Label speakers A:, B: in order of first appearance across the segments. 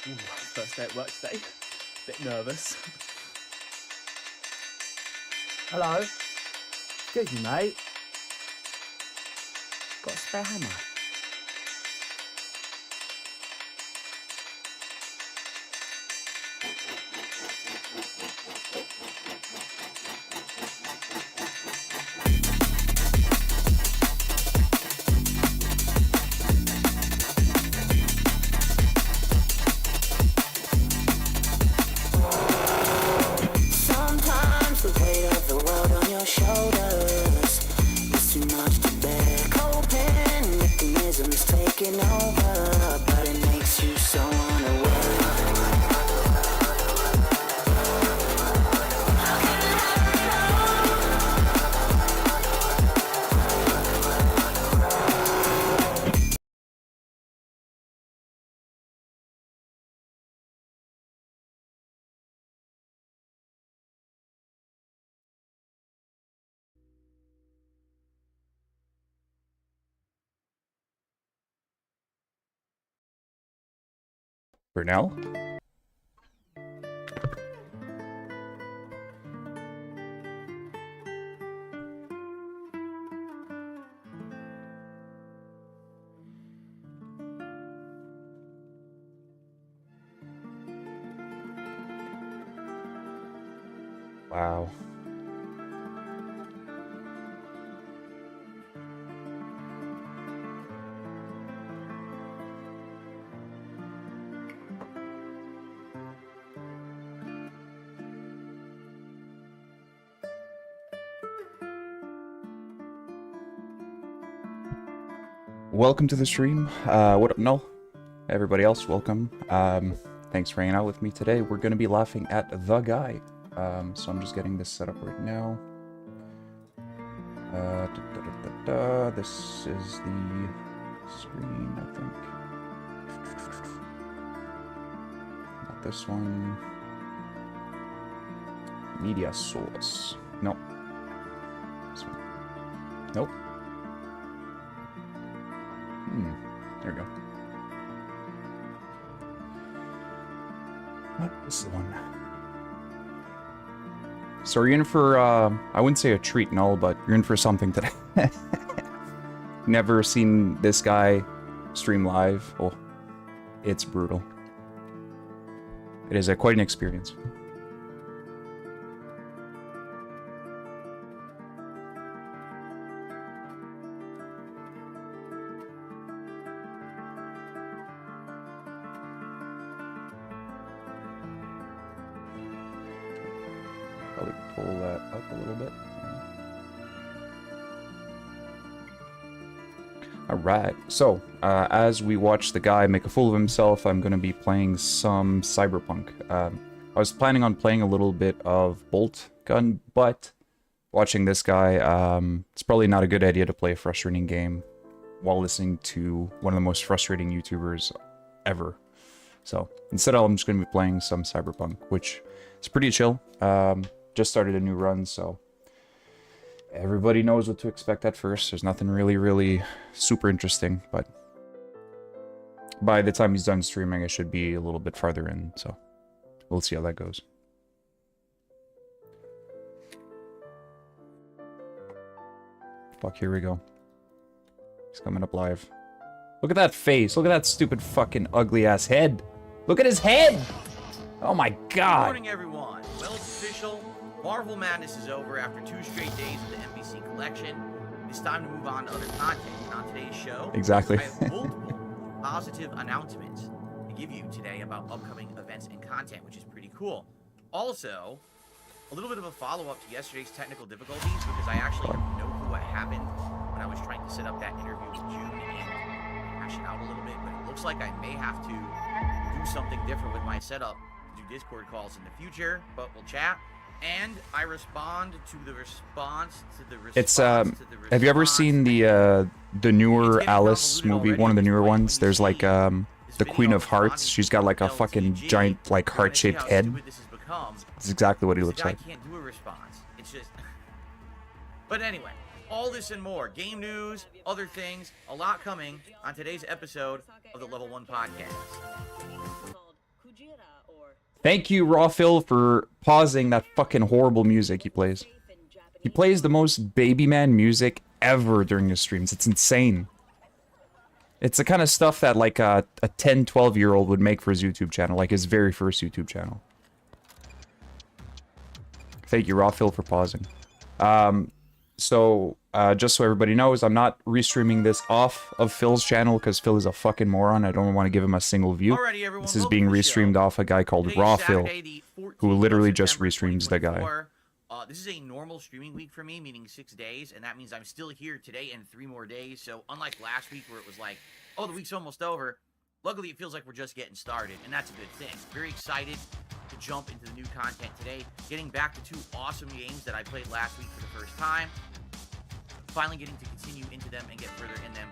A: Ooh, first day at work today. Bit nervous. Hello. Excuse me, mate. Got a spare hammer?
B: Brunel? Wow. Welcome to the stream. What up, Null? Everybody else, welcome. Thanks for hanging out with me today. We're going to be laughing at the guy. So I'm just getting this set up right now. This is the screen, I think. Not this one. Media source. Nope. This one. Nope. There we go. What is the one? So you're in for, I wouldn't say a treat and all, but you're in for something today. Never seen this guy stream live. Oh, it's brutal. It is quite an experience. Probably pull that up a little bit. Alright, so as we watch the guy make a fool of himself, I'm going to be playing some Cyberpunk. I was planning on playing a little bit of Bolt Gun, but watching this guy, it's probably not a good idea to play a frustrating game while listening to one of the most frustrating YouTubers ever. So instead, I'm just going to be playing some Cyberpunk, which is pretty chill. Just started a new run, so everybody knows what to expect at first. There's nothing really super interesting, but by the time he's done streaming, I should be a little bit farther in, so we'll see how that goes. Fuck, here we go. He's coming up live. Look at that face. Look at that stupid fucking ugly ass head. Look at his head! Oh my god!
C: Good morning, everyone. Well, it's official. Marvel Madness is over after 2 straight days of the NBC collection. It's time to move on to other content. And on today's show,
B: exactly.
C: I have multiple positive announcements to give you today about upcoming events and content, which is pretty cool. Also, a little bit of a follow-up to yesterday's technical difficulties, because I actually have no clue what happened when I was trying to set up that interview with June and hash it out a little bit, but it looks like I may have to do something different with my setup to do Discord calls in the future, but we'll chat. And I respond to the response to the response.
B: It's have you ever seen the newer Alice movie, one of the newer ones? There's like the Queen of Hearts. She's got like a fucking giant like heart-shaped head. That's exactly what he looks like.
C: I can't do a response. It's just But anyway, all this and more, game news, other things, a lot coming on today's episode of the Level 1 Podcast.
B: Thank you, Raw Phil, for pausing that fucking horrible music he plays. He plays the most baby man music ever during his streams. It's insane. It's the kind of stuff that like a 10, 12-year-old would make for his YouTube channel, like his very first YouTube channel. Thank you, Raw Phil, for pausing. Just so everybody knows, I'm not restreaming this off of Phil's channel because Phil is a fucking moron. I don't want to give him a single view.
C: Alrighty, everyone,
B: This is being restreamed off a guy called
C: Today's
B: Raw
C: Saturday,
B: Phil,
C: the 14th
B: who
C: of
B: literally just
C: September,
B: restreams the guy.
C: 2024. This is a normal streaming week for me, meaning 6 days, and that means I'm still here today and 3 more days. So unlike last week where it was like, oh, the week's almost over, luckily it feels like we're just getting started, and that's a good thing. Very excited to jump into the new content today, getting back to 2 awesome games that I played last week for the first time. Finally getting to continue into them and get further in them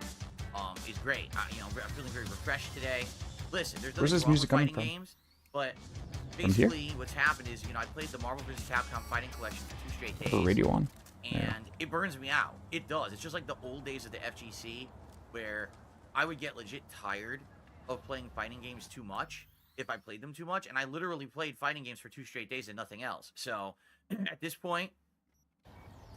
C: is great. I'm feeling very refreshed today. Listen, there's
B: Where's this
C: nothing wrong
B: music
C: with
B: coming
C: fighting
B: from?
C: games, but
B: From here?
C: basically what's happened is, I played the Marvel vs. Capcom Fighting Collection for 2 straight days.
B: The radio on.
C: And it burns me out. It does. It's just like the old days of the FGC where I would get legit tired of playing fighting games too much if I played them too much. And I literally played fighting games for 2 straight days and nothing else. So at this point,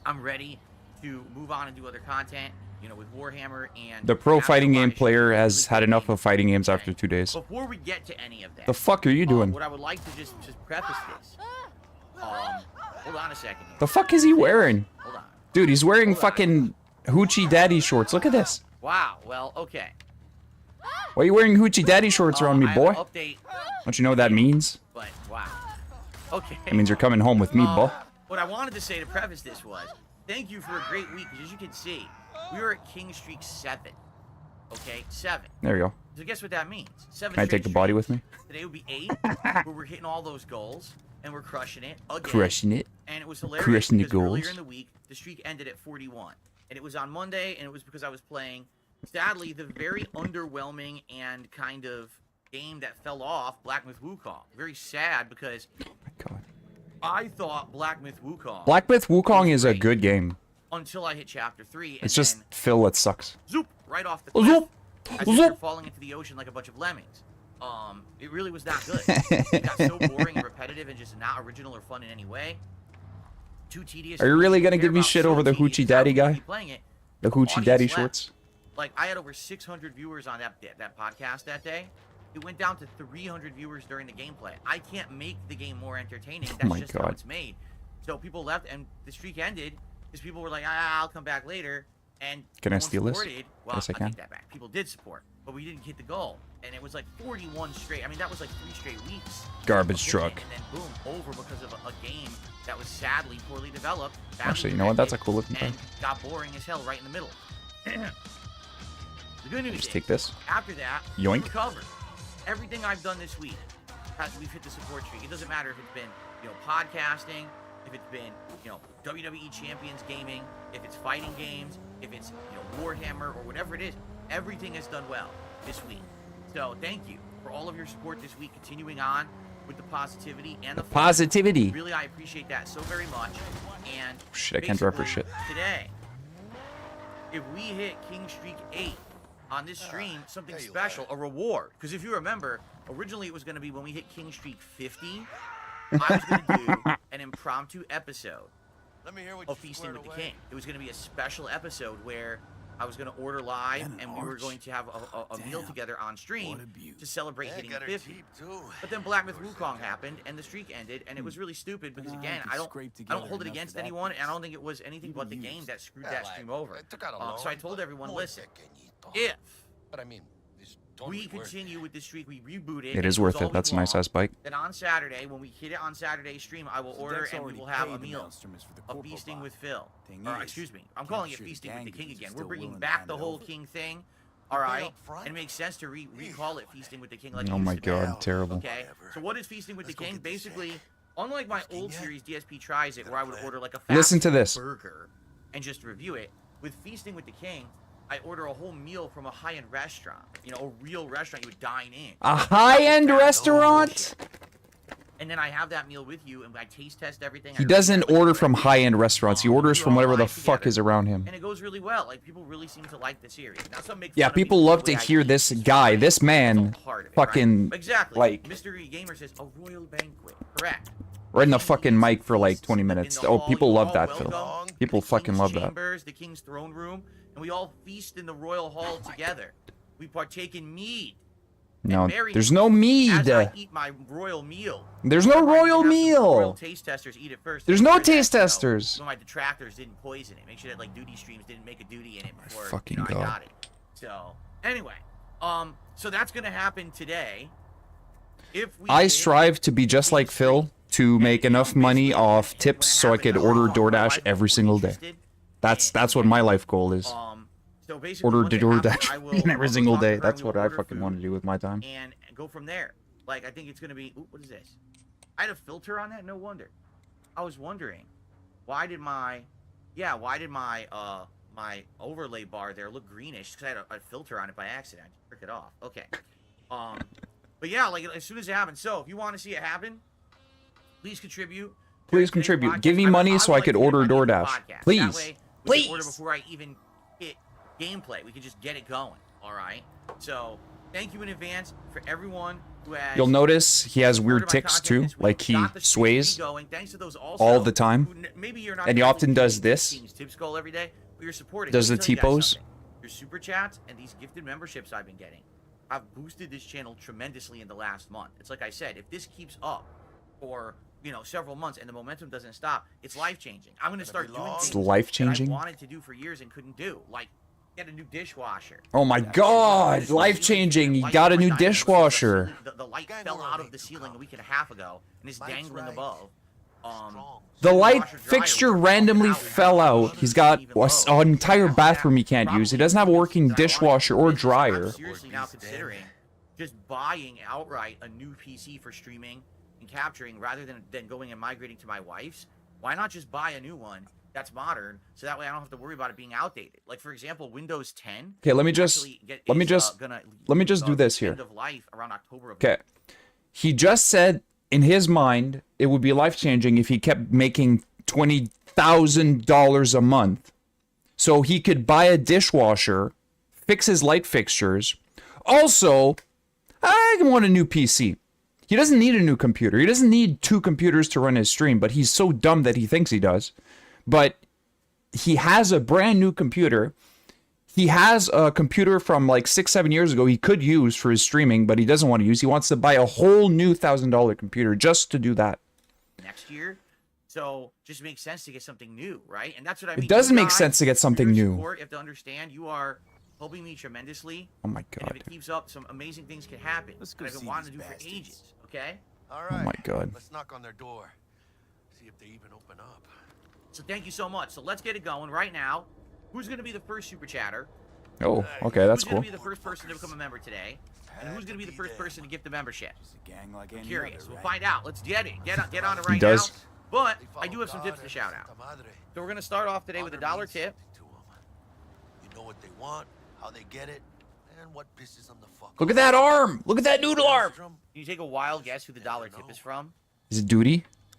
C: I'm ready to move on and do other content, with Warhammer and...
B: The pro
C: after
B: fighting
C: my
B: game
C: show,
B: player
C: really
B: has
C: good
B: had enough
C: games
B: of fighting games
C: today.
B: after 2 days.
C: Before we get to any of that...
B: The fuck are you doing?
C: what I would like to just preface this... hold on a second here.
B: The fuck is he wearing?
C: Hold on.
B: Dude, he's wearing
C: Hold on.
B: fucking Hoochie Daddy shorts. Look at this.
C: Wow, well, okay.
B: Why are you wearing Hoochie Daddy shorts around me,
C: I have
B: boy?
C: an update,
B: Don't you know what that means?
C: but wow. Okay.
B: That means you're coming home with me, boy.
C: What I wanted to say to preface this was, thank you for a great week, because as you can see, we were at King Streak 7. Okay, 7.
B: There you go.
C: So guess what that means? 7
B: Can I take the body with me?
C: Today would be 8, where we're hitting all those goals, and we're crushing it again.
B: Crushing it.
C: And it was hilarious
B: Crushing the
C: because earlier
B: goals.
C: in the week, the streak ended at 41. And it was on Monday, and it was because I was playing, sadly, the very underwhelming and kind of game that fell off, Black Myth Wukong. Very sad because
B: Oh my god.
C: I thought Black Myth Wukong...
B: Black Myth Wukong is a
C: great
B: good game.
C: until I hit Chapter 3, and
B: It's just
C: then,
B: Phil that sucks.
C: zoop, right off the
B: Oh,
C: cliff.
B: zoop,
C: As if you're
B: zoop.
C: falling into the ocean like a bunch of lemmings. It really was not good. It got so boring and repetitive and just not original or fun in any way. Too tedious.
B: Are you really gonna
C: Care
B: give me
C: about,
B: shit
C: so
B: over the
C: tedious,
B: Hoochie
C: how
B: Daddy
C: people
B: guy?
C: keep playing it.
B: The Hoochie
C: Audience
B: Daddy
C: left.
B: shorts?
C: Like, I had over 600 viewers on that podcast that day. It went down to 300 viewers during the gameplay. I can't make the game more entertaining. That's
B: my
C: just how
B: God.
C: it's made. So people left, and the streak ended because people were like, I'll come back later. And
B: Can
C: no
B: I
C: one
B: steal this?
C: supported. Well,
B: Yes, I can.
C: take that back. People did support, but we didn't hit the goal. And it was like 41 straight. I mean, that was like 3 straight weeks.
B: Garbage
C: of hitting
B: truck.
C: it, and then boom, over because of a game that was sadly poorly developed. badly
B: Actually, you know what? That's a
C: directed,
B: cool looking
C: and
B: thing.
C: got boring as hell right in the middle. The good news
B: Just
C: is,
B: take this.
C: after that,
B: Yoink.
C: we recovered. Everything I've done this week, we've hit the support streak. It doesn't matter if it's been, podcasting, if it's been, WWE Champions gaming, if it's fighting games, if it's, Warhammer or whatever it is. Everything has done well this week. So thank you for all of your support this week, continuing on with the positivity and the fun.
B: Positivity.
C: Really, I appreciate that so very much. And
B: Shit, I can't drop her shit.
C: today, if we hit King Streak 8 on this stream, something special, a reward. Because if you remember, originally it was going to be when we hit King Streak 50, I was going to do an impromptu episode of Feasting with the King. It was going to be a special episode where I was going to order live, and we were going to have a meal together on stream to celebrate hitting 50. But then Black Myth Wukong happened, and the streak ended, and it was really stupid because, again, I don't hold it against anyone, and I don't think it was anything but the game that screwed that stream over. So I told everyone, listen, if we continue with this streak, we reboot it.
B: It is
C: and
B: worth
C: goes all
B: it. That's a
C: week
B: nice
C: long,
B: ass bike.
C: then on Saturday, when we hit it on Saturday's stream, I will order and we will have a meal. A Feasting with Phil. Or, excuse me, I'm calling it Feasting with the King again. We're bringing back the whole King thing. Alright? And it makes sense to recall it Feasting with the King like it
B: Oh
C: used
B: my
C: to be.
B: god, terrible.
C: Okay? So what is Feasting with the King? Basically, unlike my old series, DSP Tries It, where I would order like a fast
B: Listen to this.
C: burger and just review it, with Feasting with the King, I order a whole meal from a high-end restaurant. A real restaurant you would dine in.
B: A high-end restaurant?
C: and then I have that meal with you, and I taste test everything.
B: He doesn't order from high-end restaurants. He orders from whatever the fuck is around him.
C: And it goes really well. Like, people really seem to like the series. Now, some make
B: Yeah,
C: fun of me
B: people
C: for the
B: love to
C: way I
B: hear
C: eat.
B: this
C: It's
B: guy,
C: fine.
B: this
C: It's all
B: man,
C: part of it,
B: fucking,
C: right? Exactly.
B: like...
C: Mystery Gamer says, a royal banquet. Correct.
B: right in the fucking mic for like 20 minutes. Oh, people love that, Phil. People fucking love that.
C: Chambers, the king's throne room, and we all feast in the royal hall together. We partake in mead.
B: No, there's no mead.
C: As I eat my royal meal.
B: There's no royal meal.
C: Royal taste testers eat it first.
B: There's no taste testers.
C: So my detractors didn't poison it. Make sure that like duty streams didn't make a duty in it before
B: fucking
C: I got it. So anyway, so that's gonna happen today. If we
B: I strive to be just like Phil, to make enough money off tips so I could order DoorDash every single day. That's what my life goal is.
C: So basically,
B: Order
C: once it happens, I
B: DoorDash
C: will-
B: every
C: I'll
B: single
C: talk to
B: day.
C: her,
B: That's
C: we'll
B: what I
C: order
B: fucking
C: food
B: want to do with my time.
C: and go from there. Like, I think it's gonna be. Ooh, what is this? I had a filter on that. No wonder. I was wondering, why did my my overlay bar there look greenish? Because I had a filter on it by accident. I took it off. Okay. But yeah, like as soon as it happens. So if you want to see it happen, please contribute.
B: Please contribute. Give me money so I could order DoorDash. Please.
C: That way, we can order
B: Please.
C: before I even hit gameplay. We can just get it going. All right. So thank you in advance for everyone who has.
B: You'll notice he has weird
C: supported my
B: tics
C: content
B: too,
C: this week,
B: like he
C: got the stream
B: sways
C: going. Thanks to those also
B: all the time.
C: who maybe you're not
B: And he
C: the
B: often
C: people
B: does
C: who
B: this.
C: Team's Tip Skull every day, but you're supporting.
B: Does
C: Let
B: the
C: me tell you guys
B: T-pose?
C: something. Your super chats and these gifted memberships I've been getting have boosted this channel tremendously in the last month. It's like I said, if this keeps up for several months and the momentum doesn't stop, it's life changing. I'm gonna start doing things
B: It's life-changing?
C: that I wanted to do for years and couldn't do, like get a new dishwasher.
B: Oh my god, life-changing. He got a new dishwasher.
C: The light fell out of the ceiling a week and a half ago and is dangling above.
B: The light fixture randomly fell out. He's got an entire bathroom he can't use. He doesn't have a working dishwasher or dryer.
C: I'm seriously now considering just buying outright a new PC for streaming and capturing rather than going and migrating to my wife's. Why not just buy a new one that's modern so that way I don't have to worry about it being outdated? Like for example, Windows 10.
B: Okay, let me just do this here.
C: End of life around October of
B: Okay. He just said in his mind it would be life-changing if he kept making $20,000 a month so he could buy a dishwasher, fix his light fixtures. Also, I want a new PC. He doesn't need a new computer. He doesn't need 2 computers to run his stream, but he's so dumb that he thinks he does. But he has a brand new computer. He has a computer from like 6-7 years ago he could use for his streaming, but he doesn't want to use. He wants to buy a whole new $1,000 computer just to do that.
C: Next year. So just makes sense to get something new, right? And that's what I mean.
B: It doesn't
C: You
B: make
C: guys,
B: sense to get something
C: your
B: new.
C: support, you have to understand you are helping me tremendously.
B: Oh my
C: And
B: god.
C: if it keeps up, some amazing things can happen.
D: Let's
C: That
D: go
C: I've been
D: see
C: wanting to
D: these
C: do for
D: bastards.
C: ages. Okay.
D: All
B: Oh
D: right.
B: my god.
D: Let's knock on their door. See if they even open up.
C: So thank you so much. So let's get it going right now. Who's gonna be the first super chatter?
B: Oh, okay, that's
C: Who's gonna
B: cool.
C: be the first person to become a member today? And who's gonna be the first person to get the membership?
D: Just a gang like any
C: Curious.
D: other,
C: We'll
D: right?
C: find out. Let's get it. Get on it right
B: does.
C: now. But
D: They
C: I do
D: follow
C: have some tips
D: God
C: to shout
D: and
C: out.
D: Santa Madre.
C: So we're gonna start off today with a
D: Honor
C: $1
D: means
C: tip.
D: something to 'em. You know what they want, how they get it, and what pisses them the fuck
B: Look at that arm! Look at that noodle arm!
C: Can you take a wild guess who the $1 tip is from?
B: Is it Duty?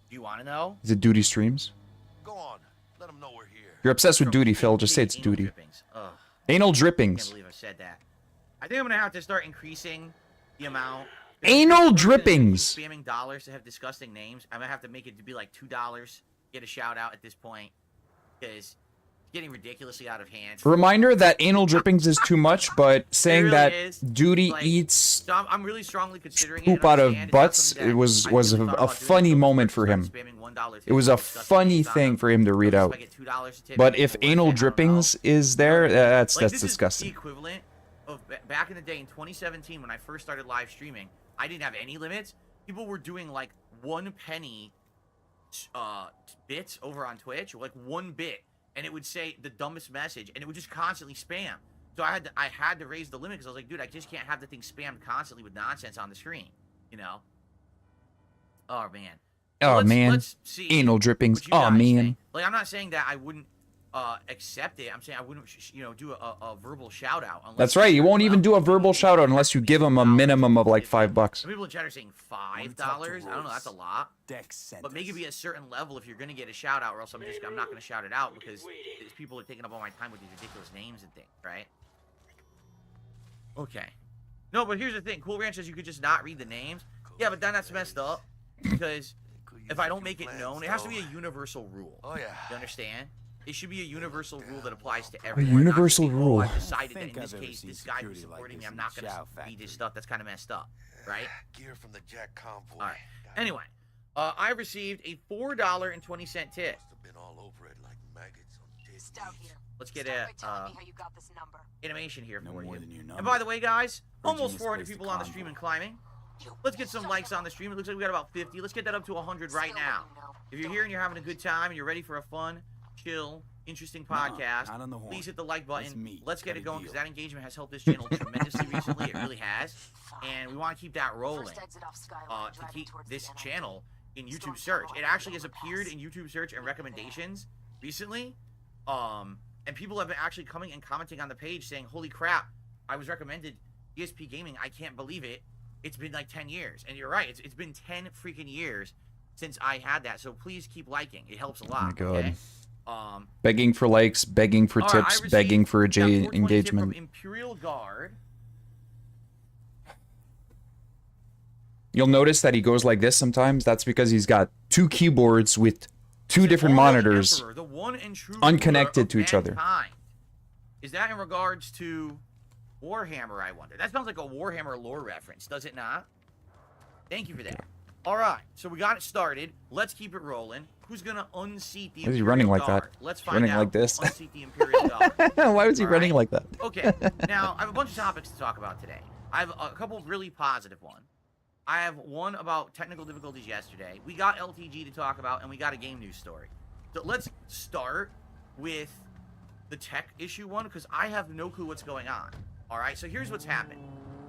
C: Do you want to know?
B: Is it Duty Streams?
D: Go on, let them know we're here.
B: You're obsessed with
C: From
B: Duty, Phil. Just say it's
C: anal
B: Duty.
C: drippings. Ugh,
B: Anal
C: I can't
B: drippings.
C: believe I said that. I think I'm gonna have to start increasing the amount.
B: Anal drippings.
C: Spamming dollars to have disgusting names. I'm gonna have to make it to be like $2. Get a shout out at this point because it's getting ridiculously out of hand.
B: Reminder that anal drippings is too much, but saying
C: really
B: that
C: is.
B: Duty
C: Like,
B: eats
C: So I'm really strongly considering
B: poop
C: it.
B: out of
C: and understand it's not
B: butts,
C: something
B: it
C: that
B: was
C: I
B: a
C: really thought about doing
B: funny
C: until I
B: moment for
C: started
B: him.
C: spamming $1
B: It was a
C: tips,
B: funny
C: disgusting
B: thing
C: things
B: for him to
C: on
B: read
C: them.
B: out.
C: If I get $2 a tip,
B: But
C: maybe
B: if
C: it's worth it, I
B: anal
C: don't know.
B: drippings is there, that's
C: Like, this is
B: disgusting.
C: the equivalent of back in the day in 2017 when I first started live streaming. I didn't have any limits. People were doing like 1 penny bits over on Twitch, or like 1 bit, and it would say the dumbest message, and it would just constantly spam. So I had to raise the limit because I was like, dude, I just can't have the thing spammed constantly with nonsense on the screen, you know? Oh man.
B: Oh man,
C: Let's see
B: anal drippings.
C: what you
B: Oh
C: guys
B: man.
C: think. Like, I'm not saying that I wouldn't accept it. I'm saying I wouldn't, you know, do a verbal shout out.
B: That's right. You won't even do a verbal shout out unless you give him a minimum of like $5.
C: Some people in chat are saying $5. I don't know. That's a lot. But make it be a certain level if you're gonna get a shout out, or else I'm not gonna shout it out because these people are taking up all my time with these ridiculous names and things, right? Okay. No, but here's the thing. Cool Ranch says you could just not read the names. Yeah, but then that's messed up because if I don't make it known, it has to be a universal rule.
D: Oh yeah.
C: You understand? It should be a universal rule that applies to
B: A
C: everyone.
B: universal
C: not just be,
B: rule.
C: Oh, I've decided that in this case, this guy who's supporting me, I'm not gonna read his stuff. That's kind of messed up, right?
D: Gear from the Jack convoy.
C: All right. Anyway, I received a $4.20 tip.
D: Must have been all over it like maggots on dead
E: Stout
D: meat.
E: here.
C: Let's get
E: Start
C: a
E: by telling me how you got this number.
C: animation here
F: No
C: for
F: more
C: you.
F: than your number.
C: And by the way, guys, almost
F: Virginia's
C: 400
F: placed a
C: people on the
F: convoy.
C: stream and climbing. Let's get some likes on the stream. It looks like we got about 50. Let's get that up to 100 right now. If you're here and you're having a good time and you're ready for a fun, chill, interesting podcast,
F: not on the horn.
C: please hit the like
F: That's
C: button.
F: me.
C: Let's get
F: Got
C: it
F: a
C: going because
F: deal.
C: that engagement has helped this channel tremendously recently. It really has. And we want to keep that rolling
E: First exit off Skyline,
C: to
E: driving
C: keep
E: towards
C: this
E: the NIT.
C: channel in YouTube
E: Storm
C: search.
E: tunnel
C: It
E: and
C: actually has
E: overpass.
C: appeared in YouTube search and recommendations recently. And people have been actually coming and commenting on the page saying, holy crap, I was recommended ESP Gaming. I can't believe it. It's been like 10 years. And you're right. It's been 10 freaking years since I had that. So please keep liking. It helps a lot.
B: Oh my God.
C: Okay?
B: Begging for likes, begging for
C: all right, I
B: tips,
C: received
B: begging for a
C: that 420 tip from
B: engagement.
C: Imperial Guard.
B: You'll notice that he goes like this sometimes. That's because he's got two keyboards with two
C: Says,
B: different
C: "All hail the
B: monitors.
C: Emperor, the one and true
B: unconnected
C: ruler of
B: to each other."
C: mankind." Is that in regards to Warhammer, I wonder? That sounds like a Warhammer lore reference, does it not? Thank you for that. All right, so we got it started. Let's keep it rolling. Who's gonna unseat the
B: Why is he
C: Imperial
B: running like that?
C: Guard? Let's find
B: Running
C: out.
B: like this?
C: Unseat the Imperial Guard.
B: Why was he
C: All
B: running
C: right.
B: like that?
C: Okay, now I have a bunch of topics to talk about today. I have a couple of really positive ones. I have one about technical difficulties yesterday. We got LTG to talk about, and we got a game news story. So let's start with the tech issue one, because I have no clue what's going on. All right, so here's what's happened.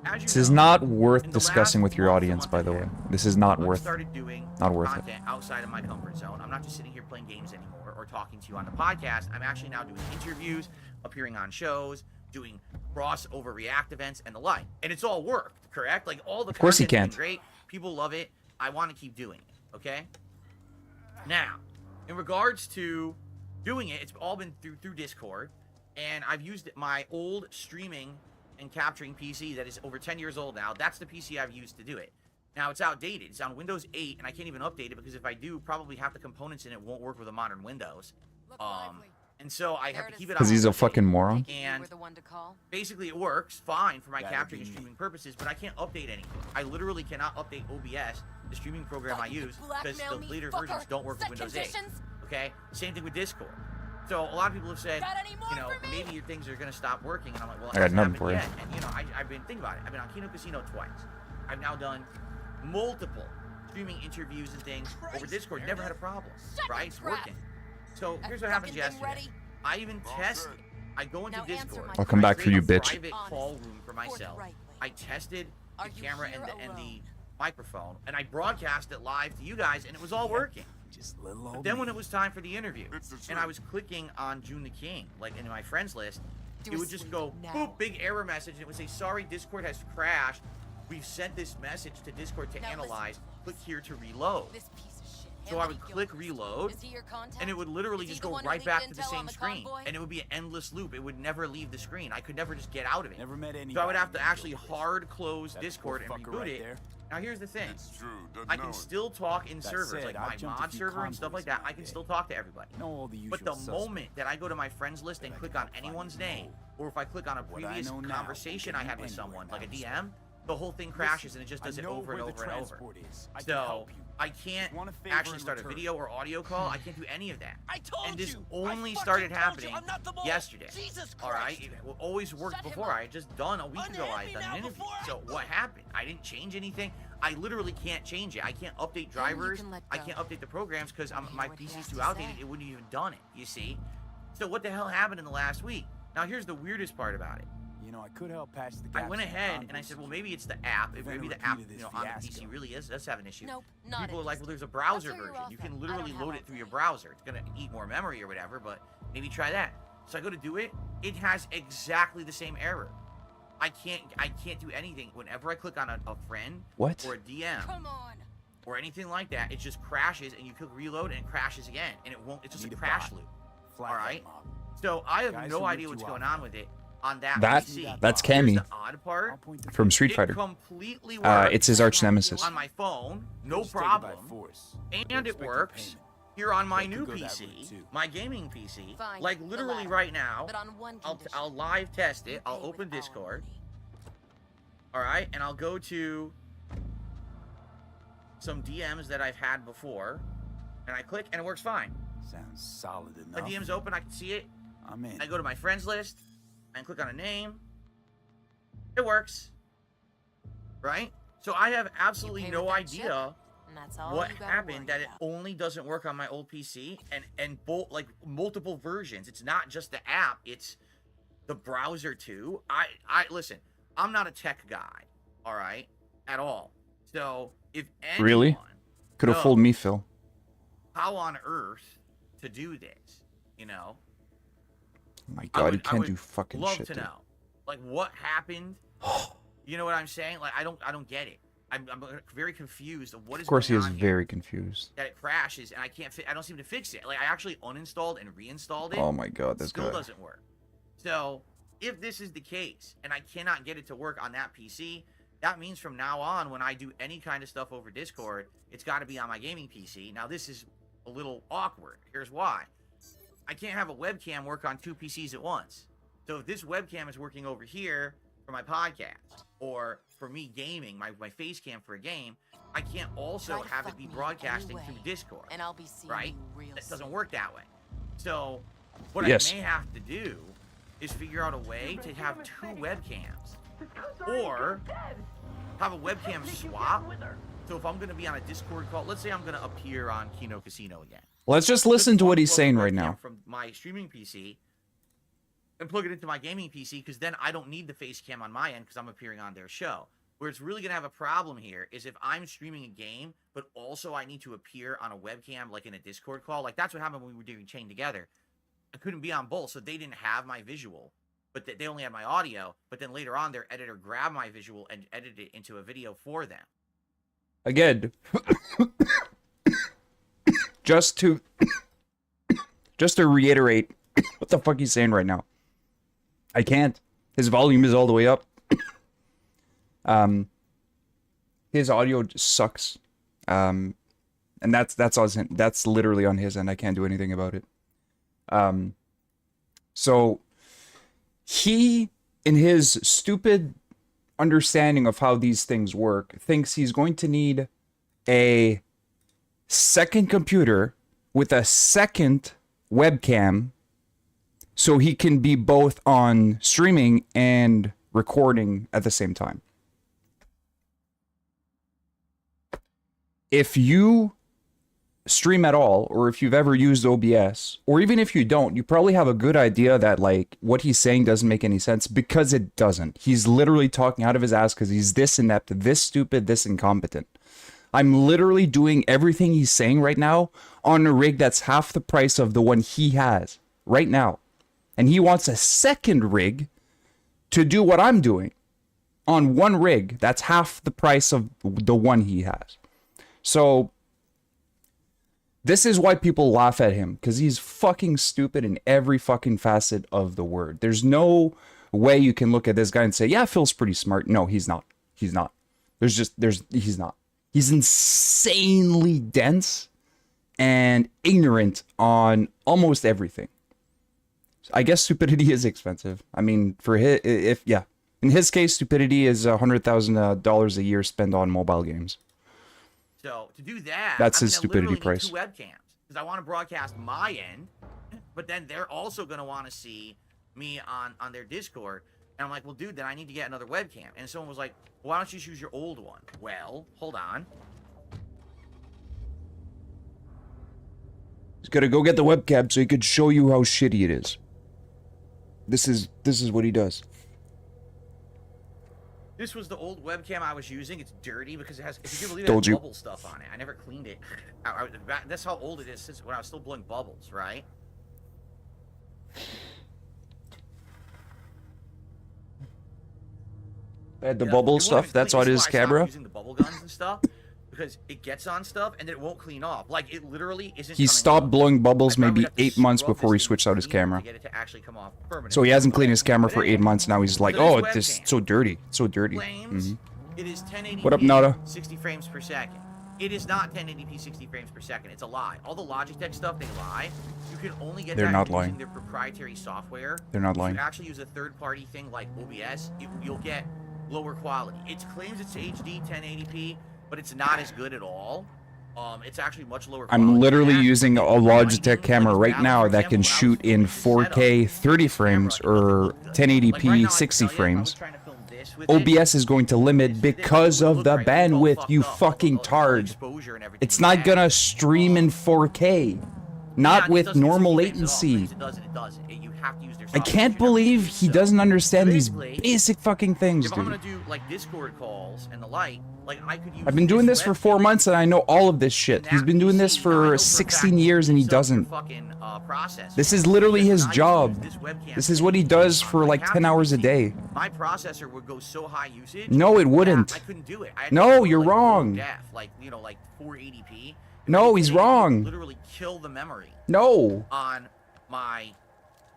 C: As you
B: This is
C: know,
B: not
C: in
B: worth
C: the
B: discussing
C: last
B: with your
C: month,
B: audience,
C: month
B: by the
C: and a
B: way.
C: half,
B: This is not
C: I've
B: worth it.
C: started doing
B: Not worth it.
C: content outside of my comfort zone. I'm not just sitting here playing games anymore or talking to you on the podcast. I'm actually now doing interviews, appearing on shows, doing crossover react events and the like. And it's all worked, correct? Like all the
B: Of course he
C: content's been
B: can't.
C: great. People love it. I want to keep doing it, okay? Now, in regards to doing it, it's all been through Discord, and I've used my old streaming and capturing PC that is over 10 years old now. That's the PC I've used to do it. Now, it's outdated. It's on Windows 8, and I can't even update it because if I do, probably half the components in it won't work with a modern Windows. And so I have to keep it on.
B: Because he's a
C: Windows 8.
B: fucking moron.
C: And
E: We're the one to call.
C: basically it works fine for my
F: That'd
C: capturing
F: be
C: and
F: me.
C: streaming purposes, but I can't update anything. I literally cannot update OBS, the streaming program I use, because the later versions don't work with Windows 8. Okay? Same thing with Discord. So a lot of people have said, you know, maybe your things are going to stop working, and I'm like, well, it
B: I got
C: hasn't
B: nothing
C: happened
B: for you.
C: yet. And, you know, I've been thinking about it. I've been on Kino Casino twice. I've now done multiple streaming interviews and things over Discord. Never had a problem, right? It's working. So here's what happens yesterday. I even tested. I go into
E: Now answer
C: Discord.
E: my
B: I'll come
C: I
B: back for
C: create
B: you,
C: a
B: bitch.
C: private call room for myself.
E: Forthrightly.
C: I tested
E: Are
C: the
E: you
C: camera
E: here
C: and the
E: alone?
C: microphone, and I broadcast it live to you guys, and it was all working.
F: Just little old
C: But then
F: me.
C: when it was time for the interview, and I was clicking on June the King, like in my friends list,
E: Do
C: it
E: a
C: would just
E: sweep
C: go,
E: now.
C: boop, big error message, and it would say, sorry, Discord has crashed. We've sent this message to Discord to
E: Now listen
C: analyze.
E: to
C: Click here to reload.
E: This piece of shit.
C: So I would click reload,
E: Is he your contact?
C: and it would literally
E: Is he
C: just
E: the
C: go
E: one who
C: right
E: leaked
C: back to the
E: intel on
C: same
E: the
C: screen,
E: convoy?
C: and it would be an endless loop. It would never leave the screen. I could never just get out of it.
F: Never met anybody.
C: So I would have to
F: named
C: actually
F: Gilchrist.
C: hard close
F: That
C: Discord and
F: poor fucker
C: reboot
F: right
C: it.
F: there.
C: Now here's the thing.
G: It's true. Doesn't
C: I
G: know
C: can
G: it.
C: still talk in
F: That
C: servers,
F: said,
C: like
F: I've
C: my
F: jumped a
C: mod
F: few
C: server and stuff
F: convoys
C: like that.
F: in my
C: I can
F: day.
C: still talk to everybody.
F: Know all the
C: But the
F: usual
C: moment that I go to my friends list and
F: But I
C: click
F: can
C: on
F: find
C: anyone's
F: you
C: name, or if I click on a
F: What I
C: previous
F: know now
C: conversation
F: will
C: I
F: get
C: had
F: you
C: with someone,
F: anywhere
C: like a
F: now,
C: DM, the whole thing crashes and it just does it
F: I know
C: over and
F: where the
C: over and over.
F: transport is. I can
C: So
F: help you.
C: I can't
F: Want a favor
C: actually
F: in
C: start a
F: return.
C: video or audio call. I can't do any of that.
D: I told
C: And this
D: you.
C: only
D: I
C: started
D: fucking told you
C: happening
D: I'm not the mole.
C: yesterday.
D: Jesus
C: All right,
D: Christ.
C: it always worked
E: Shut him
C: before.
E: up.
C: I had just done a week ago. I had done an interview. So what happened? I didn't change anything. I literally can't change it. I can't update drivers.
E: can let
C: I
E: go.
C: can't update the programs because
E: Hear
C: my
E: what he
C: PC's
E: has
C: too
E: to
C: outdated.
E: say.
C: It wouldn't have even done it. You see? So what the hell happened in the last week? Now here's the weirdest part about it.
F: You know, I could help patch the
C: I
F: gaps
C: went
F: in the
C: ahead and I
F: convoy
C: said, well,
F: security.
C: maybe it's the app. Maybe
F: Prevent a
C: the app,
F: repeat of this
C: on the PC
F: fiasco.
C: really does have an issue.
E: Nope, not
C: People are like, well,
E: interested.
C: there's a browser
E: Let's hear your
C: version. You
E: offer.
C: can
E: I
C: literally
E: don't have
C: load
E: all
C: it through your
E: day.
C: browser. It's gonna eat more memory or whatever, but Maybe try that. So I go to do it. It has exactly the same error. I can't do anything. Whenever I click on a friend
B: What?
C: or a DM
E: Come on.
C: or anything like that, it just crashes and you click reload and it crashes again. And it won't, it's just
F: Need
C: a
F: a
C: crash
F: bot.
C: loop.
F: Flag
C: All
F: that
C: right.
F: mob.
C: So I have
F: Guys
C: no
F: who
C: idea
F: ripped
C: what's
F: you
C: going
F: off.
C: on with it on that
B: That-
C: PC.
B: that's
C: Here's
B: Cammy.
C: the odd part.
F: I'll point the
B: From
F: finger.
B: Street
C: It
B: Fighter.
C: completely works
B: It's his arch nemesis.
C: on my phone, no
F: Just take it by
C: problem.
F: force.
C: And
F: We're
C: it
F: expecting
C: works
F: payment.
C: here on my
F: That
C: new
F: could go that
C: PC,
F: route, too.
C: my gaming PC.
E: Fine,
C: Like
E: the
C: literally
E: latter.
C: right now,
E: But on one
C: I'll
E: condition.
C: live test
E: You
C: it. I'll
E: pay
C: open
E: with our
C: Discord.
E: money.
C: All right, and I'll go to some DMs that I've had before, and I click, and it works fine.
F: Sounds solid
C: My
F: enough.
C: DM's open, I can see it.
F: I'm in.
C: I go to my friends list, and click on a name. It works, right? So I have absolutely
E: pay
C: no
E: with that chip,
C: idea
E: And that's all
C: what
E: you gotta
C: happened that
E: worry
C: it
E: about.
C: only doesn't work on my old PC, and both like multiple versions. It's not just the app; it's the browser too. I listen. I'm not a tech guy, all right, at all. So if anyone
B: Really? Could have fooled
C: knows
B: me, Phil.
C: how on earth to do this, you know,
B: Oh my
C: I
B: god,
C: would-
B: you
C: I
B: can't
C: would
B: do fucking
C: love
B: shit,
C: to
B: dude.
C: know, like what happened. You know what I'm saying? Like I don't get it. I'm very confused of what is
B: Of course, he
C: going
B: is
C: on here.
B: very confused.
C: That it crashes and I don't seem to fix it. Like I actually uninstalled and reinstalled it.
B: Oh my god, this
C: Still
B: guy.
C: doesn't work. So if this is the case and I cannot get it to work on that PC, that means from now on when I do any kind of stuff over Discord, it's got to be on my gaming PC. Now this is a little awkward. Here's why. I can't have a webcam work on two PCs at once. So if this webcam is working over here for my podcast or for me gaming, my face cam for a game, I can't also
E: Try to
C: have it
E: fuck
C: be
E: me
C: broadcasting
E: anyway,
C: through Discord.
E: And I'll be seeing
C: Right?
E: you real
C: That
E: soon.
C: doesn't work that way. So what
B: Yes.
C: I may have to do is figure out a way to have two webcams or have a webcam swap. So if I'm going to be on a Discord call, let's say I'm going to appear on Kino Casino again.
B: Let's just listen to what he's
C: Plug
B: saying
C: the
B: right
C: webcam
B: now.
C: from my streaming PC and plug it into my gaming PC because then I don't need the face cam on my end because I'm appearing on their show. Where it's really going to have a problem here is if I'm streaming a game, but also I need to appear on a webcam like in a Discord call. Like that's what happened when we were doing Chain Together. I couldn't be on both, so they didn't have my visual, but they only had my audio. But then later on, their editor grabbed my visual and edited it into a video for them.
B: Again, just to reiterate what the fuck he's saying right now. I can't. His volume is all the way up. His audio just sucks. And that's on him. That's literally on his end. I can't do anything about it. So he, in his stupid understanding of how these things work, thinks he's going to need a second computer with a second webcam so he can be both on streaming and recording at the same time. If you stream at all, or if you've ever used OBS, or even if you don't, you probably have a good idea that like what he's saying doesn't make any sense, because it doesn't. He's literally talking out of his ass because he's this inept, this stupid, this incompetent. I'm literally doing everything he's saying right now on a rig that's half the price of the one he has right now. And he wants a second rig to do what I'm doing on one rig that's half the price of the one he has. So this is why people laugh at him, because he's fucking stupid in every fucking facet of the word. There's no way you can look at this guy and say, yeah, Phil's pretty smart. No, he's not. He's not. He's not. He's insanely dense and ignorant on almost everything. I guess stupidity is expensive. I mean, for in his case, stupidity is $100,000 a year spent on mobile games.
C: So to do that,
B: That's
C: I'm
B: his
C: gonna
B: stupidity
C: literally
B: price.
C: need two webcams because I want to broadcast my end, but then they're also going to want to see me on their Discord. And I'm like, well, dude, then I need to get another webcam. And someone was like, why don't you just use your old one? Well, hold on.
B: He's got to go get the webcam so he could show you how shitty it is. This is what he does.
C: This was the old webcam I was using. It's dirty because it has, if you can believe it,
B: Told
C: has
B: you.
C: bubble stuff on it. I never cleaned it. That's how old it is since when I was still blowing bubbles, right?
B: The
C: Yeah,
B: bubble
C: it won't
B: stuff,
C: even
B: that's
C: clean.
B: on
C: This
B: his
C: is why I stopped
B: camera.
C: using the bubble guns and stuff, because it gets on stuff and then it won't clean off. Like it literally isn't.
B: He
C: coming
B: stopped
C: off.
B: blowing bubbles
C: I probably
B: maybe
C: would have to
B: 8 months
C: scrub
B: before he
C: this thing
B: switched out his
C: clean
B: camera.
C: to get it to actually come off permanently.
B: So he hasn't cleaned his camera
C: But
B: for 8
C: anyway,
B: months now. He's like,
C: so
B: oh,
C: this
B: this is
C: webcam
B: so dirty. It's so dirty.
C: claims it is 1080p,
B: What up, Nada?
C: 60 frames per second. It is not 1080p 60 frames per second. It's a lie. All the Logitech stuff, they lie. You can only get
B: They're
C: that
B: not
C: using
B: lying.
C: their proprietary software.
B: They're not
C: If
B: lying.
C: you actually use a third-party thing like OBS, you'll get lower quality. It claims it's HD 1080p, but it's not as good at all. It's actually much lower quality.
B: I'm literally
C: than that.
B: using a Logitech camera
C: Like,
B: right now
C: for
B: that can
C: example, when I was
B: shoot in
C: filming this
B: 4K
C: setup,
B: 30
C: this
B: frames
C: camera, it doesn't
B: or
C: look good.
B: 1080p
C: Like, right now, I can
B: 60
C: tell you, if I was
B: frames.
C: trying to film this with it,
B: OBS is going to limit because of the bandwidth, you fucking tard. It's not gonna stream in 4K. Not with normal latency. I can't believe he doesn't understand these basic fucking things,
C: If I'm gonna
B: dude.
C: do like Discord calls and the like I could use.
B: I've been doing this for 4
C: webcam
B: months and I know all of this shit.
C: and
B: He's
C: that
B: been doing
C: PC,
B: this
C: now I
B: for
C: know a
B: 16
C: fact
B: years and he
C: it's up your
B: doesn't.
C: fucking, processor.
B: This is literally
C: Because
B: his
C: I used to
B: job.
C: use this webcam
B: This is what he does
C: on
B: for
C: my
B: like 10
C: capture
B: hours a
C: PC.
B: day.
C: My processor would go so high usage.
B: No, it
C: that
B: wouldn't.
C: I couldn't do it. I had to
B: No,
C: go to,
B: you're
C: like, low
B: wrong.
C: def, like 480p.
B: No, he's
C: 1080p would
B: wrong.
C: Literally kill the memory
B: No.
C: on my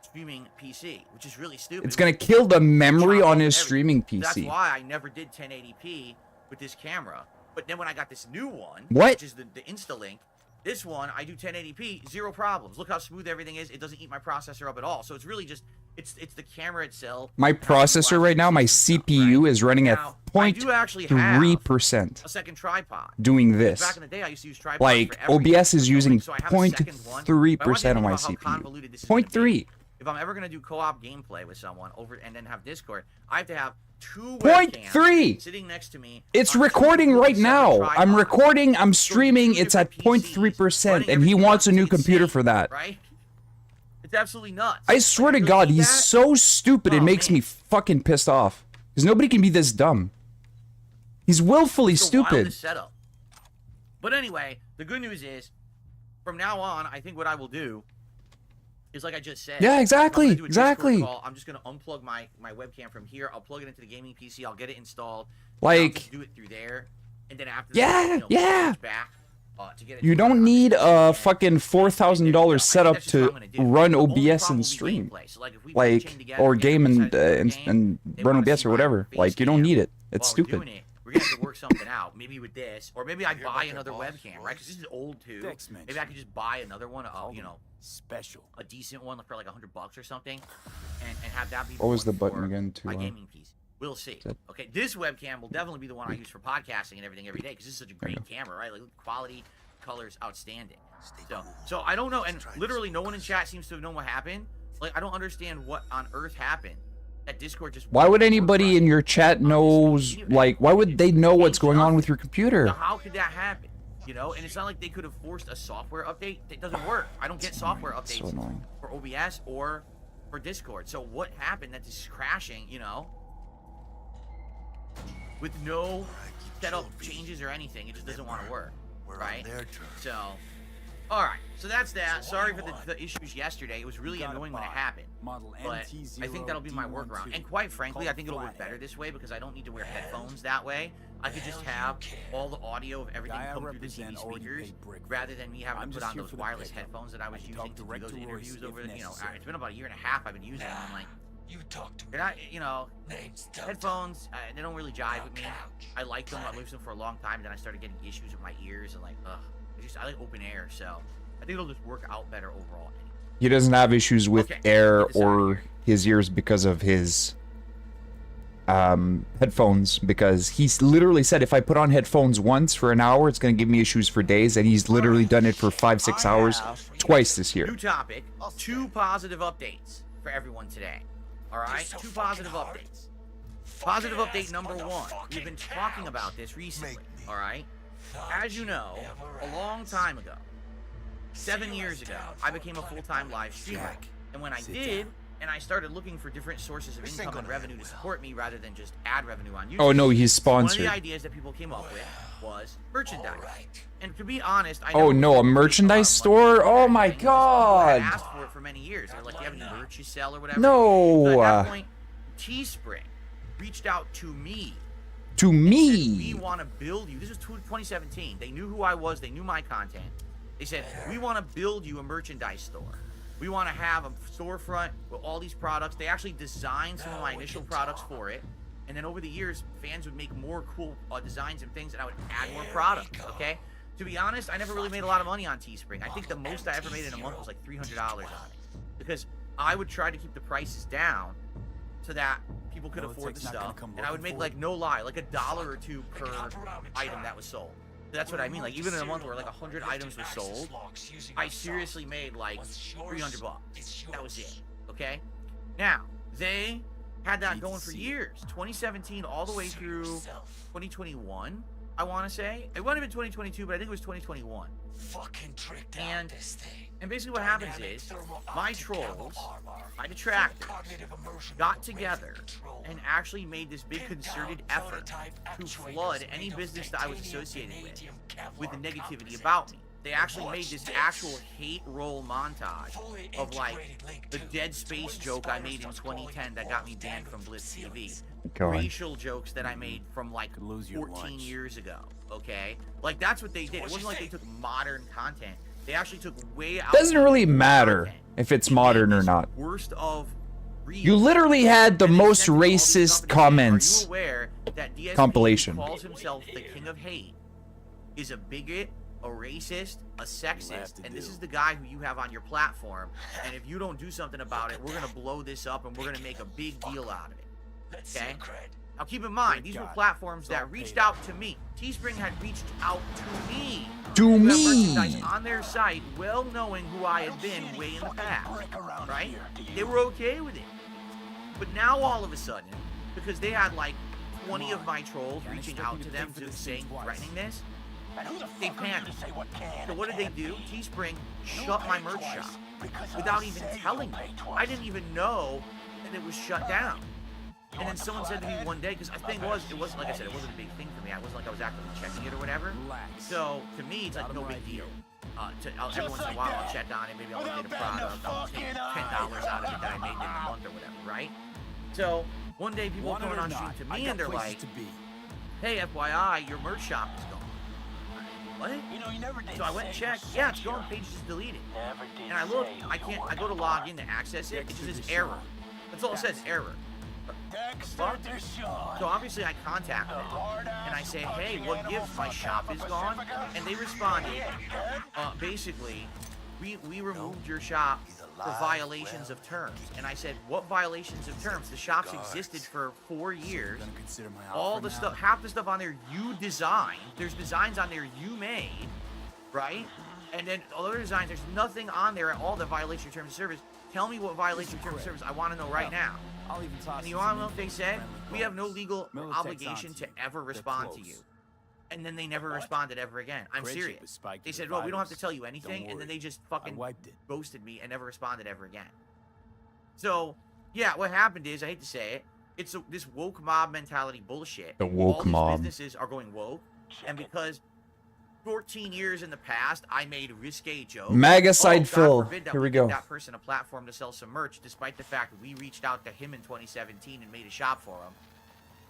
C: streaming PC, which is really stupid.
B: It's gonna kill the memory
C: Chop
B: on
C: off
B: his
C: everything.
B: streaming
C: That's
B: PC.
C: why I never did 1080p with this camera. But then when I got this new one,
B: What?
C: which is the Instalink, this one I do 1080p, zero problems. Look how smooth everything is. It doesn't eat my processor up at all. So it's really just it's the camera itself.
B: My processor right now, my CPU is running at
C: Now, I do actually have
B: 0.3%
C: a second tripod.
B: doing
C: Back
B: this.
C: in the day, I used to use tripods
B: Like,
C: for everything.
B: OBS is using
C: So I have a second one. But I want you to
B: 0.3% of
C: think
B: my
C: about how
B: CPU.
C: convoluted this is gonna be.
B: 0.3.
C: If I'm ever gonna do co-op gameplay with someone over and then have Discord, I have to have two
B: 0.3.
C: webcams sitting next to me.
B: It's
C: on two
B: recording right
C: separate
B: now. I'm
C: tripods.
B: recording, I'm
C: So
B: streaming,
C: two
B: it's at
C: different PCs
B: 0.3%,
C: running
B: and he
C: everything
B: wants a
C: else.
B: new
C: It's
B: computer
C: insane,
B: for that.
C: Right? It's absolutely nuts.
B: I swear to
C: Like,
B: God,
C: really
B: he's
C: that?
B: so stupid, it
C: Oh,
B: makes
C: man.
B: me fucking pissed off. Because nobody can be this dumb. He's willfully
C: It's the
B: stupid.
C: wildest setup. But anyway, the good news is, from now on, I think what I will do is like I just said.
B: Yeah, exactly,
C: I'm gonna do a Discord
B: exactly.
C: call. I'm just gonna unplug my webcam from here. I'll plug it into the gaming PC. I'll get it installed. and I'll
B: Like,
C: just do it through there, and then after
B: Yeah,
C: that,
B: yeah.
C: switch back, to get it
B: you
C: to work
B: don't
C: on
B: need
C: the
B: a
C: PC.
B: fucking $4,000 setup
C: That's just what
B: to
C: I'm gonna do.
B: run
C: It'll only
B: OBS
C: probably
B: and
C: be
B: stream.
C: gameplay. So, like, if we play
B: Like,
C: chain together
B: or
C: and
B: game
C: decided
B: and,
C: to play a game,
B: and
C: they
B: run
C: wanna
B: OBS
C: see
B: or
C: my
B: whatever.
C: face
B: Like, you don't
C: cam
B: need it. It's
C: while we're
B: stupid.
C: doing it. We're gonna have to work something out. Maybe with this, or maybe I
D: Hear
C: buy
D: about their
C: another
D: boss,
C: webcam, right? Because this is old too.
F: Dex
C: Maybe I
F: mentioned.
C: could just buy another one.
F: Special.
C: A decent one for like $100 or something, and have that be.
B: What was
C: one
B: the button
C: for
B: again to,
C: my gaming piece? We'll see.
B: that-
C: Okay, this webcam will definitely be the one I use for podcasting and everything every day because this is such a great camera, right? Like quality, colors, outstanding. So I don't know, and literally no one in chat seems to have known what happened. Like I don't understand what on earth happened. That Discord just.
B: Why would anybody in your chat knows, like, why would they know what's going on with your computer?
C: Now, how could that happen? You know, and it's not like they could have forced a software update. It doesn't work. I don't get software
B: It's so
C: updates
B: annoying.
C: for OBS or for Discord. So what happened that this is crashing, with no setup changes or anything? It just doesn't want to work,
D: We're
C: right?
D: on their turn.
C: So, all right. So that's that. Sorry for the issues yesterday. It was really
F: Gotta
C: annoying when it
F: buy
C: happened.
F: Model
C: But I think that'll be my
F: NT0D12.
C: workaround. And quite frankly,
F: Called
C: I think it'll work
F: Flathead.
C: better this way because I don't need to wear headphones that way. I could just have all the audio of everything
F: Guy I
C: come through the
F: represent
C: TV
F: already
C: speakers
F: paid brick for
C: rather than me having
F: I'm
C: to put
F: just
C: on
F: here
C: those
F: for the
C: wireless
F: pickup.
C: headphones that I was
F: I can
C: using
F: talk
C: to do
F: direct
C: those
F: to
C: interviews
F: Royce
C: over,
F: if necessary.
C: it's been about a year and a half I've been using them. I'm like,
D: You talk to
C: they're not,
D: name's
C: headphones, they don't really jive with me. I like them, I used them for a long time, and then I started getting issues with my ears and like, I like open air, so I think it'll just work out better overall.
B: He doesn't have issues with
C: Okay,
B: air
C: get this out of
B: or
C: here.
B: his ears because of his headphones, because he's literally said if I put on headphones once for an hour, it's going to give me issues for days, and he's literally done it for 5-6 hours twice this year.
C: New topic, 2 positive updates for everyone today. Alright? 2 positive updates. Positive update number 1. We've been talking about this recently. Alright? As you know, a long time ago, 7 years ago, I became a full-time live streamer. And when I did, and I started looking for different sources of income and revenue to support me rather than just ad revenue on YouTube.
B: Oh no, he's
C: One of
B: sponsored.
C: the ideas that people came up with was merchandise. And to be honest, I
B: Oh
C: never
B: no, a
C: really paid
B: merchandise
C: lot of money
B: store?
C: for
B: Oh
C: that
B: my
C: thing because people had
B: god.
C: asked for it for many years. They're like, "Do you have any merch you sell or whatever?"
B: No.
C: So at that point, Teespring reached out to me.
B: To
C: Said,
B: me.
C: we want to build you. This was 2017. They knew who I was. They knew my content. They said, we want to build you a merchandise store. We want to have a storefront with all these products. They actually designed some of my initial products for it. And then over the years, fans would make more cool designs and things, and I would add more products, okay? To be honest, I never really made a lot of money on Teespring. I think the most I ever made in a month was like $300 on it. Because I would try to keep the prices down so that people could afford the stuff, and I would make, like, no lie, like $1 or $2 per item that was sold. That's what I mean. Like, even in a month where like 100 items were sold, I seriously made like $300. That was it. Okay. Now they had that going for years, 2017 all the way through 2021. I want to say it might have been 2022, but I think it was 2021. And basically what happens is my trolls, my detractors, got together and actually made this big concerted effort to flood any business that I was associated with the negativity about me. They actually made this actual hate roll montage of like the Dead Space joke I made in 2010 that got me banned from Blitz TV. Racial jokes that I made from like 14 years ago, okay? Like that's what they did. It wasn't like they took modern content. They actually took way out.
B: Doesn't really matter if it's modern or not.
C: Worst of
B: you literally had the most racist comments compilation.
C: Calls himself the king of hate, is a bigot, a racist, a sexist, and this is the guy who you have on your platform. And if you don't do something about it, we're gonna blow this up and we're gonna make a big deal out of it. Okay? Now keep in mind, these were platforms that reached out to me. Teespring had reached out to me.
B: To me.
C: On their site, well knowing who I had been way in the past. Right? They were okay with it. But now all of a sudden, because they had like 20 of my trolls reaching out to them to saying, threatening this, they panicked. So what did they do? Teespring shut my merch shop without even telling me. I didn't even know that it was shut down. And then someone said to me one day, because the thing was, it wasn't, like I said, it wasn't a big thing for me. It wasn't like I was actively checking it or whatever. So to me, it's like no big deal. Every once in a while, I'll check on it. Maybe I'll get a product. I'll take $10 out of it that I made in a month or whatever, right? So one day, people come on stream to me and they're like, "Hey, FYI, your merch shop is gone." What? So I went and checked. Yeah, it's gone. Page is deleted. And I look. I can't. I go to log in to access it. It just says error. That's all it says. Error. Fuck. So obviously I contacted them and I say, "Hey, what gives? My shop is gone." And they responded, basically, we removed your shop for violations of terms. And I said, "What violations of terms? The shop's existed for 4 years. All the stuff, half the stuff on there you designed. There's designs on there you made, right? And then other designs, there's nothing on there at all that violates your terms of service. Tell me what violates your terms of service. I want to know right now." And you want to know what they said? "We have no legal obligation to ever respond to you." And then they never responded ever again. I'm serious. They said, "Well, we don't have to tell you anything," and then they just fucking ghosted me and never responded ever again. So, yeah, what happened is, I hate to say it, it's this woke mob mentality bullshit.
B: The woke mob.
C: All these businesses are going woke, and because 14 years in the past, I made risque jokes.
B: MAGA side
C: God
B: fill.
C: forbid that
B: Here we
C: give
B: go.
C: that person a platform to sell some merch, despite the fact that we reached out to him in 2017 and made a shop for him.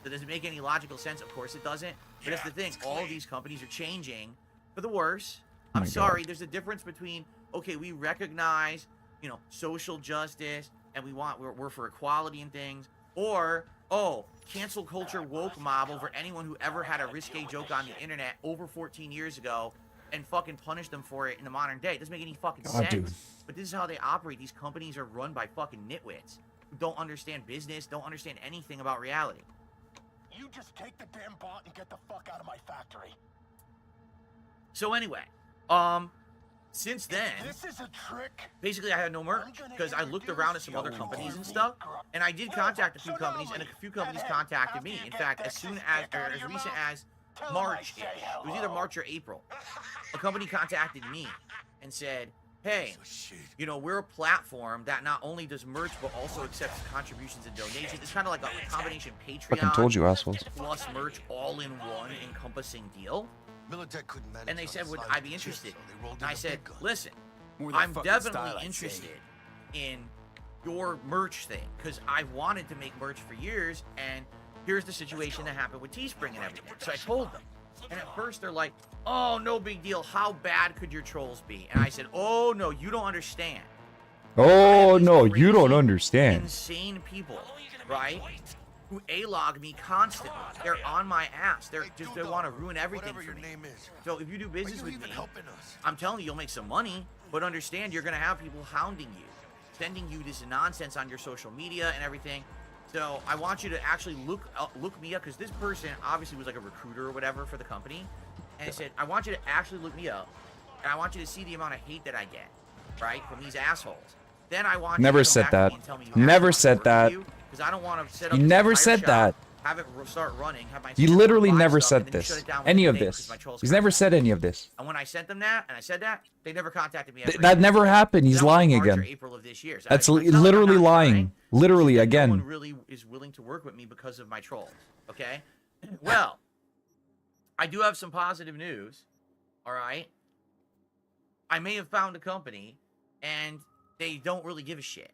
C: So does it make any logical sense? Of course it doesn't. But that's the thing. All these companies are changing for the worse. I'm sorry. There's a difference between, okay, we recognize, you know, social justice, and we're for equality and things, or, oh, cancel culture woke mob over anyone who ever had a risque joke on the internet over 14 years ago and fucking punish them for it in the modern day. It doesn't make any fucking sense.
B: Dude.
C: But this is how they operate. These companies are run by fucking nitwits who don't understand business, don't understand anything about reality.
F: You just take the damn bot and get the fuck out of my factory.
C: So anyway, since then,
F: This is a trick.
C: basically I had no merch because I looked around at some other companies and stuff, and I did contact a few companies, and a few companies contacted me. In fact, as soon as, or as recent as March, it was either March or April, a company contacted me and said, hey,
D: So shit.
C: you know, we're a platform that not only does merch but also accepts contributions and donations. It's kind of like a combination
B: Fucking
C: Patreon
B: told you, assholes.
C: plus merch all in one encompassing deal.
D: Militech couldn't manage
C: And they
D: on
C: said,
D: the
C: would
D: side
C: I
D: of
C: be
D: the chip,
C: interested?
D: so they rolled
C: And I
D: in the
C: said,
D: big gun.
C: listen,
F: More the
C: I'm
F: fucking
C: definitely
F: style, I'd say.
C: interested in your merch thing because I've wanted to make merch for years, and here's the situation that happened with Teespring and everything. So I told them, and at first they're like, oh, no big deal, how bad could your trolls be? And I said, oh no, you don't understand.
B: Oh no, you don't
C: Crazy,
B: understand.
C: Insane people, right? Who A-log me constantly. They're on my ass. They want to ruin everything
D: Whatever
C: for
D: your
C: me.
D: name is.
C: So if you do
D: Are
C: business
D: you
C: with
D: even
C: me,
D: helping us?
C: I'm telling you, you'll make some money, but understand you're gonna have people hounding you, sending you this nonsense on your social media and everything. So I want you to actually look me up, because this person obviously was like a recruiter or whatever for the company, and I said, I want you to actually look me up, and I want you to see the amount of hate that I get, right, from these assholes. Then I want
B: Never
C: you to come
B: said
C: back to
B: that.
C: me and tell me you
B: Never
C: actually
B: said
C: want to work
B: that.
C: with you, because I don't want to set up
B: He
C: this
B: never
C: entire
B: said
C: shop,
B: that.
C: have it start running, have my
B: He
C: assistant
B: literally
C: buy
B: never
C: stuff, and
B: said
C: then you shut
B: this.
C: it down within
B: Any
C: a
B: of
C: day because
B: this.
C: my trolls
B: He's
C: come
B: never
C: back.
B: said any of this.
C: And when I sent them that, and I said that, they never contacted me ever
B: That
C: again.
B: never happened. He's
C: That was
B: lying
C: March or
B: again.
C: April of this year. So
B: That's
C: I'm telling you, I'm
B: literally
C: not
B: lying.
C: lying.
B: Literally
C: It's just that No
B: again.
C: one really is willing to work with me because of my trolls. Okay. Well, I do have some positive news. All right. I may have found a company, and they don't really give a shit.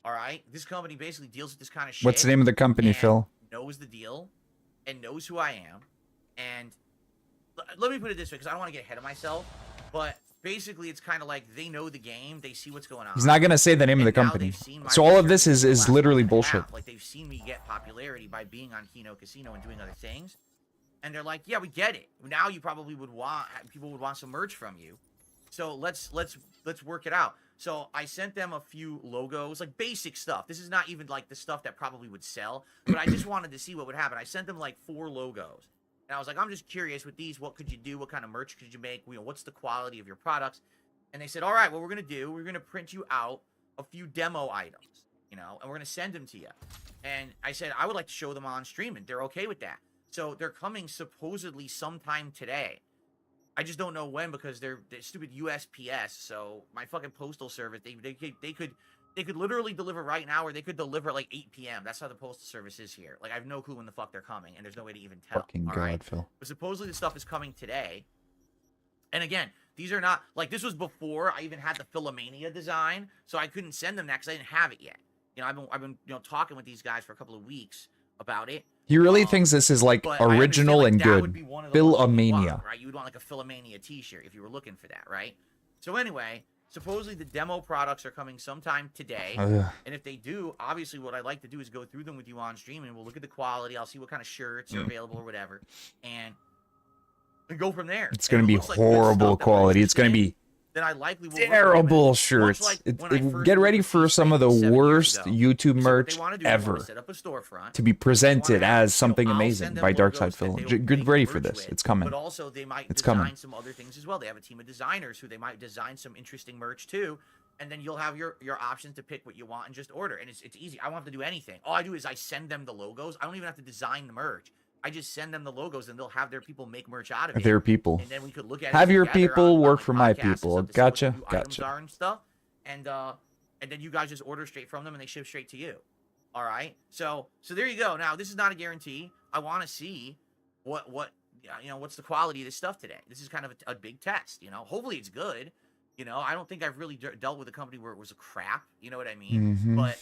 C: All right. This company basically deals with this kind of shit.
B: What's the name of the company,
C: and
B: Phil?
C: knows the deal, and knows who I am. And let me put it this way, because I don't want to get ahead of myself, but basically it's kind of like they know the game, they see what's going on.
B: He's not gonna say the name of the
C: And now
B: company.
C: they've seen my
B: So all of this
C: resurgence in the
B: is
C: last
B: literally
C: month and a
B: bullshit.
C: half. Like, they've seen me get popularity by being on Hino Casino and doing other things, and they're like, yeah, we get it. Now you probably would want, people would want some merch from you. So let's work it out. So I sent them a few logos, like basic stuff. This is not even like the stuff that probably would sell, but I just wanted to see what would happen. I sent them like 4 logos. And I was like, I'm just curious with these, what could you do? What kind of merch could you make? You know, what's the quality of your products? And they said, all right, what we're going to do, we're going to print you out a few demo items, you know, and we're going to send them to you. And I said, I would like to show them on stream, and they're okay with that. So they're coming supposedly sometime today. I just don't know when, because they're stupid USPS. So my fucking postal service, they could literally deliver right now, or they could deliver at like 8 p.m. That's how the postal service is here. Like, I have no clue when the fuck they're coming, and there's no way to even tell.
B: Fucking
C: all
B: God,
C: right?
B: Phil.
C: But supposedly the stuff is coming today. And again, these are not, like, this was before I even had the Philomania design, so I couldn't send them that because I didn't have it yet. You know, I've been you know, talking with these guys for a couple of weeks about it.
B: He really thinks this is like
C: But I understand,
B: original
C: like,
B: and
C: that would be
B: good.
C: one of the ones that you'd want,
B: Philomania.
C: right? You would want like a Philomania t-shirt if you were looking for that, right? So anyway, supposedly the demo products are coming sometime today.
B: Ugh.
C: And if they do, obviously what I'd like to do is go through them with you on stream, and we'll look at the quality. I'll see what kind of shirts are available or whatever. And go from there.
B: It's
C: And
B: gonna
C: if it
B: be
C: looks like good
B: horrible
C: stuff that we're
B: quality. It's gonna
C: interested in,
B: be
C: then I likely will work with them.
B: terrible
C: Much
B: shirts.
C: like when I first
B: Get
C: worked
B: ready
C: with
B: for some of the
C: 7 years
B: worst
C: ago.
B: YouTube
C: So what
B: merch
C: they wanna do is they wanna
B: ever
C: set up a storefront.
B: to be presented
C: have,
B: as something
C: I'll
B: amazing
C: send them
B: by
C: logos
B: Darksyde
C: that
B: Phil.
C: they will
B: Get
C: make
B: ready for
C: merch
B: this.
C: with,
B: It's coming.
C: But also they might
B: It's
C: design
B: coming.
C: some other things as well. They have a team of designers who they might design some interesting merch too. And then you'll have your options to pick what you want and just order. And it's easy. I don't have to do anything. All I do is I send them the logos. I don't even have to design the merch. I just send them the logos, and they'll have their people make merch out of it.
B: Their people.
C: And then we could look at
B: Have
C: it
B: your
C: together
B: people
C: on,
B: work
C: like,
B: for my
C: podcasts and
B: people.
C: stuff to see what the
B: Gotcha,
C: new items
B: gotcha.
C: are and stuff. And then you guys just order straight from them, and they ship straight to you. All right. So there you go. Now, this is not a guarantee. I want to see what you know, what's the quality of this stuff today. This is kind of a big test. You know, hopefully it's good. You know, I don't think I've really dealt with a company where it was a crap. You know what I mean?
B: Mhm.
C: But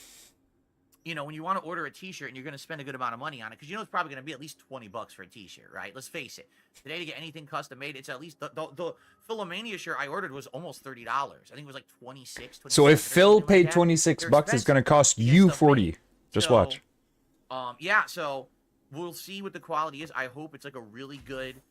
C: you know, when you want to order a t-shirt and you're going to spend a good amount of money on it, because you know it's probably going to be at least $20 for a t-shirt, right? Let's face it. Today, to get anything custom made, it's at least the Philomania shirt I ordered was almost $30. I think it was like 26.
B: So if
C: 27 or
B: Phil
C: something like
B: paid
C: that.
B: 26
C: They're
B: bucks, it's gonna
C: expensive
B: cost
C: to get
B: you
C: stuff
B: 40.
C: made.
B: Just
C: So,
B: watch.
C: Yeah, so we'll see what the quality is. I hope it's like a really good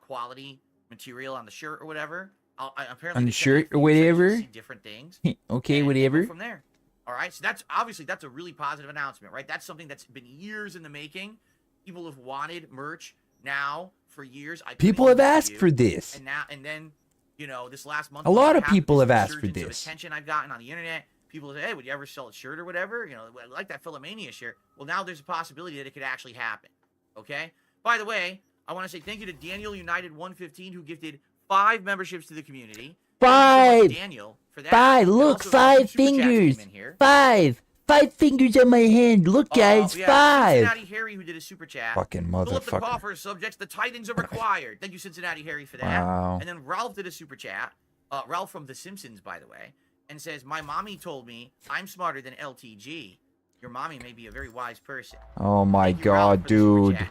C: quality material on the shirt or whatever. Apparently
B: On
C: they
B: the
C: sent me a
B: shirt or
C: few so you can
B: whatever?
C: see different things.
B: Okay,
C: and we'll go
B: whatever.
C: from there. All right, so that's obviously that's a really positive announcement, right? That's something that's been years in the making. People have wanted merch now for years.
B: People have asked for this.
C: and then you know, this last month,
B: A lot of
C: half
B: people
C: this
B: have asked for
C: resurgence of
B: this.
C: attention I've gotten on the internet. People say, "Hey, would you ever sell a shirt or whatever?" You know, I like that Philomania shirt. Well, now there's a possibility that it could actually happen. Okay. By the way, I want to say thank you to Daniel United 115 who gifted 5 memberships to the community.
G: 5.
C: Daniel, for that.
G: 5.
C: And
G: Look,
C: also,
G: 5
C: super chats
G: fingers.
C: came in here.
G: 5. 5 fingers on my hand. Look, guys,
C: Yeah,
G: 5.
C: Cincinnati Harry, who did a super chat.
B: Fucking
C: Philip the
B: motherfucker.
C: Coffer subjects, the Titans are required. Thank you, Cincinnati Harry, for that.
B: Wow.
C: And then Ralph did a super chat. Ralph from The Simpsons, by the way, and says, "My mommy told me I'm smarter than LTG. Your mommy may be a very wise person."
B: Oh my
C: Thank you, Ralph,
B: god,
C: for the super
B: dude.
C: chat.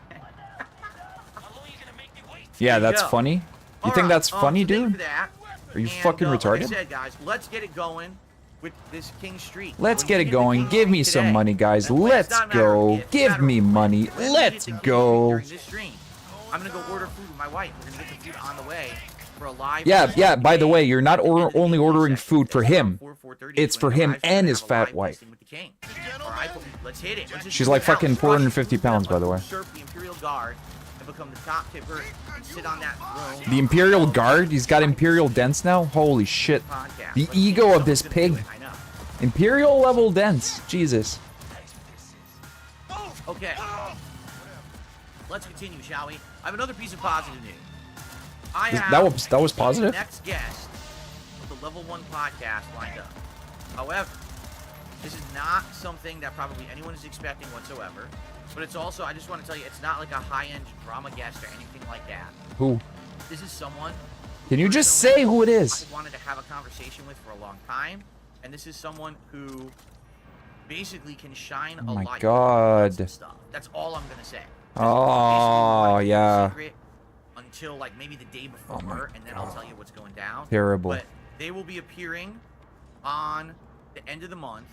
B: Yeah,
C: There you
B: that's
C: go.
B: funny. You
C: All
B: think
C: right,
B: that's funny,
C: so thank you
B: dude?
C: for that.
B: Are you
C: And,
B: fucking
C: like
B: retarded?
C: I said, guys, let's get it going with this King Streak.
B: Let's
C: When
B: get
C: we
B: it
C: hit the
B: going.
C: King
B: Give me
C: Streak
B: some
C: today,
B: money, guys.
C: and when it's
B: Let's
C: not a matter of
B: go.
C: if, it's a
B: Give
C: matter
B: me
C: of when.
B: money.
C: When we hit
B: Let's
C: the King Streak
B: go.
C: during this stream, I'm gonna go order food with my wife. We're gonna get the food on the way for a live.
B: Yeah, by the way, you're not only ordering food for him.
C: 4:30
B: It's
C: when
B: for
C: he
B: him
C: arrives, we're
B: and
C: gonna
B: his
C: have a
B: fat
C: live
B: wife.
C: tasting with the King. All right, let's hit it. Let's just
B: She's
C: do
B: like
C: it now.
B: fucking
C: Let's
B: 450
C: rush
B: pounds,
C: through
B: by the way.
C: Usurp the Imperial Guard and become the top tipper and sit on that throne.
B: The Imperial Guard? He's got Imperial Dents now? Holy shit.
C: Podcast.
B: The
C: Let's see if
B: ego of this
C: someone's gonna do
B: pig.
C: it, I know.
B: Imperial level Dents. Jesus.
C: Okay. Let's continue, shall we? I have another piece of positive news. I have
B: That was positive?
C: the next guest of the Level 1 podcast lined up. However, this is not something that probably anyone is expecting whatsoever. But it's also, I just want to tell you, it's not like a high-end drama guest or anything like that.
B: Who?
C: This is someone
B: Can you just
C: personally
B: say who it is?
C: I wanted to have a conversation with for a long time. And this is someone who basically can shine a
B: Oh my
C: light
B: God.
C: on some stuff. That's all I'm going to say.
B: Oh, yeah.
C: Until like maybe the day before,
B: Oh my
C: and then I'll tell you what's going down.
B: Terrible.
C: But they will be appearing on the end of the month.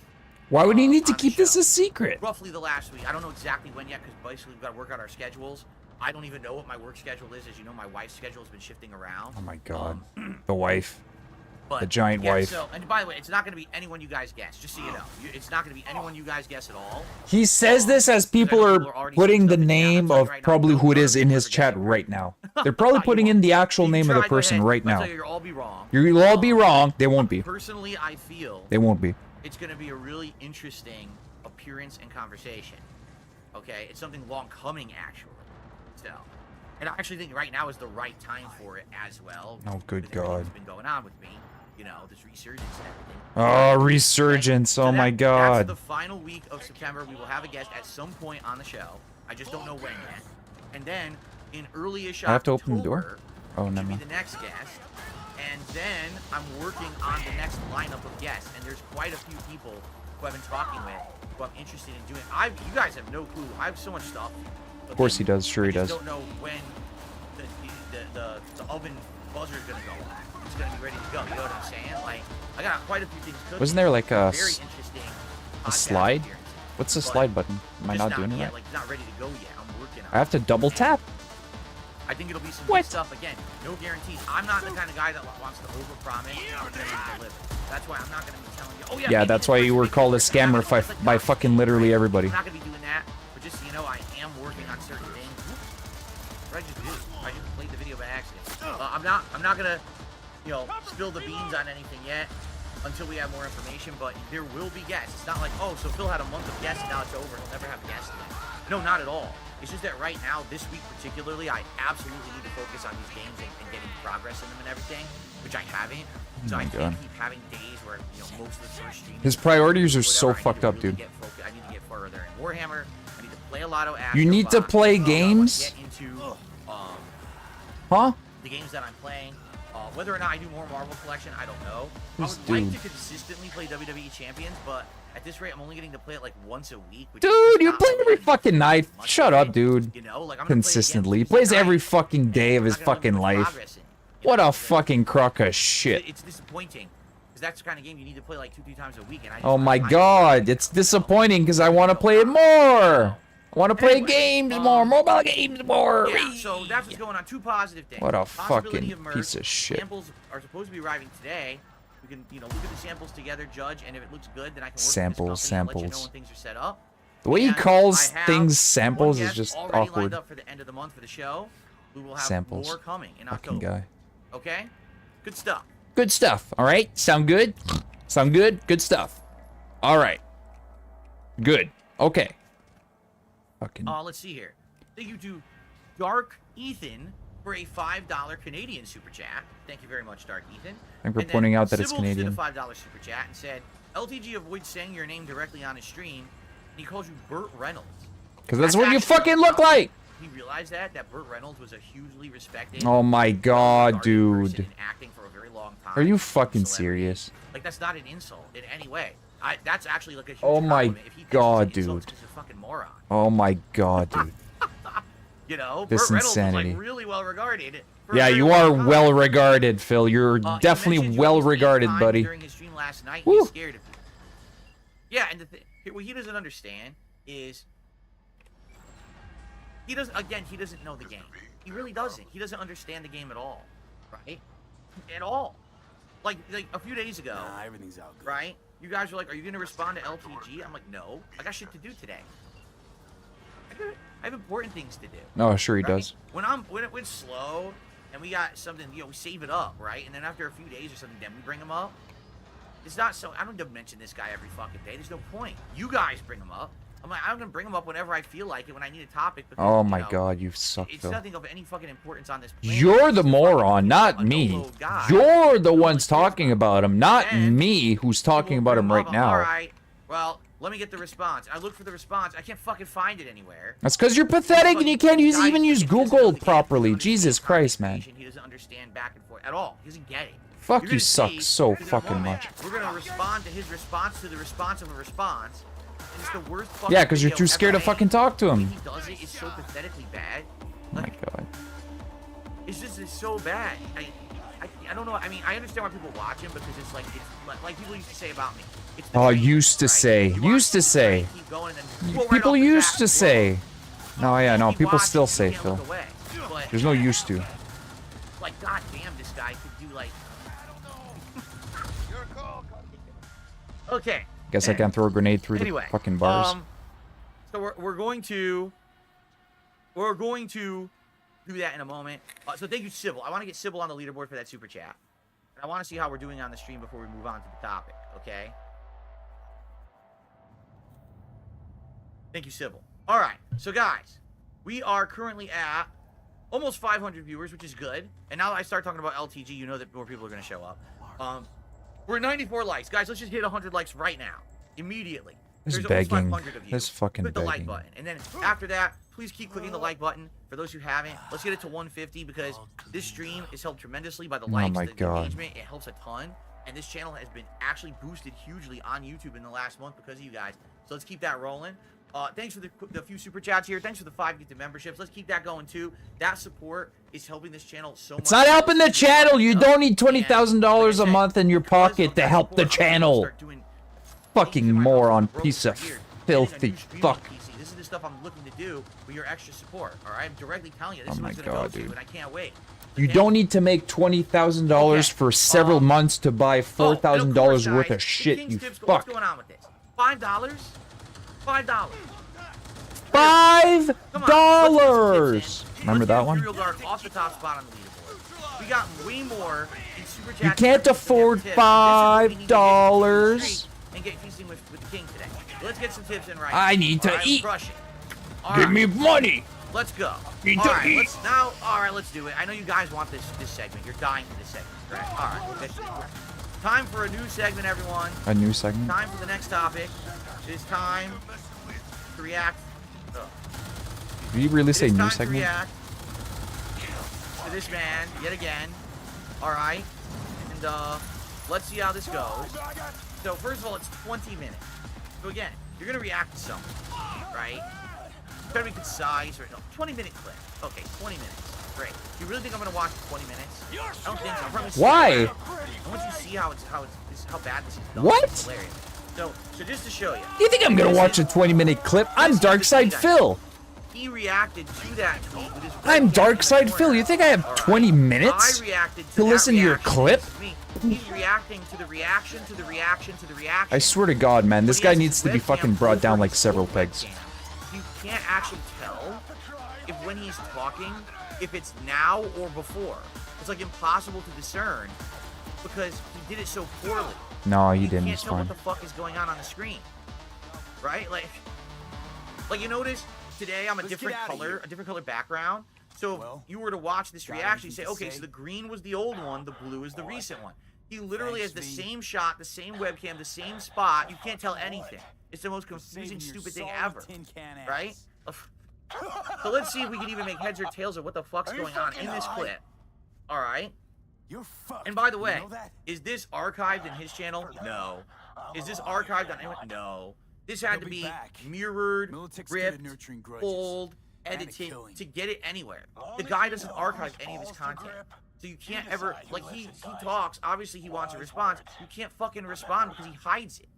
B: Why would he need to
C: on the
B: keep this
C: show.
B: a secret?
C: Roughly the last week. I don't know exactly when yet, because basically we've got to work out our schedules. I don't even know what my work schedule is. As you know, my wife's schedule has been shifting around.
B: Oh my god. The wife.
C: But,
B: The giant
C: yeah,
B: wife.
C: So, and by the way, it's not going to be anyone you guys guess, just so you know. It's not going to be anyone you guys guess at all.
B: He says this as people are putting the name of probably who it is in his chat right now. They're probably putting in the actual name of the person right now.
C: You'll all be wrong.
B: You'll all be wrong. They won't be.
C: Personally, I feel
B: They won't be.
C: it's going to be a really interesting appearance and conversation. Okay? It's something long coming, actually. So, and I actually think right now is the right time for it as well.
B: Oh, good
C: with everything
B: God.
C: that's been going on with me. You know, this resurgence and everything.
B: Oh, resurgence.
C: So
B: Oh my
C: That's
B: god.
C: the final week of September. We will have a guest at some point on the show. I just don't know when yet. And then in early-ish
B: I have to open the
C: October,
B: door? Oh,
C: should
B: never
C: be
B: mind.
C: the next guest. And then I'm working on the next lineup of guests. And there's quite a few people who I've been talking with who I'm interested in doing. You guys have no clue. I have so much stuff.
B: Of course he does. Sure he
C: I
B: does.
C: just don't know when the oven buzzer is going to go off. It's going to be ready to go. You know what I'm saying? Like, I got quite a few things cooking.
B: Wasn't there like a
C: Very interesting
B: slide?
C: podcast appearances.
B: What's the
C: But
B: slide button? Am I
C: just
B: not doing it
C: yet.
B: right?
C: Like, it's not ready to go yet. I'm working on
B: I have to
C: it.
B: double tap?
C: I think it'll be some
B: What?
C: good stuff. Again, no guarantees. I'm not the kind of guy that wants to overpromise and then deliver. That's why I'm not going to be telling you, oh yeah.
B: Yeah,
C: maybe
B: that's
C: this
B: why
C: first
B: you were
C: week
B: called a
C: it's gonna
B: scammer
C: happen. It's like,
B: by
C: no,
B: fucking literally everybody.
C: I'm not going to be doing that. But just so you know, I am working on certain things. What did I just do? I just played the video by accident. I'm not going to, spill the beans on anything yet until we have more information, but there will be guests. It's not like, oh, so Phil had a month of guests and now it's over. He'll never have guests again. No, not at all. It's just that right now, this week particularly, I absolutely need to focus on these games and getting progress in them and everything, which I haven't. So I can't keep having days where, most of the first stream.
B: His priorities are
C: whatever,
B: so
C: I need
B: fucked
C: to
B: up,
C: really
B: dude.
C: get I need to get further in Warhammer. I need to play a lot of
B: You need to
C: Astrobox.
B: play
C: I wanna
B: games?
C: Get into
B: Huh?
C: the games that I'm playing. Whether or not I do more Marvel Collection, I don't know.
B: This
C: I would
B: dude.
C: like to consistently play WWE Champions, but at this rate, I'm only getting to play it like once a week. Which is
B: Dude,
C: just
B: you
C: not
B: play
C: really
B: every fucking night.
C: much
B: Shut
C: of
B: up,
C: it,
B: dude.
C: Like, I'm gonna play again
B: Consistently. He
C: Tuesday
B: plays every
C: night,
B: fucking day of
C: and
B: his
C: I'm not gonna
B: fucking
C: make
B: life.
C: progress in,
B: What a
C: I'm
B: fucking crock of shit.
C: It's disappointing. Because that's the kind of game you need to play like 2-3 times a week. And I just
B: Oh
C: don't
B: my
C: have time.
B: god, it's disappointing because I want to play it more. I want to play
C: Anyway,
B: games more, mobile games more.
C: Yeah, so that's what's going on. 2 positive things.
B: What a
C: Possibility
B: fucking
C: of merge.
B: piece of shit.
C: Samples are supposed to be arriving today. We can, look at the samples together, judge, and if it looks good, then I can work
B: Samples,
C: with this company and let you know
B: samples.
C: when things are set up.
B: The way he
C: And
B: calls
C: I have
B: things samples
C: one
B: is
C: guest
B: just
C: already lined
B: awkward.
C: up for the end of the month for the show. We will have
B: Samples.
C: more coming in
B: Fucking
C: October.
B: guy.
C: Okay? Good stuff.
B: Good stuff. All right. Sound good? Sound good? Good stuff. All right. Good. Okay. Fucking.
C: Let's see here. Thank you to Dark Ethan for a $5 Canadian super chat. Thank you very much, Dark Ethan.
B: Thanks for
C: And then
B: pointing out that it's
C: Sybil did
B: Canadian.
C: a $5 super chat and said, LTG avoids saying your name directly on his stream, and he calls you Burt Reynolds.
B: Because that's what you
C: actually
B: fucking look like!
C: He realized that Burt Reynolds was a hugely respected...
B: Oh my god,
C: person
B: dude.
C: in acting for a very long time.
B: Are you fucking
C: Celebrity.
B: serious?
C: Like, that's not an insult in any way. That's actually like a huge
B: Oh my
C: compliment. If he thinks
B: god,
C: it's an insult,
B: dude.
C: he's a fucking moron.
B: Oh my god, dude.
C: You know,
B: This
C: Burt Reynolds
B: insanity.
C: was like really well regarded. for a
B: Yeah,
C: very
B: you
C: long
B: are
C: time.
B: well regarded, Phil. You're
C: He
B: definitely
C: mentioned you
B: well
C: almost 8
B: regarded,
C: times
B: buddy.
C: During his stream last night,
B: Woo.
C: he's scared of you. Yeah, and what he doesn't understand is he doesn't know the game. He really doesn't. He doesn't understand the game at all, right? At all. Like a few days ago,
F: everything's out good.
C: right? You guys were like, "Are you gonna respond to LTG?" I'm like, "No, I got shit to do today. I have important things to do."
B: Oh, sure he
C: right?
B: does.
C: When it went slow and we got something, we save it up, right? And then after a few days or something, then we bring them up. It's not so. I don't need to mention this guy every fucking day. There's no point. You guys bring him up. I'm gonna bring him up whenever I feel like it, when I need a topic. Because,
B: Oh my god, you suck,
C: it's
B: Phil.
C: nothing of any fucking importance on this planet.
B: You're the
C: It's
B: moron, not
C: a
B: me.
C: no-load guy.
B: You're the
C: No
B: ones
C: one's
B: talking about him, not
C: And
B: me who's
C: People
B: talking about
C: bring
B: him
C: up,
B: right
C: All
B: now.
C: right. Well, let me get the response. I look for the response. I can't fucking find it anywhere.
B: That's because you're pathetic and you can't even use Google properly. Jesus Christ, man.
C: He doesn't understand back and forth at all. He doesn't get it.
B: Fuck,
C: You're
B: you
C: gonna
B: suck
C: see,
B: so
C: because in a
B: fucking
C: moment,
B: much.
C: We're gonna respond to his response to the response of a response. And it's the worst fucking
B: Yeah, because you're
C: video
B: too scared to
C: ever
B: fucking
C: made.
B: talk to
C: The way
B: him.
C: he does it is so pathetically bad.
B: Oh my
C: Like,
B: god.
C: it's so bad. I don't know. I mean, I understand why people watch him because it's like people used to say about me. It's the
B: Oh,
C: train,
B: used to
C: right?
B: say.
C: You watch
B: Used to
C: the
B: say.
C: train, keep going, and then go right
B: People
C: off the
B: used
C: track,
B: to
C: whoa.
B: say. No, yeah, no,
C: Keep
B: people
C: watching,
B: still
C: you
B: say,
C: can't
B: Phil.
C: look away. But,
B: There's no used to.
C: like, goddamn, this guy could do like. Okay.
B: Guess I can't throw a grenade through
C: Anyway,
B: the fucking bars.
C: So we're going to do that in a moment. So thank you, Sybil. I want to get Sybil on the leaderboard for that super chat, and I want to see how we're doing on the stream before we move on to the topic. Okay. Thank you, Sybil. All right. So guys, we are currently at almost 500 viewers, which is good. And now that I start talking about LTG, you know that more people are going to show up. We're at 94 likes, guys. Let's just hit 100 likes right now, immediately.
B: This
C: There's almost
B: begging.
C: 500 of you.
B: This fucking
C: Click the like
B: begging.
C: button, and then after that, please keep clicking the like button. For those who haven't, let's get it to 150 because this stream is helped tremendously by the likes,
B: my
C: the
B: God.
C: engagement. It helps a ton, and this channel has been actually boosted hugely on YouTube in the last month because of you guys. So let's keep that rolling. Thanks for the few super chats here. Thanks for the 5 gifted memberships. Let's keep that going too. That support is helping this channel so much.
B: It's not helping the channel. You don't need $20,000 a month in your pocket to help the channel. Fucking moron, piece of filthy fuck.
C: This is the stuff I'm looking to do with your extra support. All right, I'm directly telling you this
B: Oh
C: is
B: my
C: what it's gonna
B: God,
C: go
B: dude.
C: to, and I can't wait.
B: You
C: Okay?
B: don't need to make $20,000 for several months to buy
C: Oh, and of course,
B: $4,000 worth
C: guys,
B: of shit,
C: the
B: you
C: King's Tips,
B: fuck.
C: What's going on with this? $5? $5.
B: $5!
C: Come on, let's get some tips in.
B: Remember
C: Let's
B: that
C: get a
B: one?
C: Imperial Guard off the top spot on the leaderboard. We got way more in super chats.
B: You can't afford $5.
C: And get feasting with the king today. Let's get some tips in right
B: I
C: now.
B: need to
C: All right,
B: eat.
C: Crush it. All
B: Give
C: right,
B: me money!
C: let's go.
B: Need
C: All
B: to
C: right,
B: eat.
C: let's do it. I know you guys want this segment. You're dying for this segment, right? All right, let's do it. Time for a new segment, everyone.
B: A new segment?
C: Time for the next topic. It is time to react.
B: Did you really say
C: It is
B: new
C: time to
B: segment?
C: react to this man yet again. All right, and let's see how this goes. So first of all, it's 20 minutes. So again, you're gonna react to something, right? It's gotta be concise, or no, 20-minute clip. Okay, 20 minutes. Great. You really think I'm gonna watch 20 minutes? I don't think so. I'm probably
B: Why?
C: I want you to see how bad this is done.
B: What?
C: It's hilarious. So just to show you.
B: You think I'm gonna watch a 20-minute clip? I'm
C: This is the
B: Darksyde
C: tweet I
B: Phil.
C: He reacted to that tweet with his
B: I'm
C: webcam in the
B: Darksyde Phil.
C: corner.
B: You think I have
C: All right.
B: 20 minutes
C: I reacted
B: to
C: that
B: listen to your
C: reaction.
B: clip?
C: This is me. He's reacting to the reaction to the reaction to the reaction.
B: I swear to God, man, this
C: But he
B: guy
C: has
B: needs
C: his
B: to be
C: webcam
B: fucking brought
C: over
B: down like
C: his
B: several
C: own
B: pegs.
C: webcam. You can't actually tell if when he's talking, if it's now or before. It's like impossible to discern because he did it so poorly.
B: No, he
C: You
B: didn't.
C: can't
B: It's
C: tell
B: fine.
C: what the fuck is going on the screen, right? Like you notice today I'm a different color background, So
F: Well,
C: if you were to watch this
F: got
C: reaction, you say,
F: anything to
C: okay,
F: say?
C: so the green was the old one, the blue is the recent one. He literally has
F: Thanks,
C: the
F: V.
C: same shot, the same webcam, the same spot. You can't tell anything. It's the most confusing,
F: Saving your
C: stupid thing
F: sorry
C: ever.
F: tin can ass.
C: Right? So let's see if we can even make heads or tails of what the fuck's
F: Are you
C: going on
F: fucking
C: in this
F: high?
C: clip. All right.
F: You're fucked.
C: And by the
F: You
C: way,
F: know that?
C: is this archived in his channel? No. Is this archived on anyone? No. This had
F: He'll
C: to
F: be
C: be
F: back.
C: mirrored,
F: Militech's good at
C: ripped,
F: nurturing grudges
C: pulled,
F: and at
C: edited
F: killing.
C: to get it anywhere. The guy doesn't archive any of his content. So you can't ever, like he talks, obviously he wants a response. You can't fucking respond because he hides it.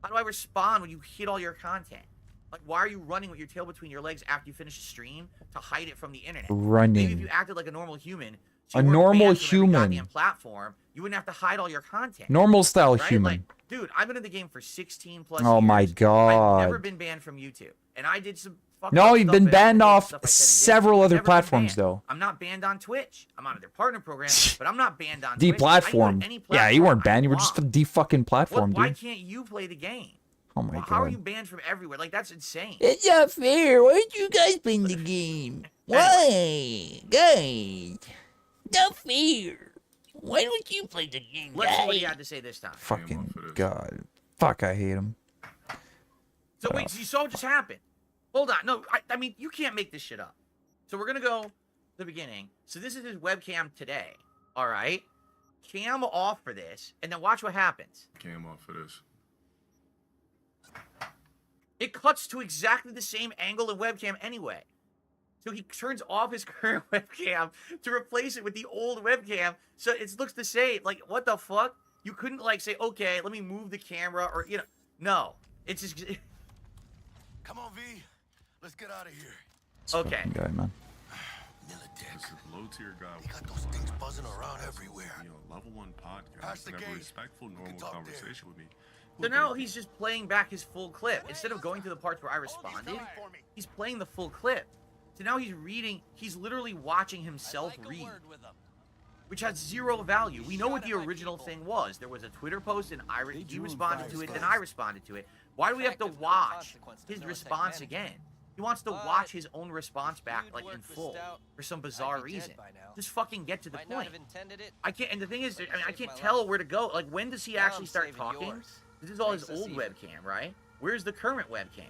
C: How do I respond when you hit all your content? Like, why are you running with your tail between your legs after you finish a stream to hide it from the internet? Maybe if you
B: Running.
C: acted like a normal human,
B: A
C: you weren't
B: normal
C: banned from every
B: human.
C: goddamn platform, you wouldn't have to hide all your content.
B: Normal style
C: Right?
B: human.
C: Like, dude, I've been in the game for 16 plus
B: Oh
C: years.
B: my
C: I've never
B: god.
C: been banned from YouTube. And I did some fucked
B: No,
C: up
B: you've
C: stuff
B: been
C: back in
B: banned
C: the day,
B: off
C: stuff I said and did.
B: several
C: I've
B: other
C: never been
B: platforms,
C: banned.
B: though.
C: I'm not banned on Twitch. I'm on their partner program, but I'm not banned on Twitch.
B: Deplatformed. Yeah, you weren't banned. You were just a de-fucking platform,
C: Why
B: dude.
C: can't you play the game?
B: Oh my
C: How are you
B: god.
C: banned from everywhere? Like, that's insane.
G: It's not fair. Why aren't you guys playing the game? Why? Guys. Not fair. Why don't you play the game,
C: Let's see what he
G: guys?
C: had to say this time.
B: Fucking god. Fuck, I hate him.
C: So wait, so you saw what just happened? Hold on. No, I mean, you can't make this shit up. So we're going to go to the beginning. So this is his webcam today. All right? Cam off for this, and then watch what happens.
H: Cam off for this.
C: It cuts to exactly the same angle and webcam anyway. So he turns off his current webcam to replace it with the old webcam, so it looks the same. Like, what the fuck? You couldn't, like, say, okay, let me move the camera, or, you know. No. It's just...
D: Come on, V. Let's get out of here.
B: This
C: Okay.
B: fucking guy, man.
D: Militech.
H: This is low tier guy.
D: They got those things buzzing around everywhere.
H: You know, level 1 podcast.
D: Pass the
H: Have a
D: gate.
H: respectful,
D: We can
H: normal
D: talk
H: conversation with me.
C: So now he's just playing back his full clip. Instead of going to the parts where I responded, he's playing the full clip. So now he's reading, he's literally watching himself read, which has zero value. We know what the original thing was. There was a Twitter post and he responded to it, then I responded to it. Why do we have to watch his response again? He wants to watch his own response back, like, in full, for some bizarre reason. Just fucking get to the point. I can't, and the thing is, I mean, I can't tell where to go. Like, when does he actually start talking? This is all his old webcam, right? Where's the current webcam?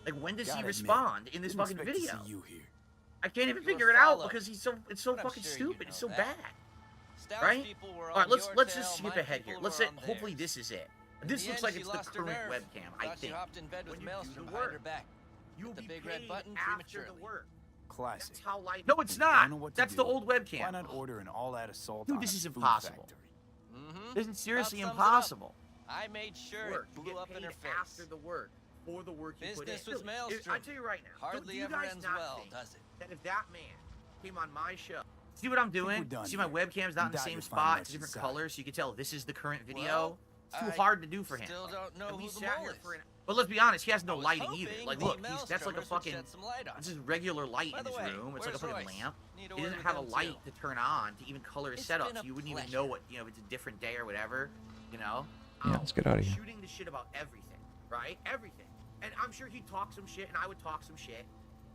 C: Like, when does he respond in this fucking video? I can't even figure it out because it's so fucking stupid. It's so bad. Right? Alright, let's just skip ahead here. Let's say, hopefully this is it. This looks like it's the current webcam, I think. When you do the work, you'll be paid after the work.
F: Classic.
C: That's how life... No, it's not! That's the old
F: Why
C: webcam.
F: not order an all-out assault
C: Dude,
F: on
C: this
F: a
C: is
F: food
C: impossible.
F: factory?
C: This is seriously impossible.
I: I made sure
C: Work.
I: it
C: You
I: blew
C: get
I: up in
C: paid
I: her face.
C: after the work for the work you put in.
I: Business was
C: Dude,
I: maelstrom.
C: I tell you right now,
I: Hardly
C: do you
I: ever
C: guys
I: ends
C: not
I: well,
C: think
I: does it?
C: that if that man came on my show, see what I'm doing?
F: we're done
C: See my
F: here.
C: webcam's not in the
F: Doubt
C: same
F: you'll find
C: spot,
F: much
C: it's different
F: inside.
C: colors, so you can tell this is the current video.
I: Well,
C: It's too
I: I
C: hard to do for him.
I: Still don't know
C: And we
I: who the
C: sat
I: mole
C: here
I: is.
C: for but let's be honest, he has no
I: I was
C: lighting
I: hoping
C: either. Like,
I: the
C: look, that's like a
I: maelstromers would
C: fucking.
I: shed some light on
C: This
I: it.
C: is regular light
I: By
C: in
I: the
C: his
I: way,
C: room. It's like a
I: where's
C: fucking
I: Royce?
C: lamp.
I: Need a
C: He
I: word
C: doesn't
I: with
C: have a
I: him,
C: light
I: too.
C: to turn on to even color his
I: It's
C: setup,
I: been
C: so
I: a
C: you wouldn't even
I: pleasure.
C: know what, you know, if it's a different day or whatever, you know?
B: Yeah, let's get out of here.
C: Shooting the shit about everything, right? Everything. And I'm sure he'd talk some shit, and I would talk some shit.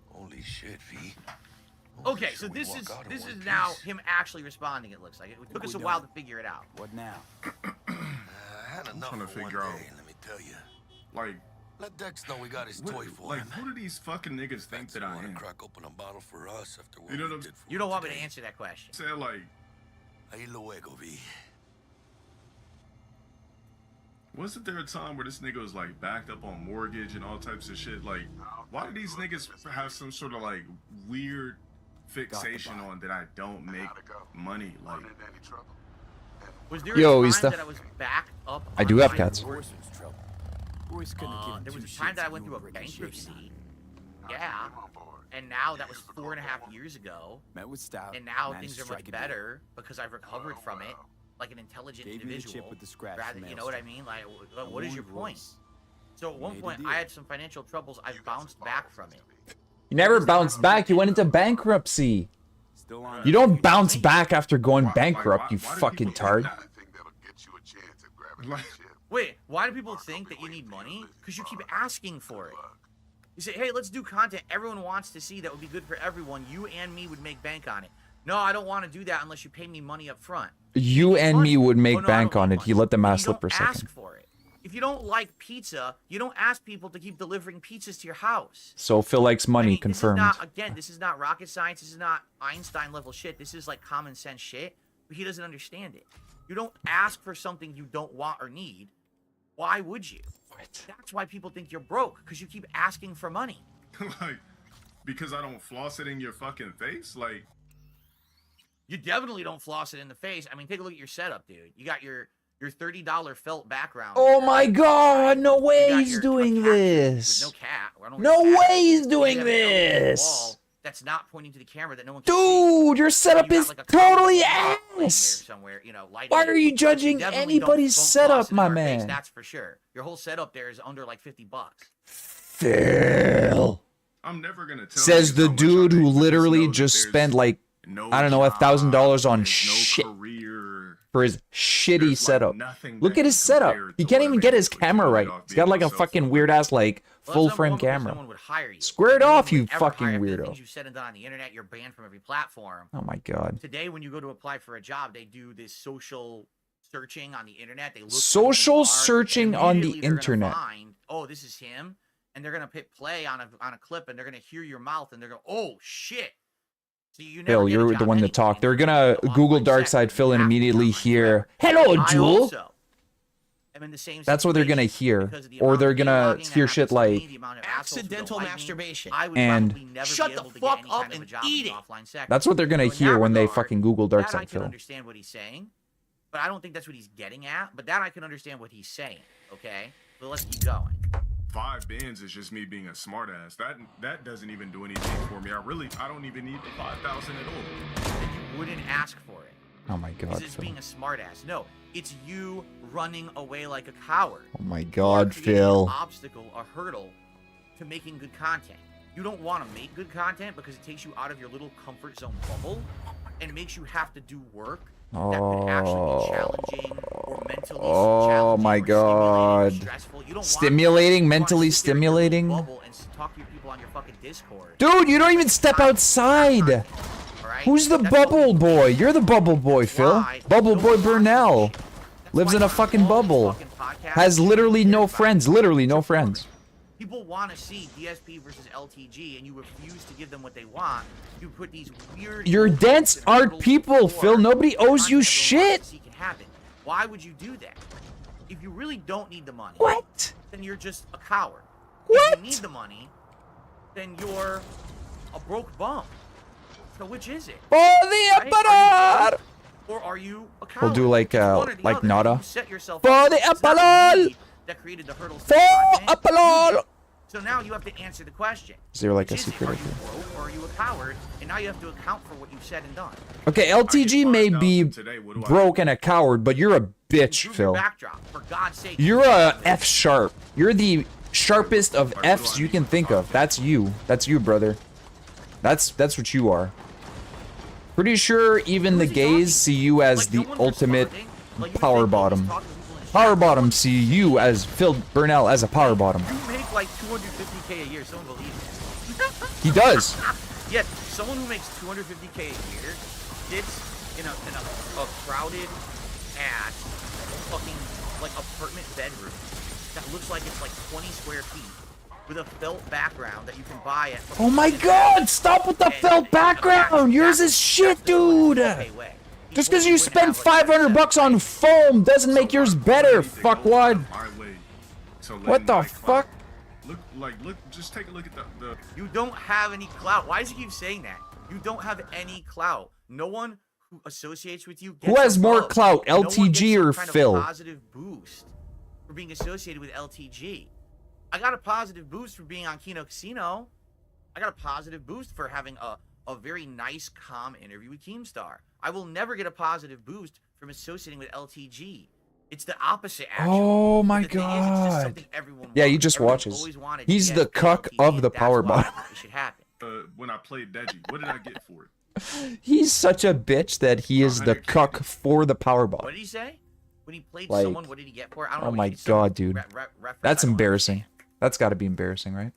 D: Holy shit, V.
C: Okay, so this is now him actually responding, it looks like. It took us a while to figure it out.
F: What now?
D: I had enough
H: trying to
D: for one
H: figure out-
D: day, let me tell you.
H: Like,
D: Let Dex know we got his toy for
H: like
D: him.
H: who do these fucking niggas think that I
D: wanna
H: am?
D: crack open a bottle for us after what
H: You know
D: we
H: what I'm-
D: did for
C: You don't
D: him
C: want me to
D: today.
C: answer that question.
H: Say like,
D: Ahí luego, V.
H: wasn't there a time where this nigga was like backed up on mortgage and all types of shit? Like, why do these niggas have some sort of like weird fixation on that I don't make money? Like,
C: Was there
B: Yo,
C: a
B: he's
C: time
B: the-
C: that I was backed up
B: I
C: on
B: do have
C: my
B: cats.
C: work?
F: Royce's trouble. Royce couldn't have given
C: There was
F: two
C: a time
F: shits
C: that I
F: if
C: went
F: you
C: through a
F: were breaking shit or
C: bankruptcy.
F: not.
C: Yeah. And now that was 4.5 years ago.
F: Met with Stout.
C: And now
F: managed
C: things
F: to
C: are
F: strike
C: much
F: a deal.
C: better because I've recovered from it like an intelligent
F: Gave me the
C: individual.
F: chip with the scratch
C: Rather,
F: from
C: you know what I
F: Maelstrom.
C: mean? Like,
F: I
C: what is your
F: warned
C: point?
F: Royce.
C: So at one
F: Made a
C: point,
F: deal.
C: I had some financial troubles. I've bounced back from it.
B: You never bounced back. You went into bankruptcy.
F: Still on
B: You don't bounce back after going bankrupt, you
H: why do
B: fucking
H: people
B: tard.
H: think Like,
C: Wait, why do people think that you need money? Because you keep asking for it. You say, hey, let's do content everyone wants to see that would be good for everyone. You and me would make bank on it. No, I don't want to do that unless you pay me money up front.
B: You and me would make bank on it. He let the mask
C: You
B: slip for a
C: don't
B: second.
C: ask for it. If you don't like pizza, you don't ask people to keep delivering pizzas to your house.
B: So Phil likes money,
C: I mean,
B: confirmed.
C: This is not rocket science. This is not Einstein level shit. This is like common sense shit. But he doesn't understand it. You don't ask for something you don't want or need. Why would you?
B: What?
C: That's why people think you're broke, because you keep asking for money.
H: Like, because I don't floss it in your fucking face? Like,
C: You definitely don't floss it in the face. I mean, take a look at your setup, dude. You got your $30 felt background.
B: Oh my god, no way
C: You got
B: he's
C: your-
B: doing
C: a cat
B: this.
C: with no cat. I don't
B: No
C: really cat.
B: way he's
C: You
B: doing
C: have an LED
B: this.
C: wall that's not pointing to the camera that no one can see.
B: Dude, your setup
C: You got,
B: is
C: like, a
B: totally
C: camera laying there
B: ass.
C: somewhere, you know, lighting
B: Why
C: it.
B: are you
C: But
B: judging
C: definitely
B: anybody's
C: don't
B: setup,
C: floss it in
B: my
C: our face,
B: man?
C: that's for sure. Your whole setup there is under like $50.
B: Phil.
H: I'm never gonna tell
B: Says
H: niggas
B: the
H: how much I
B: dude
H: make,
B: who
H: but
B: literally
H: know that
B: just
H: there's
B: spent like,
H: no
B: I don't know,
H: job,
B: $1,000 on
H: there's
B: shit
H: no career.
B: for his shitty
H: There's, like,
B: setup.
H: nothing
B: Look
H: that
B: at his
H: can
B: setup.
H: compare
B: He
H: to
B: can't
H: what I
B: even
H: make
B: get his
H: with
B: camera
H: Twitter
B: right.
H: off
B: He's
H: being
B: got like a
H: myself
B: fucking
H: and
B: weird ass like
C: Well,
B: full
C: that's
B: frame
C: number one, because
B: camera.
C: someone would hire you.
B: Square it
C: No one
B: off, you
C: would ever
B: fucking
C: hire for the
B: weirdo.
C: things you said and done on the internet, you're banned from every platform.
B: Oh my god.
C: Today, when you go to apply for a job, they do this social searching on the internet. They look for who
B: Social
C: you are,
B: searching
C: and
B: on the
C: immediately they're gonna
B: internet.
C: Find, oh, this is him, and they're gonna hit play on a clip, and they're gonna hear your mouth, and they're going, oh shit. So you never
B: Phil,
C: get a
B: you're the
C: job
B: one to
C: anyway,
B: talk.
C: and
B: They're
C: you
B: gonna
C: go off
B: Google
C: on set,
B: Darksyde Phil
C: you
B: and
C: have to
B: immediately
C: come on
B: hear,
C: forever.
B: "Hello,
C: I
B: Jewel."
C: also am in the same
B: That's what they're gonna
C: situation
B: hear.
C: because of the
B: Or
C: amount
B: they're
C: of
B: gonna
C: blogging that
B: hear shit
C: happens to me,
B: like,
C: the amount of assholes who don't
I: Accidental
C: like me.
I: masturbation.
C: I would
B: and-
C: probably never
I: Shut
C: be
I: the
C: able to
I: fuck
C: get any
I: up
C: kind of a
I: and
C: job
I: eat
C: in
I: it.
C: offline sex.
B: That's what they're gonna
C: So in
B: hear
C: that
B: when they
C: regard,
B: fucking Google
C: that I
B: Darksyde
C: can
B: Phil.
C: understand what he's saying, but I don't think that's what he's getting at. But that I can understand what he's saying. Okay, so let's keep going.
H: 5 bins is just me being a smartass. That doesn't even do anything for me. I don't even need the 5,000 at all.
C: Then you wouldn't ask for it.
B: Oh my god,
C: This is
B: Phil.
C: being a smartass. No, it's you running away like a coward.
B: Oh my
C: You are
B: god,
C: creating
B: Phil.
C: An obstacle, a hurdle to making good content. You don't want to make good content because it takes you out of your little comfort zone bubble and makes you have to do work that could actually be challenging or mentally
B: Oh
C: challenging
B: my
C: or stimulating or
B: God.
C: stressful. You don't
B: Stimulating,
C: want to
B: mentally
C: sit there in your little
B: stimulating?
C: bubble and talk to your people on your fucking Discord.
B: Dude, you don't even step outside.
C: All right?
B: Who's the
C: That's what
B: bubble
C: we-
B: boy? You're the bubble boy, Phil.
C: Why?
B: Bubble
C: No
B: boy
C: one wants
B: Burnell.
C: this shit. That's
B: Lives
C: why
B: in a
C: on
B: fucking
C: all these
B: bubble.
C: fucking podcasts,
B: Has literally no
C: everybody-
B: friends. Literally no friends.
C: People want to see DSP versus LTG, and you refuse to give them what they want. You put these weird.
B: Your
C: rules
B: dents
C: and
B: aren't
C: hurdles
B: people,
C: before
B: Phil. Nobody
C: the
B: owes you
C: content everyone wants
B: shit.
C: to see can happen. Why would you do that? If you really don't need the money,
B: What?
C: then you're just a coward.
B: What?
C: If you need the money, then you're a broke bum. So which is it?
B: For the
C: Right? Are you
B: emperor!
C: broke, or are you a coward?
B: We'll do like,
C: It's one or the other.
B: Nada.
C: You set yourself
B: For
C: up.
B: the
C: It's not
B: emperor!
C: me that created the hurdles. to
B: For
C: content.
B: emperor!
C: You did. So now you have to answer the question.
B: Is there like a
C: Which is it?
B: secret
C: Are
B: right
C: you
B: here?
C: broke or are you a coward? And now you have to account for what you've said and done.
B: Okay, LTG may be broke and a coward, but you're a bitch,
C: Improve your
B: Phil.
C: backdrop, for God's sake.
B: You're a F sharp. You're the sharpest of Fs you can think of. That's you. That's you, brother. That's what you are. Pretty sure even the gays see you as the ultimate power bottom. Power bottom see you as Phil Burnell as a power bottom.
C: You make like 250K a year. Someone believes it.
B: He does.
C: Yet, someone who makes 250K a year sits in a crowded ass fucking like apartment bedroom that looks like it's like 20 square feet with a felt background that you can buy at.
B: Oh my god, stop with the felt background. Yours is shit, dude. Just because you spend 500 bucks on foam doesn't make yours better, fuckwad. What the fuck?
H: Look, just take a look at the
C: You don't have any clout. Why does he keep saying that? You don't have any clout. No one who associates with you gets
B: Who has more
C: love.
B: clout,
C: No one
B: LTG
C: gets some
B: or
C: kind of
B: Phil?
C: positive boost for being associated with LTG. I got a positive boost for being on Kino Casino. I got a positive boost for having a very nice, calm interview with Keemstar. I will never get a positive boost from associating with LTG. It's the opposite, actually.
B: Oh my
C: The thing is, it's just
B: god.
C: something everyone
B: Yeah, he
C: wants.
B: just
C: Everyone
B: watches.
C: always wanted
B: He's
C: DSP
B: the cuck
C: LTG.
B: of the
C: That's
B: power
C: why
B: bottom.
C: it should happen.
H: when I played Deji. What did I get for it?
B: He's such a bitch that he is the cuck for the power
C: What
B: bottom.
C: did he say? When he played
B: Like,
C: someone, what did he get for it? I don't know.
B: Oh my
C: It's some
B: god, dude.
C: reference
B: That's
C: I don't
B: embarrassing.
C: understand.
B: That's got to be embarrassing, right?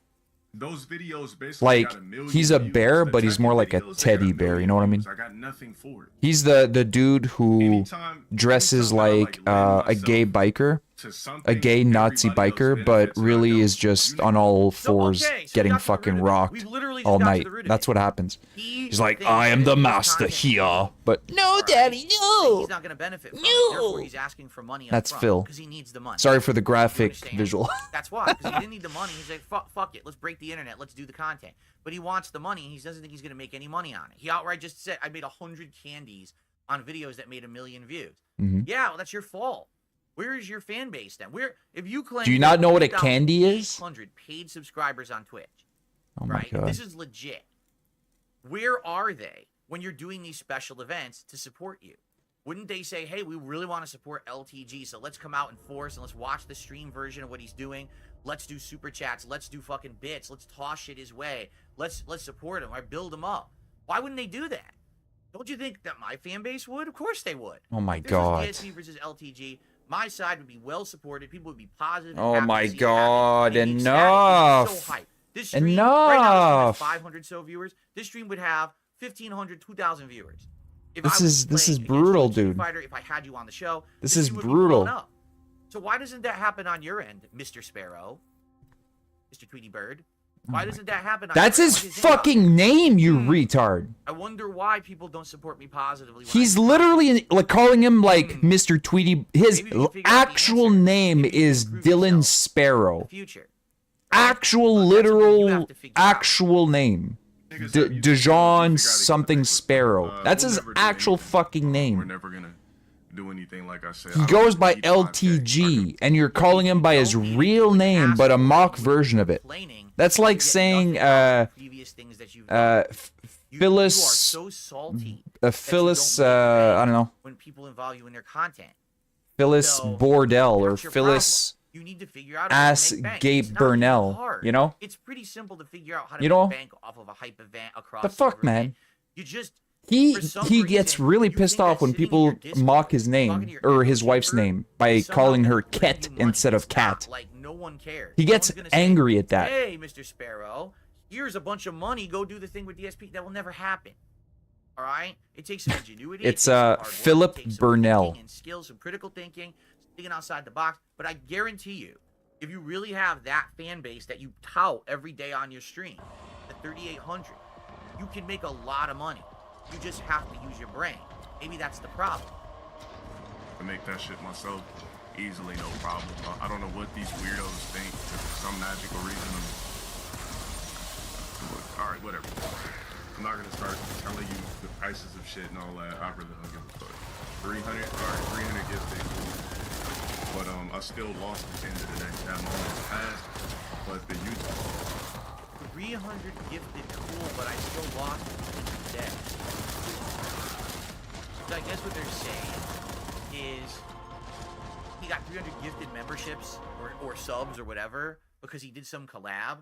H: those videos basically
B: Like,
H: got 1 million
B: he's a
H: views.
B: bear,
H: The
B: but he's
H: Tekken
B: more like a
H: videos, they got
B: teddy
H: 1
B: bear,
H: million
B: you know what I mean?
H: views. I got nothing for it.
B: He's the dude who
H: Anytime
B: dresses
H: I,
B: like
H: lend
B: a gay
H: myself
B: biker,
H: to
B: a
H: something
B: gay Nazi
H: everybody else
B: biker, but
H: benefits and I
B: really
H: don't,
B: is just
H: you
B: on
H: know,
B: all
C: No,
B: fours
C: okay, so we
B: getting
C: got to the root
B: fucking
C: of it.
B: rocked
C: We literally just
B: all
C: got to
B: night.
C: the root of
B: That's
C: it.
B: what happens.
C: He
B: He's like,
C: thinks
B: I am
C: that
B: the
C: his
B: master
C: content
B: here. But
G: No,
C: Alright.
G: Daddy,
C: that
G: no.
C: he's not going to benefit from it.
G: No.
C: Therefore, he's asking for money up
B: That's
C: front
B: Phil.
C: because he needs the money.
B: sorry for the
C: You
B: graphic
C: understand?
B: visual.
C: That's why, because he didn't need the money. He's like, fuck it, let's break the internet, let's do the content. But he wants the money, and he doesn't think he's going to make any money on it. He outright just said, I made 100 candies on videos that made 1 million views.
B: Mhm.
C: Yeah, well, that's your fault. Where is your fan base then? Where, if you claim
B: Do you not know what a candy is?
C: 100 paid subscribers on Twitch,
B: Oh my
C: right?
B: god.
C: This is legit. Where are they when you're doing these special events to support you? Wouldn't they say, hey, we really want to support LTG, so let's come out in force and let's watch the stream version of what he's doing. Let's do super chats. Let's do fucking bits. Let's toss shit his way. Let's support him or build him up. Why wouldn't they do that? Don't you think that my fan base would? Of course they would.
B: Oh my
C: If this
B: god.
C: was DSP versus LTG, my side would be well supported. People would be positive. and
B: Oh
C: happy
B: my
C: to see it
B: god,
C: happen. It'd be ecstatic. It'd be
B: enough.
C: so hype. This stream, right now, this stream has
B: Enough.
C: 500 so viewers. This stream would have 1,500, 2,000 viewers. If
B: This
C: I was
B: is
C: playing against
B: brutal,
C: a Street
B: dude.
C: Fighter, if I had you on the show,
B: This
C: this
B: is
C: stream would be
B: brutal.
C: blown up. So why doesn't that happen on your end, Mr. Sparrow, Mr. Tweety Bird? Why doesn't that happen on
B: That's
C: your end?
B: his
C: What do you think about it?
B: fucking name, you retard.
C: I wonder why people don't support me positively. when
B: He's
C: I-
B: literally like calling him like Mr. Tweety. His
C: Maybe we can figure out the
B: actual
C: answer.
B: name
C: Maybe you
B: is
C: can prove
B: Dylan
C: yourself
B: Sparrow.
C: in the future.
B: Actual,
C: That's something you
B: literal,
C: have to figure out.
B: actual name.
H: Niggas have you
B: Dijon
H: figure out
B: something
H: exactly
B: Sparrow.
H: what-
B: That's
H: we'll
B: his
H: never do
B: actual
H: anything.
B: fucking
H: We're
B: name.
H: never gonna do anything like I said.
B: He
H: I don't
B: goes by
H: need 5K.
B: LTG, and you're calling him by his real name, but a mock version of it. That's like saying, Phyllis,
C: so salty
B: Phyllis,
C: that you don't make
B: I don't know,
C: when people involve you in their content.
B: Phyllis
C: So,
B: Bordell or
C: that's your
B: Phyllis.
C: problem. You need to figure out how
B: Ass
C: to make bank.
B: Gabe
C: It's not
B: Burnell,
C: hard.
B: you know?
C: It's pretty simple to figure out how to
B: You
C: make
B: know?
C: bank off of a hype event across
B: The fuck, man?
C: You just
B: He
C: for some
B: gets
C: reason,
B: really
C: you
B: pissed
C: think
B: off
C: that
B: when
C: sitting in
B: people
C: your Discord,
B: mock his
C: talking
B: name
C: to your
B: or
C: echo
B: his wife's
C: chamber,
B: name by
C: is somehow
B: calling her
C: gonna bring
B: Ket
C: you money.
B: instead of
C: It's not.
B: Cat.
C: Like no one cares.
B: He
C: No
B: gets
C: one's gonna say,
B: angry at that.
C: Hey, Mr. Sparrow, here's a bunch of money. Go do the thing with DSP. That will never happen. All right. It takes some ingenuity.
B: It's,
C: it takes some hard work,
B: Philip
C: it takes some
B: Burnell.
C: thinking and skills, some critical thinking, thinking outside the box. But I guarantee you, if you really have that fan base that you tout every day on your stream, the 3,800, you can make a lot of money. You just have to use your brain. Maybe that's the problem.
H: I make that shit myself easily, no problem. I don't know what these weirdos think. For some magical reason. All right, whatever. I'm not gonna start telling you the prices of shit and all that. I really don't give a fuck. 300, all right, 300 gifted, cool. But I still lost at the end of the day. That moment's passed. But the YouTube.
C: 300 gifted, cool, but I still lost today. So I guess what they're saying is he got 300 gifted memberships or subs or whatever because he did some collab.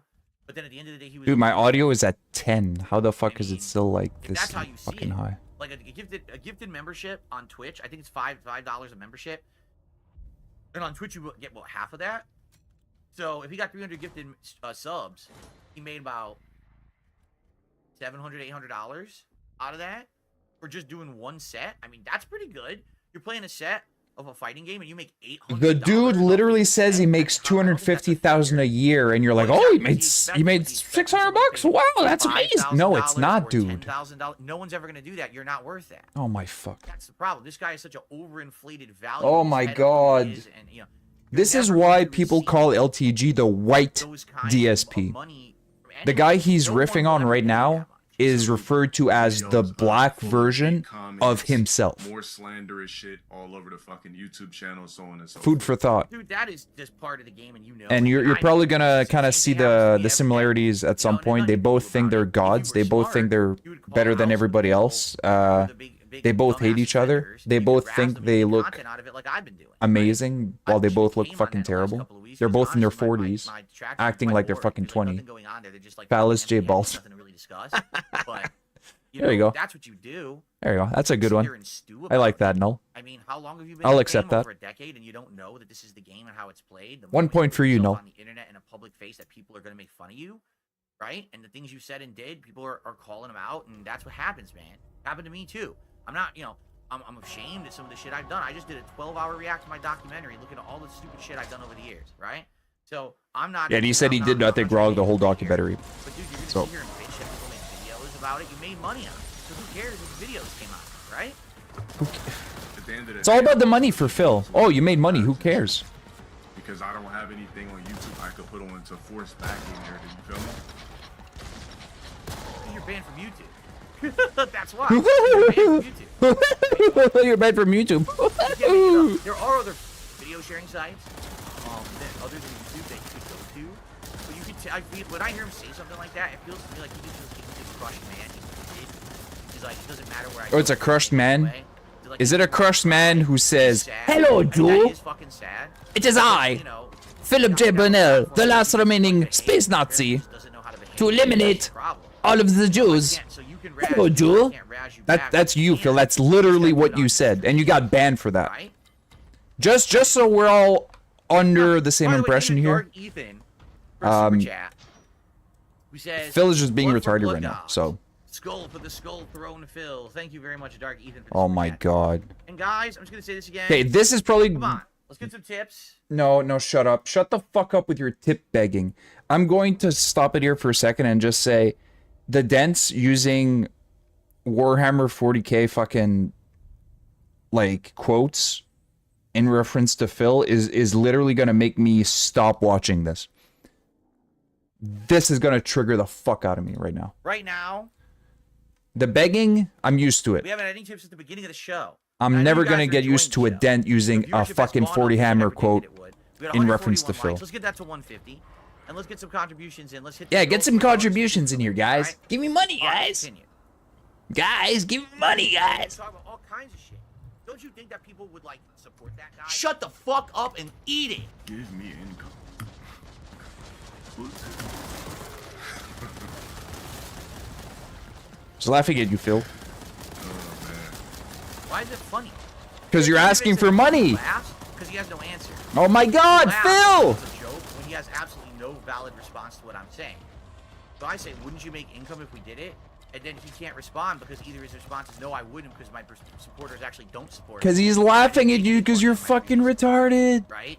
C: But then at the end of the day, he was.
B: Dude, my audio is at 10. How the fuck is
C: mean,
B: it still like
C: if
B: this
C: that's how you see
B: fucking
C: it,
B: high?
C: like a gifted membership on Twitch, I think it's $5 a membership. And on Twitch, you get what, half of that? So if he got 300 gifted subs, he made about $700, $800 out of that for just doing one set. I mean, that's pretty good. You're playing a set of a fighting game and you make $800.
B: The dude literally
C: off
B: says he
C: set.
B: makes
C: I don't think that's a
B: 250,000 a
C: fair.
B: year, and you're like,
C: What
B: oh, he
C: exactly
B: made
C: is he
B: he made
C: expecting?
B: 600 bucks. Wow, that's amazing. No, it's
C: $5,000
B: not,
C: or
B: dude.
C: $10,000. No one's ever gonna do that. You're not worth that.
B: Oh my fuck.
C: That's the problem. This guy is such an overinflated value.
B: Oh
C: in his
B: my
C: head of who
B: God.
C: he is, and, you know, you're
B: This is
C: never
B: why
C: going to
B: people
C: receive
B: call LTG the white
C: those kinds
B: DSP.
C: of money from
B: The
C: anyone.
B: guy he's
C: No one
B: riffing
C: will
B: on
C: ever
B: right
C: do
B: now
C: that much.
B: is referred to as the
H: Videos,
B: black
H: full of
B: version
H: hate comments,
B: of himself.
H: More slanderous shit all over the fucking YouTube channel, so on and so
B: Food for thought.
C: Dude, that is just part of the game, and you know.
B: And
C: it.
B: you're
C: I know
B: probably
C: it.
B: gonna
C: It's
B: kind of
C: the
B: see
C: same thing happens to me
B: the
C: every day.
B: similarities at some
C: You know, and
B: point. They
C: nothing
B: both
C: cool
B: think
C: about
B: they're
C: it. If you
B: gods.
C: were
B: They both
C: smart,
B: think they're
C: you would call
B: better than
C: out
B: everybody
C: people
B: else.
C: who are the big
B: They both hate
C: dumbass
B: each other.
C: predators,
B: They
C: and you
B: both
C: harass
B: think
C: them,
B: they
C: you make
B: look
C: content out of it like I've been doing, right?
B: amazing while they
C: I've
B: both look
C: came on
B: fucking
C: that the last
B: terrible.
C: couple of weeks
B: They're
C: because
B: both in their
C: honestly,
B: 40s,
C: my track
B: acting
C: is
B: like
C: quite
B: they're
C: boring.
B: fucking
C: There's, like,
B: 20.
C: nothing going on there. They're just like
B: Phallus
C: fucking
B: J.
C: empty heads,
B: Balls.
C: nothing to really discuss. But
B: There you go.
C: That's what you do.
B: There you go. That's a good
C: Sit
B: one.
C: here and stew
B: I
C: about
B: like
C: it.
B: that, Null.
C: I mean, how long have you been
B: I'll
C: in the
B: accept
C: game?
B: that.
C: Over a decade, and you don't know that this is the game and how it's played. The
B: 1
C: moment
B: point for
C: put
B: you,
C: yourself
B: Null.
C: on the internet in a public face that people are going to make fun of you. right? And the things you said and did, people are calling them out, and that's what happens, man. Happened to me too. I'm not, you know, I'm ashamed at some of the shit I've done. I just did a 12-hour react to my documentary, looking at all the stupid shit I've done over the years, right? So I'm not.
B: Yeah, and he said he did nothing wrong the whole documentary.
C: But dude, you're gonna
B: So.
C: sit here and bitch that people make videos about it. You made money on it, so who cares if the videos came out, right?
H: At the end of the
B: It's all
H: day,
B: about the money for Phil. Oh, you made money. Who cares?
H: Because I don't have anything on YouTube I could put on to force back in there. Do you feel me?
C: You're banned from YouTube. That's why. You're banned from YouTube.
B: You're banned from YouTube.
C: Yeah, you know, there are other video sharing sites, other than YouTube that you could go to. But you could when I hear him say something like that, it feels to me like he's a crushed man. He's like, it doesn't matter where I go.
B: Oh, it's a crushed man?
C: Like,
B: Is it a crushed man who says,
C: sad.
B: "Hello,
C: And
B: Joe.
C: that is fucking sad.
B: It is I,
C: You know,
B: Philip J. Burnell, the last remaining space Nazi, to eliminate all of the Jews." Hello, Joe. That's you, Phil. That's literally what you said, and you got banned for that.
C: Right?
B: Just so we're all under the same
C: By the way,
B: impression
C: even
B: here.
C: Dark Ethan from Super Chat, who says,
B: Phil is just being
C: "One for
B: retarded
C: Blood
B: right now.
C: Dogs.
B: So,
C: Skull for the skull thrown to Phil. Thank you very much, Dark Ethan. For the
B: oh
C: Super
B: my
C: Chat.
B: god.
C: And guys, I'm just gonna say this again.
B: Okay, this is probably.
C: Come on, let's get some tips.
B: No, shut up. Shut the fuck up with your tip begging. I'm going to stop it here for a second and just say, the Dents using Warhammer 40k fucking like quotes in reference to Phil is literally gonna make me stop watching this. This is gonna trigger the fuck out of me right now.
C: Right now,
B: The begging, I'm used to
C: we
B: it.
C: haven't had any tips at the beginning of the show.
B: I'm
C: I know
B: never
C: you guys
B: gonna
C: are
B: get used to a
C: enjoying the show.
B: Dent using
C: The
B: a
C: viewership has
B: fucking
C: gone up
B: 40
C: more than I
B: hammer
C: ever predicted
B: quote
C: it would. We got
B: in reference to
C: 141
B: Phil.
C: likes. Let's get that to 150, and let's get some contributions in. Let's hit.
B: Yeah,
C: the
B: get
C: goal
B: some
C: for bonus
B: contributions in here, guys.
C: Alright?
G: Give me money,
C: Alright,
G: guys.
C: continue.
G: Guys, give me money, guys.
C: Talk about all kinds of shit. Don't you think that people would like support that guy? Shut the fuck up and eat it.
H: Give me income.
B: Just laughing at you, Phil.
C: Why is it funny?
B: Because you're asking for money.
C: Because he has no answer.
B: Oh my god,
C: Laughs
B: Phil!
C: as a joke when he has absolutely no valid response to what I'm saying. So I say, wouldn't you make income if we did it? And then he can't respond because either his response is no, I wouldn't, because my supporters actually don't support.
B: Because he's laughing at you because you're fucking retarded.
C: Right?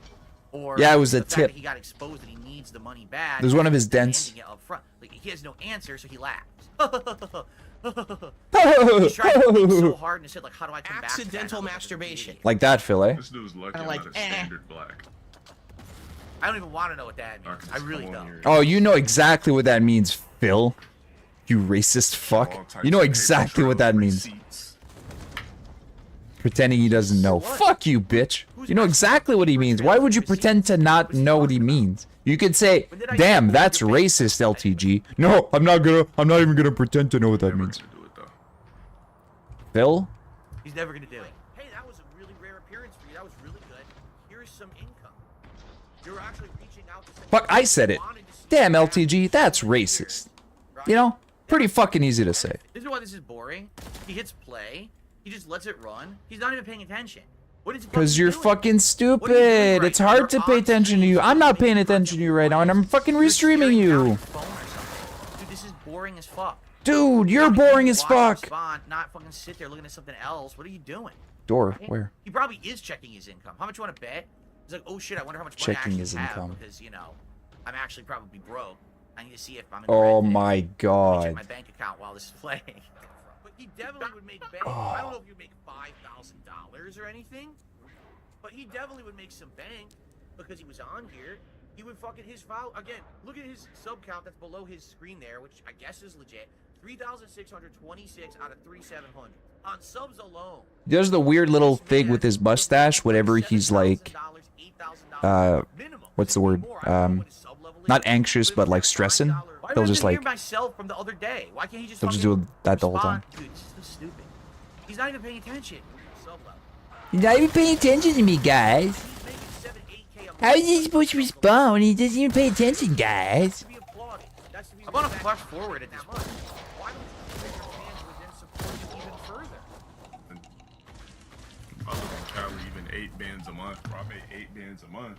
C: Or
B: Yeah, it was a
C: the fact
B: tip.
C: that he got exposed and he needs the money bad.
B: There's one of his
C: he's
B: dents.
C: demanding it up front. Like, he has no answer, so he laughs. He's trying to think so hard and said, like, how do I come back to that?
I: Accidental masturbation.
B: like that, Phil, eh?
H: This dude's lucky
I: Kinda
H: I'm
I: like,
H: not a standard black.
C: I don't even want to know what that means. I really
H: Come on
C: don't.
H: here.
B: Oh, you know exactly what that means, Phil. You racist fuck.
H: All types
B: You know
H: of paper
B: exactly what that
H: trail
B: means.
H: receipts.
B: Pretending he doesn't know.
C: what?
B: Fuck you, bitch. You know exactly what he means. Why would you pretend to not know what he means? You could say, damn, that's racist, LTG. No, I'm not even gonna pretend to know what that
H: Never
B: means.
H: gonna do it though.
B: Phil?
C: He's never going to do it. Hey, that was a really rare appearance for you. That was really good. Here's some income. You're actually reaching out to
B: Fuck, I said it. Damn, LTG, that's racist. You know? Pretty fucking easy to say.
C: This is why this is boring. He hits play. He just lets it run. He's not even paying attention. What is he
B: Because you're
C: doing?
B: fucking
C: What are you doing
B: stupid.
C: right
B: It's
C: now?
B: hard to
C: You're
B: pay
C: on
B: attention to
C: screen
B: you. I'm not
C: making
B: paying attention to
C: content
B: you right now, and I'm fucking
C: You're
B: restreaming
C: staring down
B: you.
C: your phone or something. Dude, this is boring as fuck.
B: Dude, you're
C: You
B: boring
C: need
B: as
C: to watch,
B: fuck.
C: respond, not fucking sit there looking at something else. What are you doing?
B: Door,
C: Right?
B: where?
C: He probably is checking his income. How much you want to bet? He's like, oh shit, I wonder how much money
B: Checking
C: I
B: his
C: actually have
B: income.
C: because, you know, I'm actually probably broke. I need to see if I'm in the
B: Oh
C: red today.
B: my
C: Let me check
B: god.
C: my bank account while this is playing. But he definitely would make bank. I don't know if you'd make $5,000 or anything, but he definitely would make some bank because he was on here. He would fucking his file again. Look at his sub count that's below his screen there, which I guess is legit. 3,626 out of 3,700 on subs alone.
B: He does the weird little thing with his mustache whenever he's like, what's the word? Not anxious, but like stressing. He'll just like,
C: myself from the other day. Why can't he just
B: he'll just
C: fucking
B: do that the whole time.
C: respond? Dude, this is so stupid. He's not even paying attention. Sub level.
G: You're not even paying attention to me, guys.
C: He's making 7, 8K a month.
G: How is he supposed to respond when he doesn't even pay attention, guys?
C: To be applauded. That's to be I want to flash forward at this point. Why don't you think your fans would then support you even further?
H: If I live in Cali, even 8 bands a month, bro. I made 8 bands a month.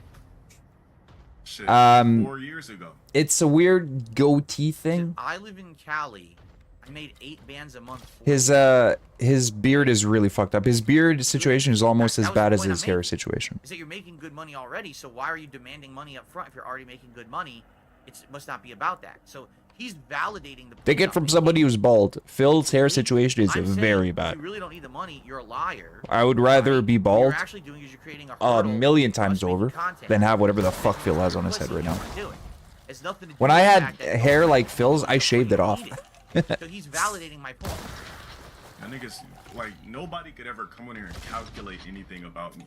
H: Shit, 4 years ago.
B: It's a weird goatee thing.
C: I live in Cali. I made 8 bands a month.
B: His beard is really fucked up. His beard situation is almost as bad as his hair situation.
C: Is that you're making good money already, so why are you demanding money up front if you're already making good money? It must not be about that. So he's validating the.
B: Take it from somebody who's bald. Phil's hair situation is very bad.
C: You really don't need the money. You're a liar.
B: I would rather be
C: What
B: bald
C: you're actually doing is you're creating a
B: a
C: hurdle
B: million
C: to us
B: times
C: making
B: over
C: content.
B: than have whatever the fuck Phil has on his head right now.
C: It's nothing to do
B: When
C: with
B: I
C: the
B: had
C: fact that
B: hair
C: nobody
B: like Phil's, I
C: knows
B: shaved
C: what
B: it
C: you
B: off.
C: needed. So he's validating my point.
H: That nigga's like nobody could ever come in here and calculate anything about me.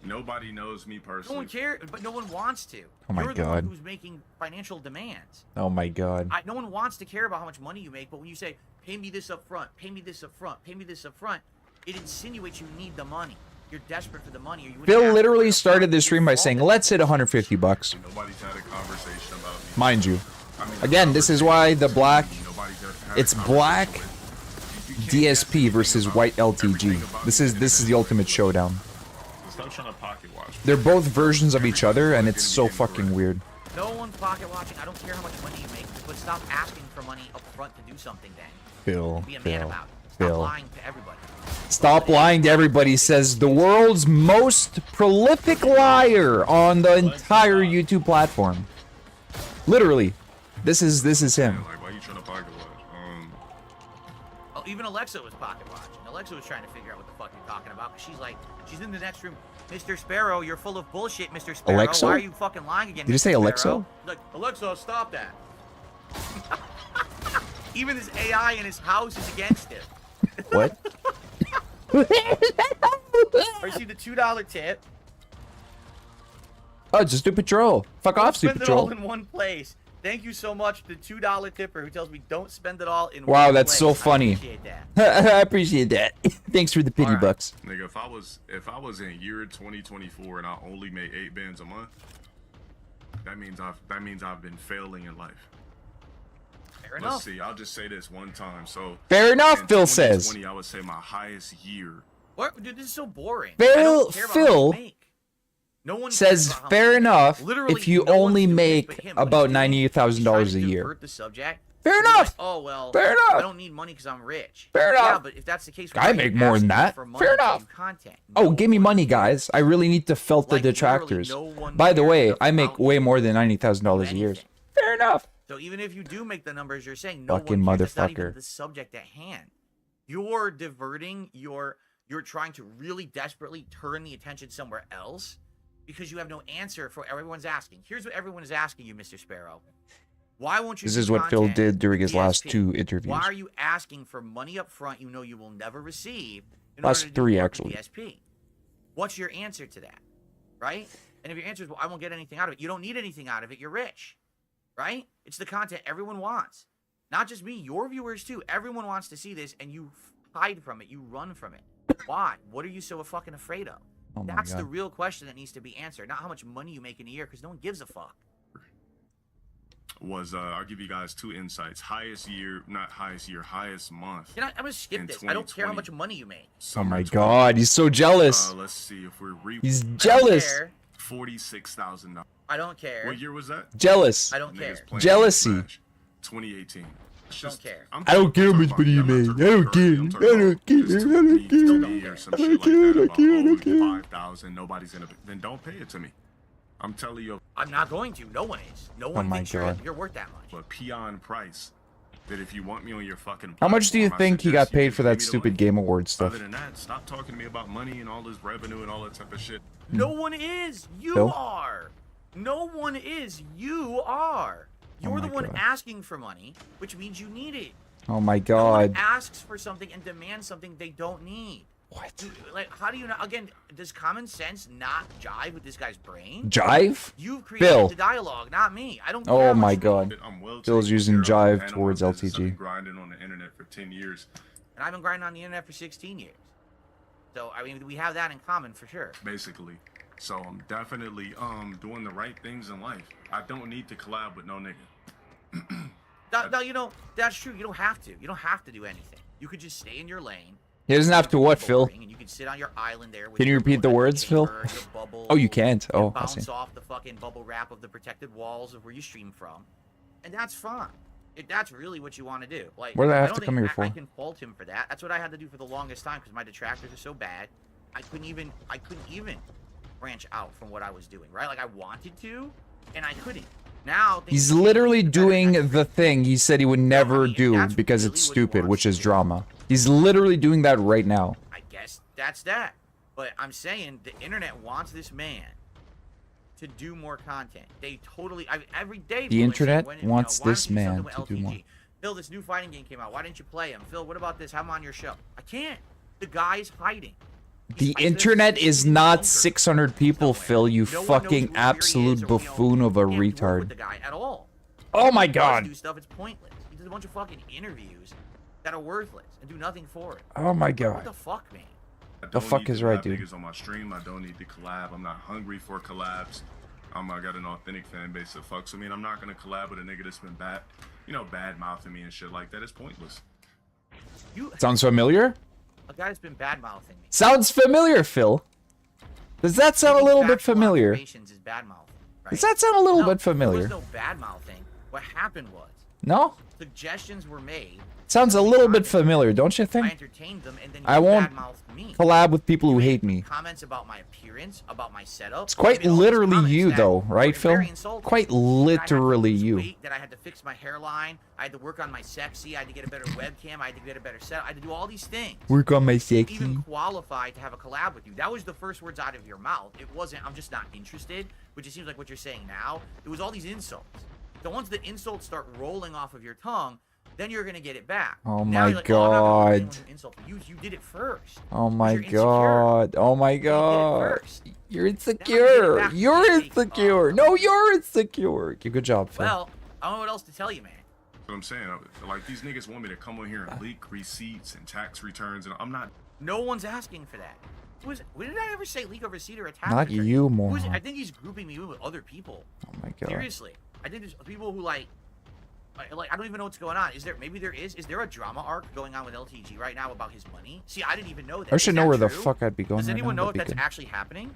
H: Nobody knows me
C: No
H: personally.
C: one cares, but no one wants to.
B: Oh my
C: You're the
B: God.
C: one who's making financial demands.
B: Oh my god.
C: No one wants to care about how much money you make, but when you say, pay me this up front, pay me this up front, pay me this up front, it insinuates you need the money. You're desperate for the money. Or you wouldn't
B: Phil
C: ask for
B: literally
C: it.
B: started this stream by saying, let's hit 150 bucks.
H: Nobody's had a conversation about me.
B: Mind you.
H: I mean,
B: Again, this is why the black,
H: nobody's had a
B: it's
H: conversation
B: black
H: with. You can't ask
B: DSP
H: me
B: versus
H: about
B: white
H: everything
B: LTG.
H: about
B: This
H: me.
B: is the ultimate showdown.
H: Stop trying to pocket watch.
B: They're both versions of each other, and it's so fucking weird.
C: No one's pocket watching. I don't care how much money you make, but stop asking for money up front to do something then.
B: Phil,
C: Be a man
B: Phil,
C: about it. Stop
B: Phil.
C: lying to everybody.
B: Stop lying to everybody, says the world's most prolific liar on the entire YouTube platform. Literally. This is him.
H: Like, why you trying to pocket watch?
C: Oh, even Alexa was pocket watching. Alexa was trying to figure out what the fuck you're talking about, because she's like, she's in the next room. Mr. Sparrow, you're full of bullshit, Mr. Sparrow.
B: Alexa?
C: Why are you fucking lying again?
B: Did you
C: Mr.
B: say Alexa?
C: Sparrow? Like, Alexa, stop that. Even his AI in his house is against him.
B: What?
C: Or you see the $2 tip.
B: Oh, just do patrol. Fuck off, do
C: Spend it all
B: patrol.
C: in one place. Thank you so much, the $2 tipper who tells me don't spend it all in
B: Wow,
C: one
B: that's
C: place.
B: so funny.
C: I appreciate that.
B: I appreciate that. Thanks for the pity
C: Alright.
B: bucks.
H: Nigga, if I was in year 2024 and I only made 8 bands a month, that means I've been failing in life.
C: Fair enough.
H: Let's see, I'll just say this one time. So
B: Fair enough,
H: in
B: Phil says.
H: 2020, I would say my highest year.
C: What? Dude, this is so boring.
B: Phil-
C: I don't care about how
B: Phil
C: much you make. No one
B: Says
C: cares about how
B: fair
C: much you make.
B: enough
C: Literally,
B: if you
C: no one's
B: only
C: doing this
B: make
C: but him. What
B: about
C: he's doing,
B: $98,000
C: he's trying
B: a
C: to
B: year.
C: divert the subject.
B: Fair
C: He's like,
B: enough.
C: oh well.
B: Fair enough.
C: I don't need money because I'm rich.
B: Fair
C: Yeah,
B: enough.
C: but if that's the case,
B: I
C: why are
B: make
C: you
B: more than
C: asking
B: that.
C: for money
B: Fair
C: to
B: enough.
C: do content?
B: Oh,
C: No
B: give me
C: one
B: money,
C: cares.
B: guys. I really need to felt the
C: Like, literally,
B: detractors.
C: no one
B: By the
C: cares
B: way, I make
C: about
B: way
C: you
B: more than $90,000 a year.
C: anything.
B: Fair enough.
C: So even if you do make the numbers you're saying, no
B: Fucking
C: one cares. That's not even
B: motherfucker.
C: the subject at hand. You're diverting. You're trying to really desperately turn the attention somewhere else because you have no answer for what everyone's asking. Here's what everyone is asking you, Mr. Sparrow. Why won't you?
B: This
C: do
B: is what Phil
C: content
B: did during his last
C: DSP?
B: 2 interviews.
C: Why are you asking for money up front you know you will never receive? In
B: Last
C: order to do
B: 3,
C: work
B: actually.
C: with DSP? What's your answer to that? Right? And if your answer is, well, I won't get anything out of it, you don't need anything out of it. You're rich. Right? It's the content everyone wants. Not just me, your viewers too. Everyone wants to see this, and you hide from it. You run from it. Why? What are you so fucking afraid of?
B: Oh my
C: That's the
B: God.
C: real question that needs to be answered. Not how much money you make in a year, because no one gives a fuck.
H: I'll give you guys 2 insights. Highest month.
C: You know, I'm gonna skip
H: In
C: this. I don't care how
H: 2020.
C: much money you make.
B: Oh my
H: Summer
B: god, he's so jealous.
H: Let's see if we're
B: He's
C: I don't
B: jealous.
C: care.
H: $46,000.
C: I don't care.
H: What year was that?
B: Jealous.
C: I don't care.
H: Niggas playing
B: Jealousy.
H: Smash. 2018. It's
C: Don't
H: just-
C: care.
B: I don't care how much money you make. I don't care. I don't care. I don't care. I don't care. I don't care.
H: 5,000. Nobody's gonna. Then don't pay it to me. I'm telling you,
C: I'm not going to. No one is. No one
B: my
C: thinks
B: God.
C: you're worth that much.
H: a peon price. That if you want me on your fucking.
B: How much do you
H: platform, I
B: think he got
H: suggest you
B: paid
H: just
B: for
H: give
B: that
H: me the
B: stupid
H: link.
B: Game Awards stuff?
H: Other than that, stop talking to me about money and all this revenue and all that type of shit.
C: No one is. You
B: No?
C: are. No one is. You are. You're the
B: my
C: one
B: God.
C: asking for money, which means you need it.
B: Oh my
C: No one
B: god.
C: asks for something and demands something they don't need.
B: What?
C: Like, how do you not? Again, does common sense not jive with this guy's brain?
B: Jive?
C: You've created
B: Bill.
C: the dialogue, not me. I don't care.
B: Oh
C: how
B: my
C: much you
B: god.
C: make.
H: I'm well
B: Phil's
H: taken
B: using
H: care of.
B: jive
H: I know
B: towards
H: my business. I've
B: LTG.
H: been grinding on the internet for 10 years,
C: And I've been grinding on the internet for 16 years. So, I mean, we have that in common for sure.
H: basically. So I'm definitely doing the right things in life. I don't need to collab with no nigga.
C: No, you know, that's true. You don't have to. You don't have to do anything. You could just stay in your lane.
B: He doesn't have to what, Phil?
C: And you can sit on your island there with
B: Can you
C: your
B: repeat the
C: little
B: words, Phil?
C: chamber, your bubble, people.
B: Oh, you can't?
C: and
B: Oh, I
C: bounce
B: see.
C: off the fucking bubble wrap of the protected walls of where you stream from, and that's fine. If that's really what you want to do, like,
B: What do I have
C: don't
B: to come
C: think
B: here for?
C: I can fault him for that. That's what I had to do for the longest time because my detractors are so bad. I couldn't even branch out from what I was doing. Right? Like I wanted to, and I couldn't. Now
B: He's literally doing the thing he said he would never
C: if
B: do
C: that's
B: because
C: really
B: it's
C: what he
B: stupid,
C: wants
B: which
C: to
B: is
C: do.
B: drama. He's literally doing that right now.
C: I guess that's that. But I'm saying the internet wants this man to do more content. They totally. Every day.
B: The
C: people are saying,
B: internet
C: why
B: wants
C: don't you do
B: this
C: something
B: man
C: with
B: to do
C: LTG?
B: more.
C: Phil, this new fighting game came out. Why didn't you play him? Phil, what about this? Have him on your show. I can't. The guy's hiding.
B: The internet is not 600 people, Phil, you fucking absolute buffoon of a retard.
C: With the guy at all.
B: Oh my
C: If he does
B: god.
C: do stuff, it's pointless. He does a bunch of fucking interviews that are worthless and do nothing for it.
B: Oh my
C: What
B: god.
C: the fuck, man?
H: I
B: The
H: don't
B: fuck
H: need
B: is
H: to
B: right,
H: have
B: dude?
H: niggas on my stream. I don't need to collab. I'm not hungry for collabs. I got an authentic fan base that fucks with me, and I'm not gonna collab with a nigga that's been bad mouthing me and shit like that. It's pointless.
B: Sounds familiar?
C: A guy that's been bad mouthing me.
B: Sounds familiar, Phil. Does that sound a little bit familiar?
C: Is bad mouthing, right?
B: Does that sound a little
C: No,
B: bit familiar?
C: There was no bad mouthing. What happened was
B: No?
C: suggestions were made.
B: Sounds a little bit familiar, don't you
C: I
B: think?
C: entertained them, and then
B: I
C: you
B: won't
C: badmouthed me.
B: collab with people who hate me.
C: Comments about my appearance, about my setup.
B: It's quite
C: I made all these
B: literally
C: comments
B: you,
C: that
B: though,
C: were
B: right, Phil?
C: very insulting.
B: Quite
C: That I had to
B: literally
C: lose
B: you.
C: weight, that I had to fix my hairline. I had to work on my sexy. I had to get a better webcam. I had to get a better setup. I had to do all these things.
B: Work on my
C: Even
B: sexy.
C: qualified to have a collab with you. That was the first words out of your mouth. It wasn't, I'm just not interested, which it seems like what you're saying now. It was all these insults. So once the insults start rolling off of your tongue, then you're gonna get it back.
B: Oh
C: Now
B: my
C: you're like, oh, I'm not gonna let anyone
B: god.
C: who insulted you. You did it first.
B: Oh my
C: You're insecure.
B: god. Oh my
C: You did it
B: god.
C: first.
B: You're
C: Now you get it
B: insecure.
C: back.
B: You're
C: You take
B: insecure.
C: off.
B: No, you're insecure. Good job, Phil.
C: Well, I don't know what else to tell you, man.
H: That's what I'm saying. Like, these niggas want me to come on here and leak receipts and tax returns, and I'm not.
C: No one's asking for that. When did I ever say leak of receipt or a tax
B: Not
C: return?
B: you,
C: Who is it?
B: moron.
C: I think he's grouping me in with other people.
B: Oh my god.
C: Seriously, I think there's people who like I don't even know what's going on. Is there a drama arc going on with LTG right now about his money? See, I didn't even know that.
B: I
C: Is
B: should
C: that
B: know where the
C: true?
B: fuck I'd be going
C: Does
B: right
C: anyone
B: now.
C: know if
B: That'd
C: that's
B: be good.
C: actually happening?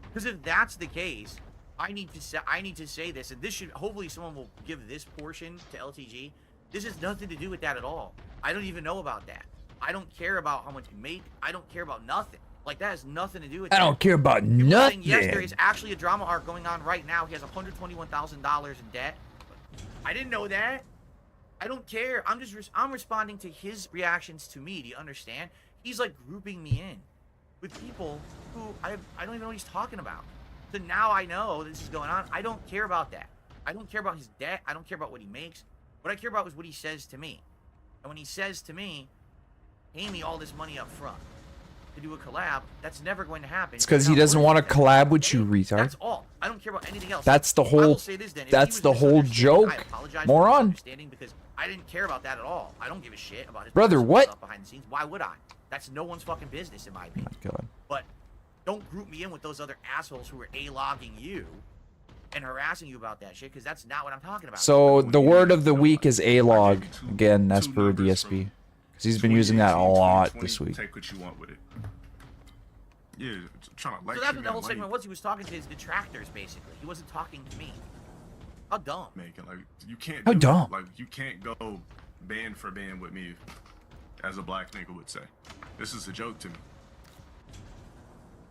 C: Because if that's the case, I need to say this, and this should hopefully someone will give this portion to LTG. This has nothing to do with that at all. I don't even know about that. I don't care about how much you make. I don't care about nothing. Like that has nothing to do with
B: I
C: that.
B: don't care about
C: People are saying,
B: nothing.
C: yes, there is actually a drama arc going on right now. He has $121,000 in debt. I didn't know that. I don't care. I'm responding to his reactions to me. Do you understand? He's like grouping me in with people who I don't even know what he's talking about. So now I know this is going on. I don't care about that. I don't care about his debt. I don't care about what he makes. What I care about is what he says to me. And when he says to me, pay me all this money up front to do a collab, that's never going to happen.
B: It's because he
C: You're not
B: doesn't
C: worth
B: want
C: it.
B: to collab with you, retard.
C: That's all. I don't care about anything else.
B: That's the
C: I will
B: whole.
C: say this then. If
B: That's
C: he
B: the
C: was
B: whole
C: misunderstanding, I
B: joke,
C: apologize for
B: moron.
C: misunderstanding because I didn't care about that at all. I don't give a shit about his
B: Brother,
C: personal
B: what?
C: stuff behind the scenes. Why would I? That's no one's fucking business in my
B: Oh
C: opinion.
B: my god.
C: But don't group me in with those other assholes who are a-logging you and harassing you about that shit because that's not what I'm talking about.
B: So the word of the week is A-log again, as per DSP, because he's been using that a lot this week.
H: Take what you want with it. Yeah, trying to like.
C: So that's what the whole segment was. He was talking to his detractors, basically. He wasn't talking to me. How dumb.
H: Making like you can't.
B: How
H: do
B: dumb.
H: It. Like you can't go band for band with me, as a black nigga would say. This is a joke to me.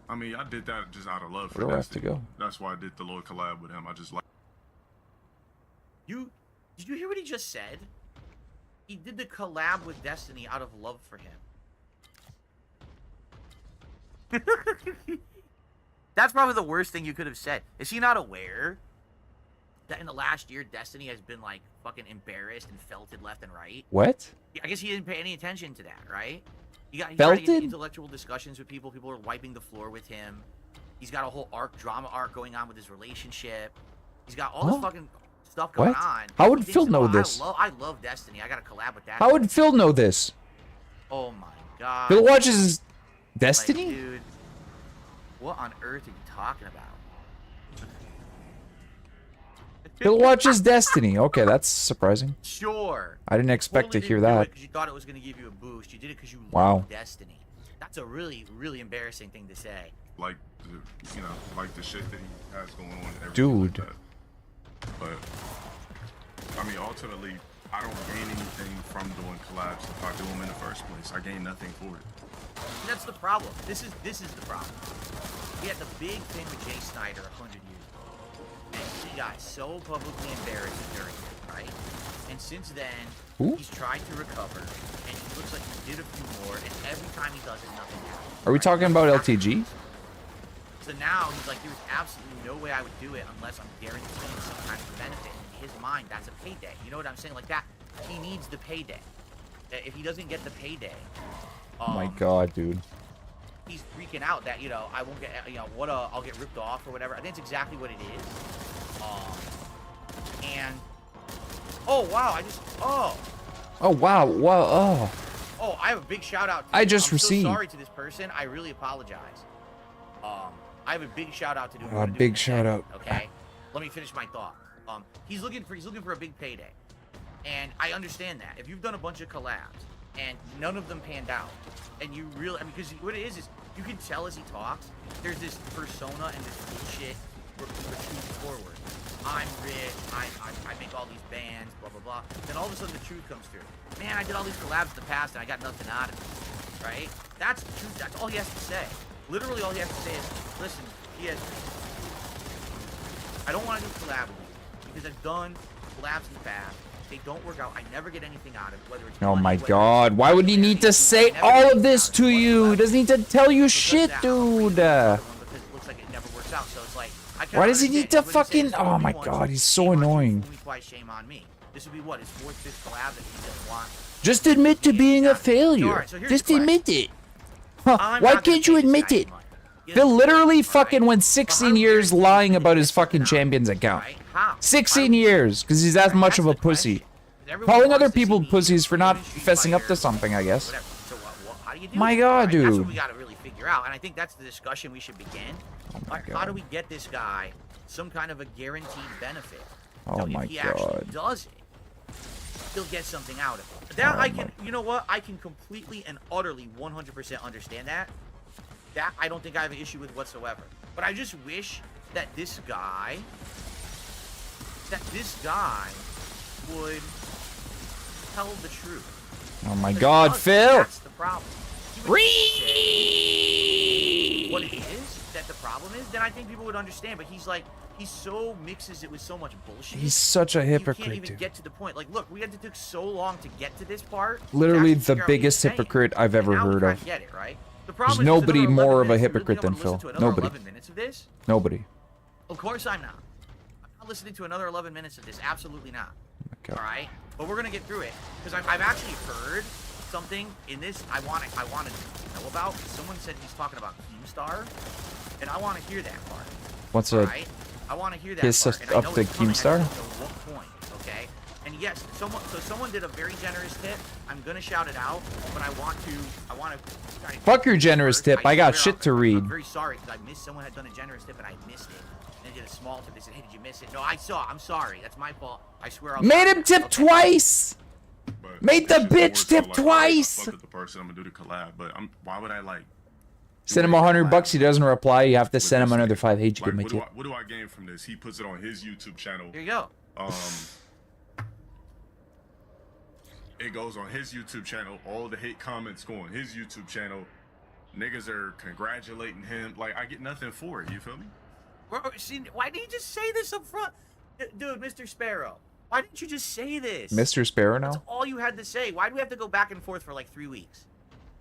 H: I mean, I did that just out of love for
B: Where do I have to
H: Destiny.
B: go?
H: That's why I did the little collab with him. I just like.
C: Did you hear what he just said? He did the collab with Destiny out of love for him. That's probably the worst thing you could have said. Is he not aware that in the last year Destiny has been like fucking embarrassed and felted left and right?
B: What?
C: I guess he didn't pay any attention to that, right? He got
B: Felted?
C: intellectual discussions with people. People are wiping the floor with him. He's got a whole drama arc going on with his relationship. He's got all this
B: Huh?
C: fucking stuff going
B: What?
C: on.
B: How would
C: He thinks,
B: Phil know
C: "Oh,
B: this?
C: I love Destiny. I got to collab with that.
B: How would Phil know this?
C: Oh my god.
B: Phil watches
C: Like,
B: Destiny?
C: dude, what on earth are you talking about?
B: Phil watches Destiny. Okay, that's surprising.
C: Sure.
B: I didn't expect to
C: Totally
B: hear
C: didn't do
B: that.
C: it 'cause you thought it was going to give you a boost. You did it because you
B: Wow.
C: love Destiny. That's a really, really embarrassing thing to say.
H: Like you know, like the shit that he has going on. And everything
B: Dude.
H: like that. But I mean, ultimately, I don't gain anything from doing collabs if I do them in the first place. I gain nothing for it.
C: And that's the problem. This is the problem. We had the big thing with Jay Snyder 100 years ago, and he got so publicly embarrassed during it, right? And since then, he's tried to recover, and he looks like he did a few more, and every time he does it, nothing happens.
B: Are we talking about LTG?
C: So now he's like, there's absolutely no way I would do it unless I'm guaranteeing some kind of benefit. In his mind, that's a payday. You know what I'm saying? Like that, he needs the payday. If he doesn't get the payday,
B: Oh my god, dude.
C: he's freaking out that, you know, I won't get, you know, I'll get ripped off or whatever. I think it's exactly what it is. And oh wow,
B: Oh wow, wow,
C: oh, I have a big shout out.
B: I just
C: I'm
B: received.
C: so sorry to this person. I really apologize. I have a big shout out to do.
B: A big shout out.
C: Okay, let me finish my thought. He's looking for a big payday, and I understand that. If you've done a bunch of collabs and none of them panned out, and you really, I mean, because what it is you can tell as he talks, there's this persona and this bullshit retreat forward. I'm rich, I make all these bands, blah, blah, blah. Then all of a sudden the truth comes through. Man, I did all these collabs in the past and I got nothing out of it, right? That's the truth, that's all he has to say. Literally all he has to say is, listen, I don't want to do collab with you because I've done collabs in the past. They don't work out. I never get anything out of it, whether it's
B: Oh
C: money,
B: my
C: whether
B: god, why would he need to say all of this to you? He doesn't need to tell you shit, dude.
C: because it looks like it never works out. So it's like, I kinda
B: Why does he need to
C: understand. He wouldn't say
B: fucking...
C: this
B: Oh my
C: once,
B: god, he's
C: shame
B: so
C: on you,
B: annoying.
C: only twice, shame on me. This would be what, his fourth, fifth collab that he doesn't want.
B: Just admit to being a failure.
C: Alright, so here's
B: Just
C: the question.
B: admit it. Huh,
C: I'm
B: why
C: not gonna
B: can't you
C: pay this
B: admit
C: guy
B: it?
C: money. He
B: Phil
C: doesn't
B: literally
C: deserve it,
B: fucking
C: right?
B: went
C: But
B: 16
C: I'm
B: years
C: guaranteed
B: lying
C: he
B: about
C: gets
B: his fucking
C: something out of it,
B: champion's account.
C: right? How?
B: 16 years, because he's that much of a pussy. Calling other people pussies for not fessing up to something, I guess.
C: Whatever. So how do you do
B: My
C: it,
B: god,
C: right? That's what
B: dude.
C: we gotta really figure out, and I think that's the discussion we should begin.
B: Oh my
C: Like, how do
B: god.
C: we get this guy some kind of a guaranteed benefit?
B: Oh
C: So
B: my
C: if he actually
B: god.
C: does it, he'll get something out of it. That
B: Oh
C: I
B: my-
C: can, you know what? I can completely and utterly 100% understand that. That I don't think I have an issue with whatsoever. But I just wish that this guy would tell the truth.
B: Oh my
C: Because
B: god,
C: he doesn't.
B: Phil!
C: That's the problem. He would say what it is that the problem is, then I think people would understand. But he's like, he so mixes it with so much bullshit.
B: He's such a
C: You can't
B: hypocrite,
C: even
B: dude.
C: get to the point. Like, look, we had to take so long to get to this part. to
B: Literally
C: actually
B: the
C: figure out what
B: biggest
C: he's saying.
B: hypocrite I've
C: And
B: ever
C: now we
B: heard
C: kinda
B: of.
C: Get it, right? The
B: There's
C: problem is
B: nobody
C: another
B: more
C: 11
B: of a
C: minutes, you really
B: hypocrite
C: don't
B: than
C: wanna listen
B: Phil.
C: to another
B: Nobody.
C: 11 minutes of this?
B: Nobody.
C: Of course I'm not. I'm not listening to another 11 minutes of this. Absolutely not.
B: Oh my god.
C: All right, but we're gonna get through it because I've actually heard something in this I want to know about. Someone said he's talking about Keemstar, and I want to hear that part.
B: What's
C: All
B: a...
C: right, I want to hear that
B: Kiss
C: part.
B: us
C: And I
B: up
C: know
B: to
C: it's coming, I just
B: Keemstar?
C: don't know what point, okay? And yes, someone did a very generous tip. I'm gonna shout it out, but I want to.
B: Fuck your generous
C: first.
B: tip. I got
C: swear
B: shit to read.
C: I'm very sorry because I missed. Someone had done a generous tip and I missed it. And they did a small tip. They said, "Hey, did you miss it?" No, I saw. I'm sorry. That's my fault. I swear. I'll
B: Made him tip
C: okay.
B: twice!
H: But
B: Made the
H: it's just more
B: bitch
H: so,
B: tip
H: like,
B: twice!
H: I fuck with the person I'm gonna do the collab, but why would I like
B: Send him $100, he doesn't reply, you have to send him another 5. Hey, did you get my tip?
H: what do I gain from this? He puts it on his YouTube channel.
C: Here you go.
H: It goes on his YouTube channel. All the hate comments go on his YouTube channel. Niggas are congratulating him. Like, I get nothing for it. You feel me?
C: See, why didn't you just say this up front? Dude, Mr. Sparrow, why didn't you just say this?
B: Mr. Sparrow
C: That's
B: now?
C: all you had to say. Why do we have to go back and forth for like 3 weeks?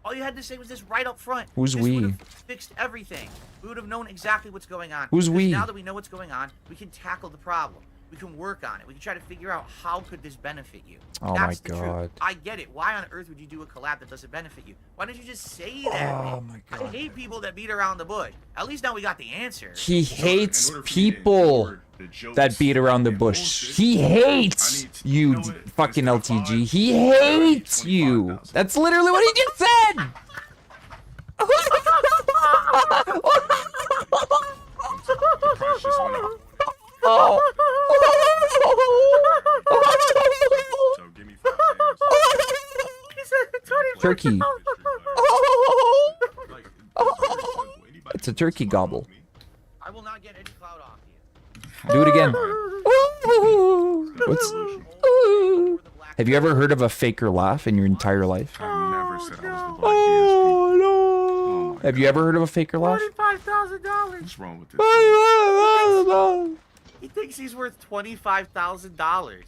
C: All you had to say was this right up front.
B: Who's
C: this
B: we?
C: would have fixed everything. We would have known exactly what's going on.
B: Who's
C: Because
B: we?
C: Now that we know what's going on, we can tackle the problem. We can work on it. We can try to figure out how could this benefit you.
B: Oh
C: That's
B: my
C: the truth.
B: god.
C: I get it. Why on earth would you do a collab that doesn't benefit you? Why don't you just say that?
B: Oh
C: man?
B: my
C: I
B: god.
C: hate people that beat around the bush. At least now we got the answer.
B: He hates
H: in order for me to
B: people
H: ignore the jokes
B: that beat around the
H: and
B: bush.
H: bullshit,
B: He
H: I
B: hates
H: need to-
B: you,
H: you know what?
B: fucking
H: Instead of
B: LTG.
H: 5,
B: He
H: I need
B: hates you.
H: 25,000.
B: That's literally what he just said!
H: The price just went up. So give me 5
B: Turkey.
H: Like, it's very simple. Anybody
B: It's a turkey gobble.
C: I will not get any clout off you.
B: Do it again. What's... Have you ever heard of a faker laugh in your entire life?
H: I've never said I was the black DSP.
B: no.
H: Oh my
B: Have you ever heard of a faker laugh?
C: $25,000.
H: What's wrong with this?
C: He thinks he's worth $25,000.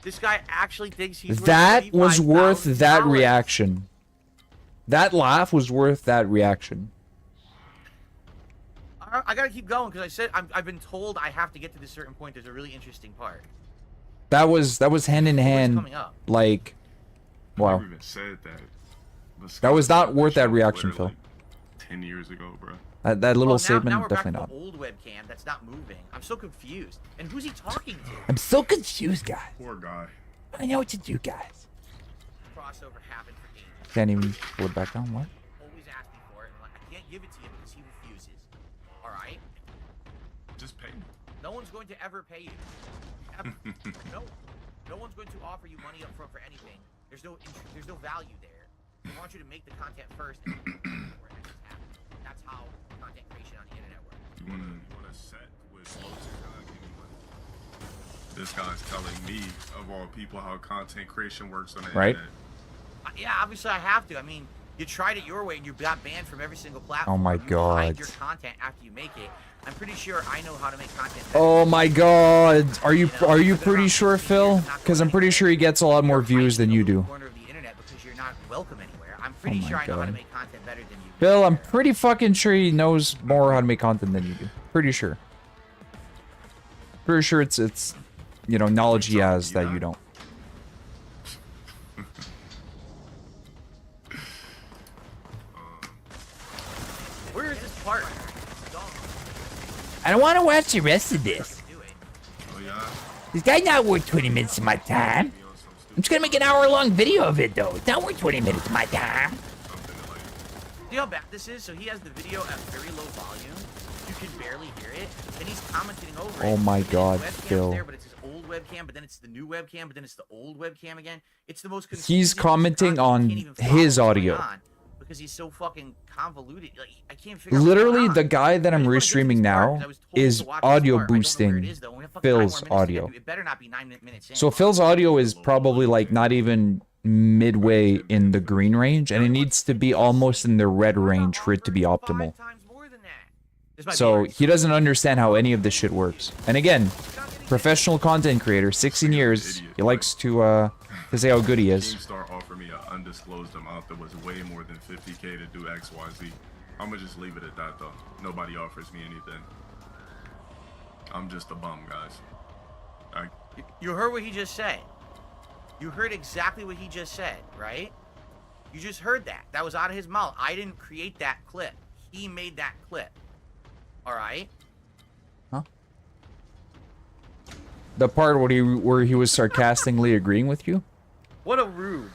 C: This guy actually thinks he's worth
B: That was worth that
C: $25,000.
B: reaction. That laugh was worth that reaction.
C: I gotta keep going because I said I've been told I have to get to this certain point. There's a really interesting part.
B: That was hand in hand.
C: coming up?
B: Like,
H: I
B: wow.
H: never even said that. But
B: That was
H: Scott
B: not worth that
H: shot
B: reaction,
H: literally
B: Phil.
H: 10 years ago, bro.
B: That little
C: Well,
B: statement,
C: now we're
B: definitely
C: back
B: not.
C: to the old webcam that's not moving. I'm so confused. And who's he talking to?
G: I'm so confused, guys.
H: Poor guy.
G: I know what to do, guys.
C: Crossover happened for ages.
B: Can't even pull it back down. What?
C: Always ask me for it. And I'm like, I can't give it to you because he refuses. All right?
H: Just pay me.
C: No one's going to ever pay you. Ever. No. No one's going to offer you money up front for anything. There's no value there. They want you to make the content first and then where it happens. That's how content creation on the internet works.
H: You wanna set with closer guy? Give me money. This guy's telling me, of all people, how content creation works on the
B: Right.
H: internet.
C: Yeah, obviously I have to. I mean, you tried it your way and you got banned from every single platform.
B: Oh my
C: You hide
B: God.
C: your content after you make it. I'm pretty sure I know how to make content better.
B: Oh my God. Are you pretty sure, Phil? Because I'm pretty sure he gets a lot more views than you do.
C: Corner of the internet because you're not welcome anywhere. I'm pretty
B: my
C: sure I know how to
B: God.
C: make content better than you.
B: Phil, I'm pretty fucking sure he knows more how to make content than you do. Pretty sure. Pretty sure it's you know, knowledge he has that you don't.
C: Where is this part?
G: I don't want to watch the rest of this.
H: Oh yeah?
G: This guy's not worth 20 minutes of my time.
H: Be on some
G: I'm just gonna make an hour-long video of it, though. It's not worth 20 minutes of my time.
H: something that, like,
C: See how bad this is? So he has the video at very low volume. You can barely hear it. And he's commenting over it.
B: Oh my
C: And his
B: God,
C: webcam's
B: Phil.
C: There, but it's his old webcam, but then it's the new webcam, but then it's the old webcam again. It's the most
B: He's
C: confusing
B: commenting
C: content. You
B: on
C: can't even follow
B: his
C: what's
B: audio.
C: going on because he's so fucking convoluted. Like, I can't figure out
B: Literally,
C: what's
B: the
C: going on.
B: guy that
C: I
B: I'm
C: just wanna get to
B: restreaming
C: this part
B: now
C: 'cause I was told
B: is
C: to watch this
B: audio
C: part. I don't know where it
B: boosting
C: is, though. We have fucking 5 more
B: Phil's
C: minutes to get
B: audio.
C: to. It better not be 9 minutes in.
B: So Phil's audio is probably like not even midway in the green range, and it needs to be almost in the red range for it to be optimal.
C: 5 times more than that. This might be
B: So
C: alright.
B: he doesn't understand how any of this shit works. And again, professional content creator, 16 years, he likes to say how good he is.
H: Keemstar offered me an undisclosed amount that was way more than 50K to do XYZ. I'm gonna just leave it at that though. Nobody offers me anything. I'm just a bum, guys.
C: You heard what he just said. You heard exactly what he just said, right? You just heard that. That was out of his mouth. I didn't create that clip. He made that clip. All right?
B: The part where he was sarcastically agreeing with you?
C: What a rube.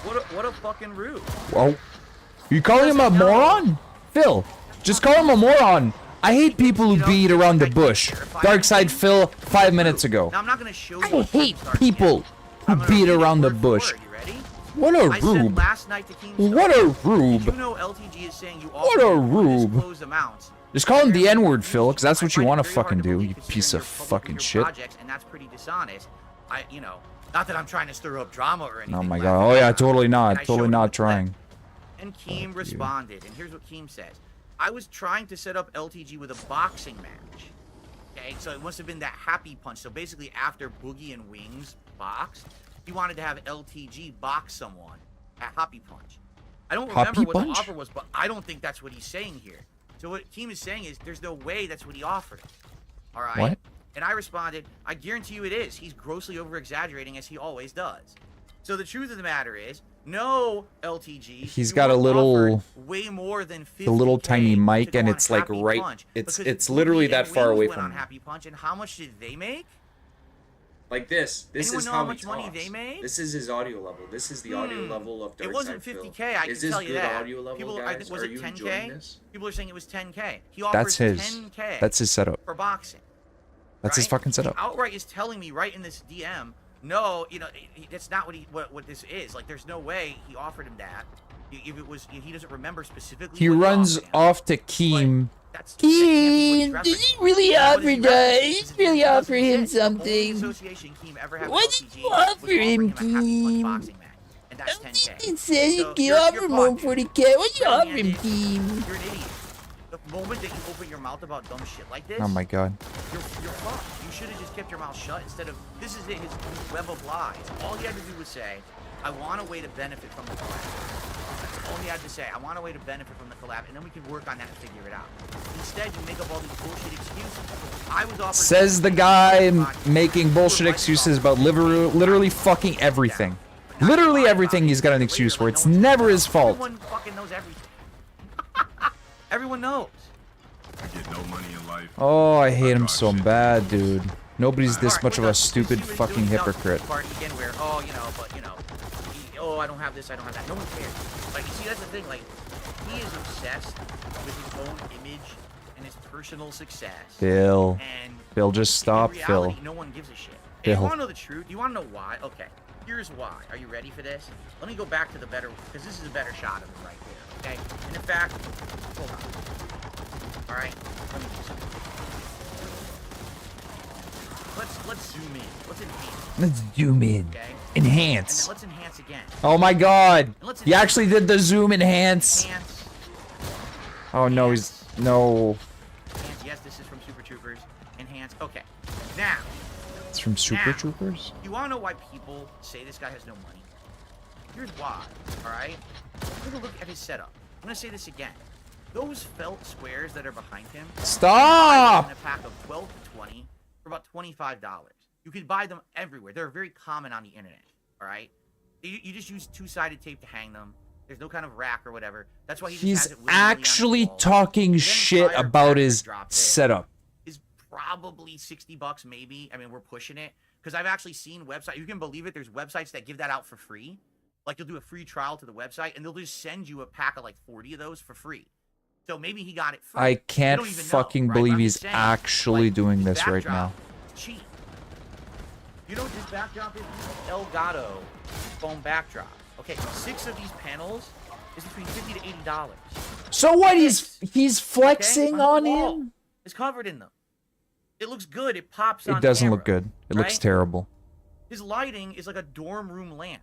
C: What a fucking rube.
B: Whoa. You calling him a moron? Phil, just call him a moron. I hate people who beat around the bush. Darksyde Phil 5 minutes ago.
C: Now I'm not gonna show
B: I
C: you.
B: hate people who
C: I'm gonna
B: beat
C: read it
B: around the
C: word for
B: bush.
C: word. You ready?
B: What a
C: I said
B: rube.
C: last night to Keemstar.
B: What a
C: Did you
B: rube.
C: know LTG is saying you
B: What a
C: offer
B: rube.
C: undisclosed amounts?
B: Just call him the N-word, Phil, because that's what you
C: I
B: want to
C: find it very
B: fucking
C: hard
B: do,
C: believe
B: you
C: considering
B: piece
C: you're
B: of
C: public with
B: fucking
C: your
B: shit.
C: projects, and that's pretty dishonest. Not that I'm trying to stir up drama or anything.
B: Oh my
C: like
B: god.
C: that.
B: Oh yeah, totally
C: And
B: not.
C: I showed
B: Totally
C: him
B: not
C: the clip.
B: trying.
C: And Keem
B: you.
C: responded, and here's what Keem says. I was trying to set up LTG with a boxing match. Okay, so it must have been that happy punch. So basically, after Boogie and Wings boxed, he wanted to have LTG box someone at Happy Punch. I don't remember
B: Happy
C: what
B: Punch?
C: the offer was, but I don't think that's what he's saying here. So what Keem is saying is there's no way that's what he offered. All right?
B: What?
C: And I responded, I guarantee you it is. He's grossly over-exaggerating as he always does. So the truth of the matter is, no, LTG.
B: He's
C: you
B: got a
C: were
B: little-
C: offered way more than 50K
B: the little tiny mic,
C: to go
B: and
C: on
B: it's like
C: Happy
B: right-
C: Punch,
B: it's
C: because
B: literally
C: Boogie
B: that
C: and
B: far
C: Wings
B: away
C: went
B: from
C: on
B: him.
C: Happy Punch, and how much did they make?
B: Like this.
C: Anyone know how much money they made?
B: This is his audio level. This is the audio level of Darksyde.
C: It wasn't 50K, I can tell you that. People, I think, was it 10K? People are saying it was 10K. He offers
B: That's his.
C: 10K
B: That's his setup.
C: for boxing.
B: That's his
C: right?
B: fucking setup.
C: He outright is telling me right in this DM, no, that's not what this is. Like, there's no way he offered him that. If it was, he doesn't remember specifically.
B: He
C: what
B: runs
C: offered him,
B: off to
C: but
B: Keem.
C: that can't be
G: Keem,
C: what
G: did
C: he's
G: he
C: referencing.
G: really
C: What
G: offer
C: is he
G: that?
C: referencing?
G: He
C: This
G: really
C: is
G: offer him
C: the only
G: something.
C: association Keem ever had
G: What
C: with
G: did
C: LTG
G: you
C: was
G: offer
C: offering
G: him,
C: a half-punch
G: Keem?
C: boxing match, and that's 10K.
G: It says
C: So
G: you
C: you're
G: offer more
C: fucked,
G: for the
C: dude.
G: cat. What you
C: You're
G: offer him,
C: handed-
G: Keem?
C: You're an idiot. The moment that you open your mouth about dumb shit like this,
B: Oh my god.
C: you're fucked. You should have just kept your mouth shut instead of, this is his web of lies. All he had to do was say, I want a way to benefit from the collab. That's all he had to say. I want a way to benefit from the collab, and then we can work on that and figure it out. Instead, you make up all these bullshit excuses. I was offered...
B: Says the guy making bullshit excuses about literally fucking everything. Literally everything he's got an excuse for. It's never his fault.
C: Everyone fucking knows everything. Everyone knows.
H: I get no money in life.
B: Oh, I hate him
H: Dog
B: so
H: shit.
B: bad, dude. Nobody's this
C: Alright,
B: much of
C: we're
B: a
C: done.
B: stupid
C: He was
B: fucking
C: doing his
B: hypocrite.
C: Party again where, oh, you know, but, you know, oh, I don't have this, I don't have that. No one cares. Like, you see, that's the thing. Like, he is obsessed with his own image and his personal success.
B: Phil.
C: And
B: Phil, just stop,
C: in reality,
B: Phil.
C: no one gives a shit. Hey, you
B: Phil.
C: want to know the truth? You want to know why? Okay, here's why. Are you ready for this? Let me go back to the better, because this is a better shot of him right there, okay? And in fact, hold on. All right, let me do something. Let's zoom in. Let's enhance.
G: Let's zoom in.
C: Okay.
G: Enhance.
C: And then let's enhance again.
B: Oh my god.
C: And let's
B: He actually did the zoom enhance.
C: Enhance.
B: Oh no, he's... No.
C: Enhance. Yes, this is from Super Troopers. Enhance. Okay. Now,
B: It's from Super
C: Now.
B: Troopers?
C: you want to know why people say this guy has no money? Here's why, alright? Take a look at his setup. I'm going to say this again. Those felt squares that are behind him,
B: Stop!
C: in a pack of 12 to 20 for about $25. You can buy them everywhere. They're very common on the internet, alright? You just use two-sided tape to hang them. There's no kind of rack or whatever. That's why he just
B: He's
C: has it willy-nilly on the
B: actually
C: wall.
B: talking
C: Then
B: shit
C: fire
B: about
C: back
B: his
C: and drop there.
B: setup.
C: Is probably $60 maybe. I mean, we're pushing it because I've actually seen websites. You can believe it. There's websites that give that out for free. Like, you'll do a free trial to the website, and they'll just send you a pack of like 40 of those for free. So maybe he got it free.
B: I
C: We
B: can't
C: don't even know,
B: fucking
C: right?
B: believe
C: I'm
B: he's
C: just saying,
B: actually
C: like,
B: doing
C: his
B: this right
C: backdrop
B: now.
C: is cheap. You know what this backdrop is? Elgato foam backdrop. Okay, 6 of these panels is between $50 to $80.
B: So what? He's
C: Okay,
B: flexing
C: the
B: on
C: wall
B: him?
C: is covered in them. It looks good. It pops on
B: It doesn't
C: camera,
B: look good. It looks
C: right?
B: terrible.
C: His lighting is like a dorm room lamp.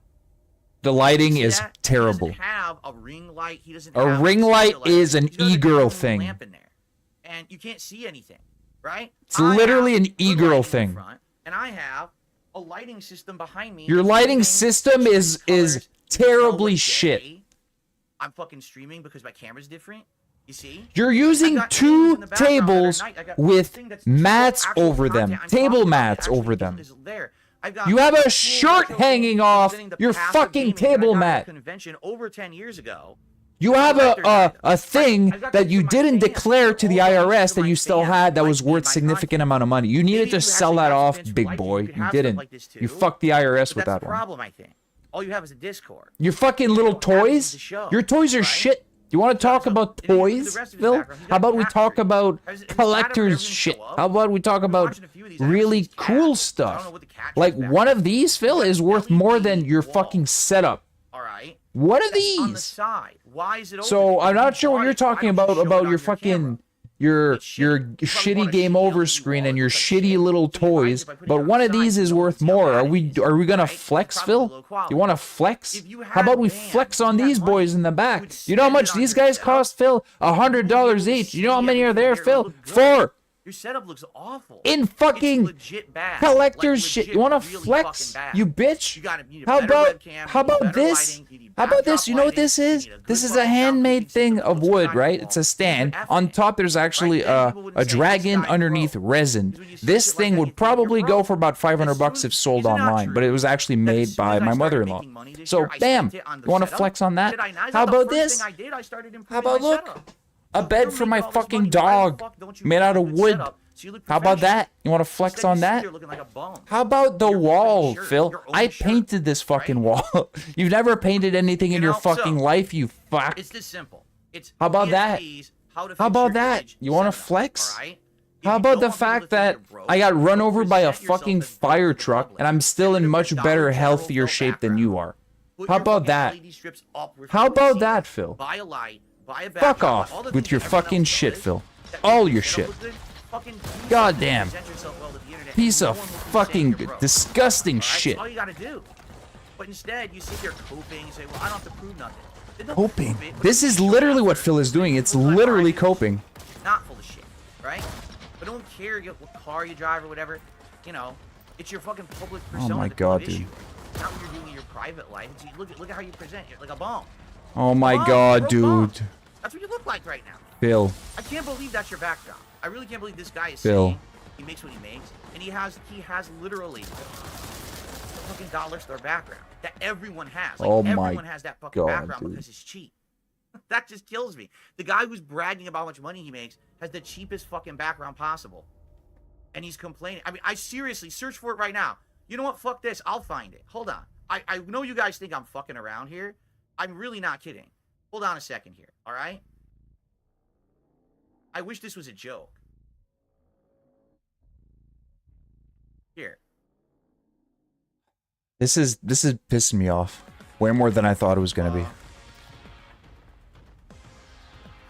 B: The lighting
C: See
B: is
C: that?
B: terrible.
C: He doesn't have a ring light. He doesn't
B: A
C: have
B: ring
C: a
B: light
C: light.
B: is an
C: He's got a
B: e-girl
C: dorm room
B: thing.
C: lamp in there, and you can't see anything, right?
B: It's
C: I
B: literally
C: have
B: an
C: good
B: e-girl
C: lighting in
B: thing.
C: front, and I have a lighting system behind me.
B: Your lighting
C: moving
B: system is
C: colors.
B: terribly
C: You know what
B: shit.
C: day I'm fucking streaming because my camera's different. You see?
B: You're using
C: I've got things in
B: two
C: the background that are
B: tables
C: night. I got
B: with
C: thing that's
B: mats
C: actual
B: over them.
C: content I'm
B: Table
C: talking about
B: mats
C: that actually
B: over them.
C: is there. I've got
B: You have a
C: cool
B: shirt
C: photos
B: hanging off
C: representing the
B: your
C: past of
B: fucking
C: gaming that I
B: table
C: got at a
B: mat.
C: Convention over 10 years ago.
B: You have a thing
C: I've got
B: that
C: things
B: you
C: from my
B: didn't
C: fans,
B: declare to the
C: all things
B: IRS
C: from
B: that
C: my
B: you still
C: fans,
B: had that
C: like
B: was
C: me,
B: worth
C: my
B: significant
C: content.
B: amount of money. You needed
C: Maybe
B: to
C: you
B: sell
C: actually
B: that
C: got
B: off,
C: fans who
B: big
C: like it.
B: boy.
C: You could
B: You
C: have stuff
B: didn't.
C: like this
B: You
C: too.
B: fucked the IRS
C: But
B: with
C: that's
B: that
C: the
B: one.
C: problem, I think. All you have is a Discord.
B: Your fucking little
C: don't have anything
B: toys?
C: to show,
B: Your toys are
C: right?
B: shit. You want to talk
C: So,
B: about
C: if you look at the
B: toys,
C: rest of his
B: Phil?
C: background, he's
B: How
C: got
B: about we
C: cat
B: talk
C: trees.
B: about
C: Has his
B: collector's
C: cat ever
B: shit?
C: show up?
B: How about we talk
C: I've been
B: about
C: watching a few of these. I've never
B: really
C: seen cats.
B: cool
C: I don't
B: stuff?
C: know what the cat
B: Like
C: trees
B: one
C: back
B: of these, Phil,
C: there.
B: is worth more than your
C: LED
B: fucking setup.
C: All right.
B: What are
C: That's on the
B: these?
C: side. Why is it open?
B: So I'm
C: If
B: not
C: you
B: sure what
C: bought
B: you're
C: it, why
B: talking
C: don't you
B: about
C: show it on
B: your
C: your
B: fucking
C: camera?
B: your
C: It's shitty.
B: your
C: You probably
B: shitty
C: want a
B: game
C: shitty
B: over
C: LED
B: screen
C: wall.
B: and
C: It
B: your
C: looks like
B: shitty
C: shit.
B: little
C: So you mind
B: toys,
C: if I put it
B: but
C: on
B: one
C: the
B: of these
C: side
B: is
C: so you
B: worth
C: can see how
B: more.
C: bad
B: Are
C: it
B: we
C: is,
B: gonna
C: right?
B: flex,
C: It's probably
B: Phil?
C: low quality.
B: You want to flex?
C: If you
B: How about we
C: had
B: flex
C: bands,
B: on
C: if you
B: these
C: had
B: boys
C: money,
B: in the
C: you
B: back?
C: would
B: You know how
C: spend
B: much
C: it on
B: these
C: your
B: guys
C: setup.
B: cost, Phil? $100 each. You know how many are there, Phil? 4.
C: Your setup looks awful.
B: In fucking
C: it's legit bad.
B: collector's
C: Like,
B: shit.
C: legit
B: You want to
C: really
B: flex?
C: fucking bad.
B: You bitch.
C: You need a
B: How
C: better
B: about
C: webcam,
B: how
C: you need
B: about
C: better
B: this?
C: lighting, you need
B: How about
C: backdrop
B: this? You know what
C: lighting,
B: this
C: you
B: is?
C: need a good
B: This is a
C: fucking
B: handmade
C: soundproofing
B: thing
C: system
B: of
C: that looks
B: wood,
C: behind
B: right?
C: the
B: It's
C: wall.
B: a stand.
C: It's
B: On
C: effing.
B: top, there's actually
C: Right? Then people wouldn't
B: a
C: say,
B: dragon
C: "This guy
B: underneath
C: broke."
B: resin.
C: Because when you see
B: This
C: shit like
B: thing
C: that, you
B: would
C: think you're
B: probably go
C: broke.
B: for about 500
C: As
B: bucks
C: soon-
B: if sold
C: is it not
B: online, but it
C: true
B: was actually
C: that as
B: made
C: soon
B: by
C: as I
B: my
C: started
B: mother-in-law.
C: making money this
B: So,
C: year, I
B: bam,
C: spent it on the
B: you want to
C: setup?
B: flex on that?
C: Did I not? That's
B: How
C: not the
B: about
C: first
B: this?
C: thing I did. I started
B: How
C: improving
B: about
C: my
B: look?
C: setup.
B: A
C: So
B: bed
C: you're
B: for
C: making
B: my
C: all this
B: fucking
C: money, why the
B: dog,
C: fuck don't you
B: made
C: make
B: out
C: a
B: of
C: good
B: wood.
C: setup so you look
B: How about
C: professional?
B: that? You want to flex
C: Instead,
B: on
C: you sit
B: that?
C: there looking like a bum.
B: How about the
C: Your fucking
B: wall,
C: shirt,
B: Phil?
C: your own
B: I
C: shirt,
B: painted this fucking
C: right?
B: wall. You've never painted anything in
C: You
B: your
C: know,
B: fucking
C: so,
B: life, you fuck.
C: It's this simple. It's
B: How about that?
C: ESP's How to
B: How
C: Fix
B: about
C: Your
B: that?
C: Image
B: You want to
C: setup,
B: flex?
C: all right? If
B: How
C: you
B: about
C: don't
B: the
C: want people to
B: fact
C: think
B: that
C: you're broke,
B: I got run over by a
C: present yourself
B: fucking
C: as broke
B: fire
C: to the
B: truck
C: public.
B: and I'm still
C: Get
B: in
C: rid of
B: much
C: your
B: better,
C: Dollar General
B: healthier
C: felt
B: shape than
C: background.
B: you are?
C: Put
B: How
C: your
B: about
C: fucking
B: that?
C: LED strips up where
B: How
C: people
B: about
C: see
B: that,
C: them.
B: Phil?
C: Buy a light, buy a
B: Fuck
C: backdrop,
B: off
C: all the
B: with
C: things
B: your
C: that everyone
B: fucking
C: else
B: shit,
C: does
B: Phil.
C: that
B: All
C: makes
B: your
C: it
B: shit.
C: look good. Fucking do something to
B: Goddamn.
C: present yourself well to the internet.
B: Piece
C: No
B: of
C: one will keep saying
B: fucking
C: you're broke.
B: disgusting
C: All right?
B: shit.
C: That's all you gotta do. But instead, you sit there coping and say, well, I don't have to prove nothing. Then don't
B: Coping.
C: prove it, but
B: This
C: don't
B: is
C: show
B: literally what
C: effort.
B: Phil is doing. It's
C: People are like,
B: literally
C: "All right,
B: coping.
C: not full of shit, right? But don't care what car you drive or whatever. You know, it's your fucking public persona.
B: my
C: that's
B: God,
C: the
B: dude.
C: issue. Not what you're doing in your private life. It's, look at how you present. You're like a bum.
B: Oh my
C: Bum,
B: god,
C: you're a bum.
B: dude.
C: That's what you look like right now.
B: Phil.
C: I can't believe that's your backdrop. I really can't believe this guy is
B: Phil.
C: saying he makes what he makes, and he has literally a fucking dollar store background that everyone has. Like,
B: Oh my
C: everyone has that fucking
B: God,
C: background
B: dude.
C: because it's cheap. That just kills me. The guy who's bragging about how much money he makes has the cheapest fucking background possible, and he's complaining. I mean, I seriously search for it right now. You know what? Fuck this. I'll find it. Hold on. I know you guys think I'm fucking around here. I'm really not kidding. Hold on a second here. All right. I wish this was a joke. Here.
B: This is pissing me off. Way more than I thought it was gonna be.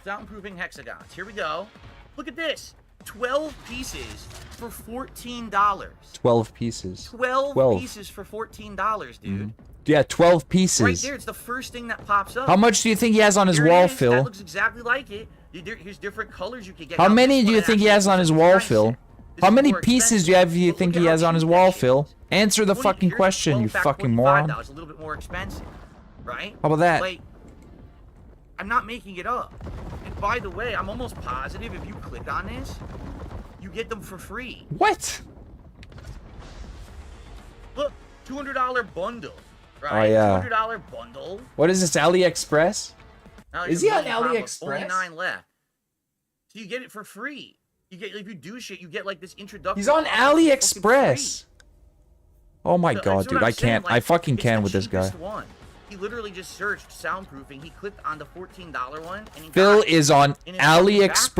C: Soundproofing hexagons. Here we go. Look at this. 12 pieces for $14.
B: 12 pieces.
C: 12 pieces for $14, dude.
B: Yeah, 12
C: Right
B: pieces.
C: there, it's the first thing that pops up.
B: How much do you think he has on his
C: Here it
B: wall,
C: is. That
B: Phil?
C: looks exactly like it. Here's different colors you could get.
B: How
C: Now,
B: many
C: this
B: do you
C: one
B: think he
C: actually
B: has on
C: is
B: his wall,
C: nice.
B: Phil?
C: This
B: How
C: is
B: many
C: more
B: pieces do
C: expensive.
B: you
C: But
B: think
C: look
B: he
C: at
B: has
C: how
B: on his
C: cheap
B: wall,
C: that shit
B: Phil?
C: is.
B: Answer the
C: 20
B: fucking
C: here's
B: question,
C: 12
B: you
C: back
B: fucking
C: $25,
B: moron.
C: a little bit more expensive, right?
B: How about that?
C: Like, I'm not making it up. And by the way, I'm almost positive if you click on this, you get them for free.
B: What?
C: Look, $200 bundle,
B: Oh,
C: right?
B: yeah.
C: $200 bundle.
B: What is this, AliExpress?
C: Now
B: Is
C: there's
B: he
C: a
B: on
C: million problems,
B: AliExpress?
C: Only 9 left. So you get it for free. You get, if you do shit, you get like this introduction.
B: He's on AliExpress. Oh my
C: So,
B: god,
C: that's what
B: dude.
C: I'm
B: I
C: saying,
B: can't.
C: like,
B: I fucking
C: it's
B: can
C: the
B: with this guy.
C: cheapest one. He literally just searched soundproofing. He clicked on the $14 one, and he
B: Phil
C: got it
B: is on
C: in his fucking
B: AliExpress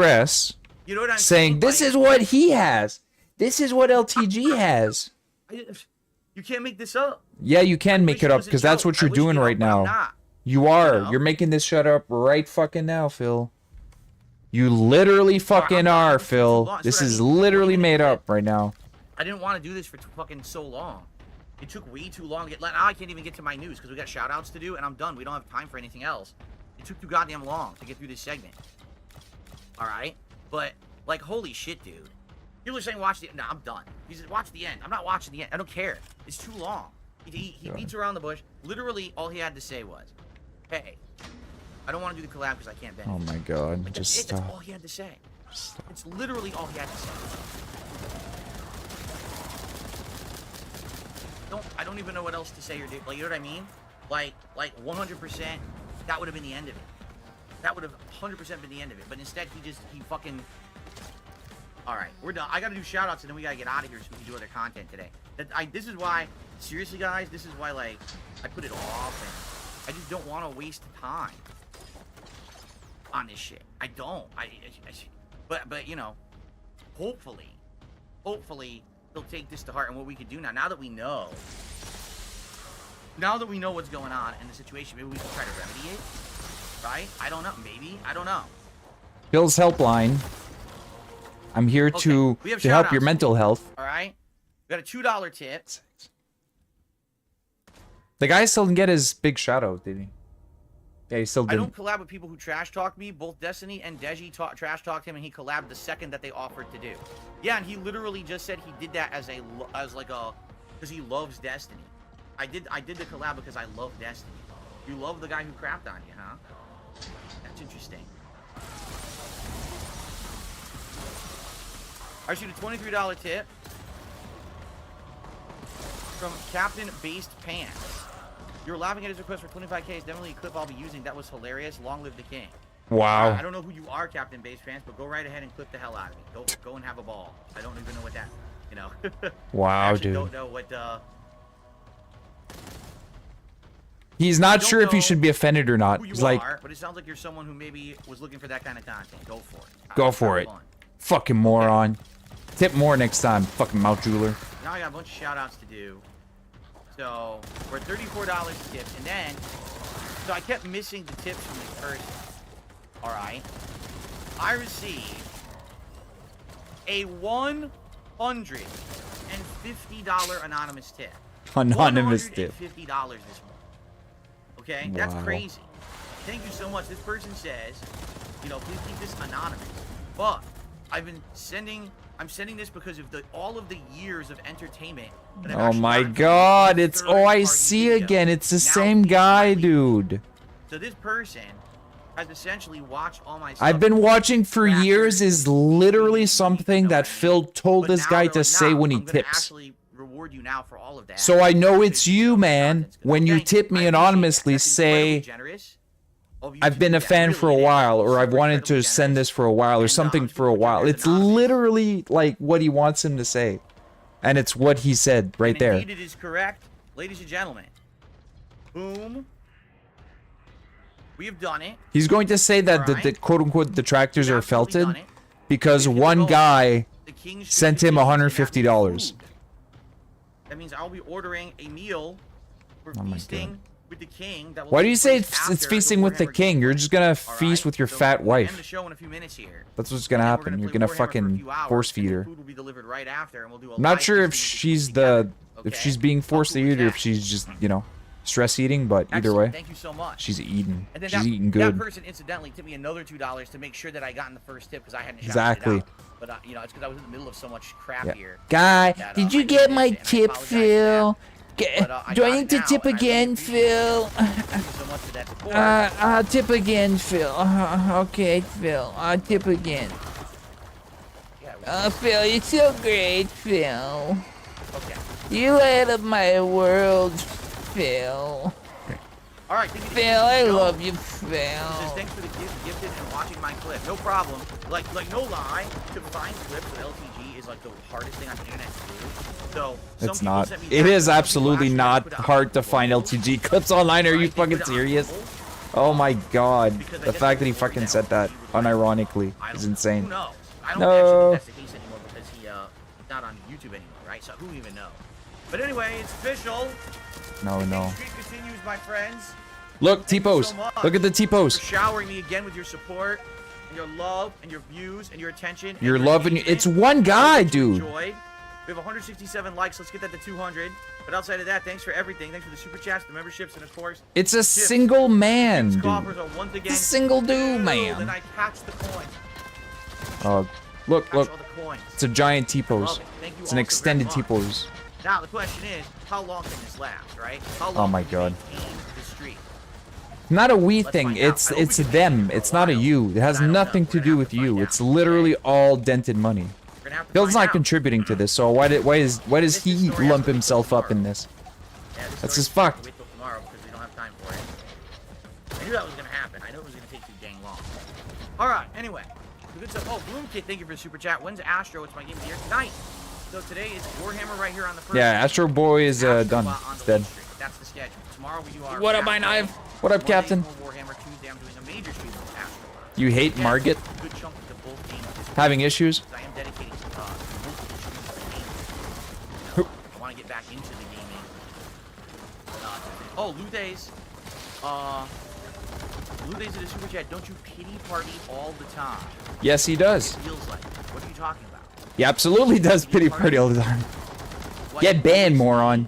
C: background. You know what I'm
B: saying, this
C: Like,
B: is what he has. This is what LTG has.
C: You can't make this up.
B: Yeah, you can make
C: wish
B: it
C: it
B: up
C: was a
B: because that's
C: joke.
B: what
C: I
B: you're
C: wish it
B: doing
C: was,
B: right
C: but I'm
B: now.
C: not.
B: You are.
C: You know?
B: You're making this shut up right fucking now, Phil. You literally fucking
C: I'm
B: are,
C: this for too
B: Phil.
C: long. That's
B: This
C: what I
B: is
C: mean.
B: literally
C: What do you
B: made
C: mean?
B: up right now.
C: I didn't want to do this for fucking so long. It took way too long to get. Now I can't even get to my news because we got shout outs to do, and I'm done. We don't have time for anything else. It took too goddamn long to get through this segment. All right, but like, holy shit, dude. People are saying watch the. No, I'm done. He said watch the end. I'm not watching the end. I don't care. It's too long. He beats around the bush. Literally, all he had to say was, "Hey, I don't want to do the collab because I can't benefit."
B: Oh my god.
C: Like,
B: Just
C: that's it. That's
B: stop.
C: all he had to say. It's literally all he had to say. I don't even know what else to say or do. Like, you know what I mean? Like 100%, that would have been the end of it. That would have 100% been the end of it. But instead, he fucking... Alright, we're done. I gotta do shoutouts and then we gotta get out of here so we can do other content today. This is why, seriously guys, this is why, like, I put it off and I just don't want to waste time on this shit. I don't. But you know, hopefully he'll take this to heart and what we could do now that we know what's going on in the situation, maybe we can try to remedy it, right? I don't know. Maybe. I don't know.
B: Phil's helpline. I'm here to
C: we have
B: help your
C: shout-outs.
B: mental health.
C: All right? We got a $2 tip.
B: The guy still didn't get his big shout out, did he? Yeah, he still
C: I
B: didn't.
C: don't collab with people who trash talk me. Both Destiny and Deji trash talked him, and he collabed the second that they offered to do. Yeah, and he literally just said he did that because he loves Destiny. I did the collab because I love Destiny. You love the guy who crapped on you, huh? That's interesting. I shoot a $23 tip from Captain Based Pants. You're laughing at his request for 25K is definitely a clip I'll be using. That was hilarious. Long live the king.
B: Wow.
C: I don't know who you are, Captain Base Fans, but go right ahead and clip the hell out of me. Go and have a ball. I don't even know what that, you know.
B: Wow,
C: I actually
B: dude.
C: don't know what,
B: He's not sure if he should be offended or not.
C: who you
B: He's like,
C: are, but it sounds like you're someone who maybe was looking for that kind of content. Go for it.
B: go for it.
C: Have fun.
B: Fucking moron. Tip more next time, fucking mouth jeweler.
C: Now I got a bunch of shout outs to do. So we're $34 tips, and then so I kept missing the tips from this person. All right, I received a $150 anonymous tip.
B: Anonymous tip.
C: $150 this month. Okay, that's
B: Wow.
C: crazy. Thank you so much. This person says, you know, please keep this anonymous. But I'm sending this because of all of the years of entertainment that I've
B: Oh
C: actually
B: my
C: gotten from
B: god,
C: these
B: it's
C: third-party
B: OIC
C: videos.
B: again. It's the
C: Now
B: same
C: he's
B: guy,
C: finally-
B: dude.
C: So this person has essentially watched all my stuff.
B: I've been watching for
C: Crackers,
B: years is literally
C: you
B: something
C: know
B: that
C: what I mean?
B: Phil told
C: But
B: this
C: now
B: guy
C: they're
B: to
C: like,
B: say
C: nah,
B: when he
C: I'm gonna
B: tips.
C: actually reward you now for all of that.
B: So I know
C: because,
B: it's you,
C: know, the
B: man.
C: content's good.
B: When you
C: Thank
B: tip me
C: I appreciate
B: anonymously,
C: that. That's incredibly
B: say,
C: generous of you
B: I've
C: to
B: been
C: do
B: a
C: that.
B: fan
C: Really,
B: for a
C: it is.
B: while, or
C: Super
B: I've wanted
C: incredibly
B: to send
C: generous.
B: this for a while, or
C: And,
B: something
C: I'm
B: for a
C: super
B: while.
C: generous
B: It's
C: anonymously.
B: literally like what he wants him to say. And it's what he said right
C: And
B: there.
C: indeed it is correct, ladies and gentlemen. Boom. We have done it.
B: He's going to say that the
C: Alright.
B: quote-unquote detractors
C: We've
B: are
C: absolutely
B: felted
C: done it.
B: because
C: We've hit the
B: one
C: goal.
B: guy
C: The King Street
B: sent him
C: continues, and that means
B: $150.
C: food. That means I'll be ordering a meal for
B: Oh my
C: feasting with the king. That will
B: Why do
C: take
B: you say
C: place
B: it's
C: after
B: feasting with the
C: Warhammer
B: king? You're
C: gameplay.
B: just gonna
C: All
B: feast
C: right?
B: with your
C: So
B: fat
C: we'll end
B: wife.
C: the show in a few minutes here.
B: That's what's gonna
C: And then we're
B: happen.
C: gonna
B: You're
C: play
B: gonna
C: Warhammer for a
B: fucking
C: few hours,
B: force
C: and
B: feed
C: then
B: her.
C: food will be delivered right after, and we'll do a
B: I'm not
C: live
B: sure if
C: feasting
B: she's
C: together.
B: the if
C: Okay?
B: she's being forced to
C: How cool
B: eat
C: is
B: or if
C: that?
B: she's just, you know, stress eating, but either
C: Excellent.
B: way,
C: Thank you so much.
B: she's eating.
C: And then
B: She's
C: that,
B: eating
C: that
B: good.
C: person incidentally tipped me another $2 to make sure that I got in the first tip because I hadn't shouted
B: Exactly.
C: it out. But you know, it's because I was in the middle of so much crap
B: Yeah.
C: here.
G: Guy,
C: that,
G: did
C: I
G: you get
C: missed
G: my
C: it, and I
G: tip,
C: apologize for
G: Phil?
C: But, I
G: Do I
C: got
G: need
C: it
G: to
C: now,
G: tip
C: and I really
G: again,
C: appreciate it.
G: Phil?
C: Thank you so much for that support.
G: I'll tip again, Phil. Okay, Phil. I'll tip again.
C: Yeah,
G: Phil, you're so great, Phil.
C: okay.
G: You light up my world, Phil.
C: All right. Thank you.
G: Phil, I
C: Joe.
G: love you,
C: He says,
G: Phil.
C: thanks for the gift, gifted, and watching my clip. No problem. Like no lie, to find clips with LTG is like the hardest thing on the internet to do. So some
B: It's
C: people
B: not.
C: sent me
B: It
C: that,
B: is
C: some people
B: absolutely
C: actually
B: not
C: put it on
B: hard to
C: Google.
B: find LTG clips online. Are you
C: Right, they
B: fucking
C: put it on
B: serious?
C: Google.
B: Oh my god.
C: Because I
B: The
C: guess
B: fact that
C: they
B: he
C: worried
B: fucking
C: that
B: said that
C: LTG would like-
B: unironically
C: I don't
B: is
C: know.
B: insane.
C: Who knows? I don't
B: No.
C: actually think that's the case anymore because he's not on YouTube anymore, right? So who even knows? But anyway, it's official.
B: No,
C: The
B: no.
C: King Streak continues, my friends.
B: Look,
C: Thank you
B: T-pose.
C: so much
B: Look at the
C: for
B: T-pose.
C: showering me again with your support, and your love, and your views, and your attention. and
B: Your love and
C: engagement.
B: it's one
C: I
B: guy,
C: hope that you
B: dude.
C: enjoyed. We have 167 likes. Let's get that to 200. But outside of that, thanks for everything. Thanks for the super chats, the memberships, and of course,
B: It's a single man,
C: Tim's
B: dude.
C: coffers are once again
G: It's a single dude,
C: filled,
G: man.
C: And I catch the coins.
B: Look,
C: Catch
B: look.
C: all the coins.
B: It's a giant T-pose.
C: Love it. Thank you
B: It's an
C: all so
B: extended
C: very much.
B: T-pose.
C: Now the question is, how long can this last, right? How long
B: Oh my
C: can you
B: God.
C: maintain the streak?
B: Not a we
C: Let's
B: thing.
C: find out.
B: It's
C: I hope we
B: it's
C: can
B: them.
C: maintain it for
B: It's
C: a
B: not a
C: while,
B: you. It has
C: but I don't know.
B: nothing to
C: We're
B: do
C: gonna
B: with
C: have to
B: you.
C: find
B: It's
C: out.
B: literally all dented money.
C: We're gonna have to
B: Phil's
C: find
B: not
C: out.
B: contributing to this, so why does
C: This
B: he
C: story has to
B: lump
C: wait till
B: himself up in
C: tomorrow.
B: this?
C: Yeah, this
B: That's
C: story's
B: just
C: gonna have to
B: fucked.
C: Wait till tomorrow because we don't have time for it. I knew that was gonna happen. I knew it was gonna take too dang long. All right. Anyway, the good stuff. Oh, Bloom Kid, thank you for the super chat. When's Astro? It's my game of the year tonight. So today is Warhammer right here on the first.
B: Yeah, Astro Boy is
C: Astro
B: done.
C: Bot on
B: It's
C: the
B: dead.
C: late stream. That's the schedule. Tomorrow we do our.
G: What up, my
C: Saturday,
G: knife?
B: What up,
C: Monday
B: Captain?
C: for Warhammer. Tuesday I'm doing a major stream with Astro Bot.
B: You hate
C: Again,
B: Margit
C: a good chunk to both games this week.
B: having issues?
C: I am dedicating multiple streams to the game. You know, I want to get back into the gaming. Oh, Luthe's. Luthe's in the super chat. Don't you pity party all the time?
B: Yes, he does.
C: It feels like. What are you talking about?
B: He absolutely does pity party all the time.
C: What
B: Get banned, moron.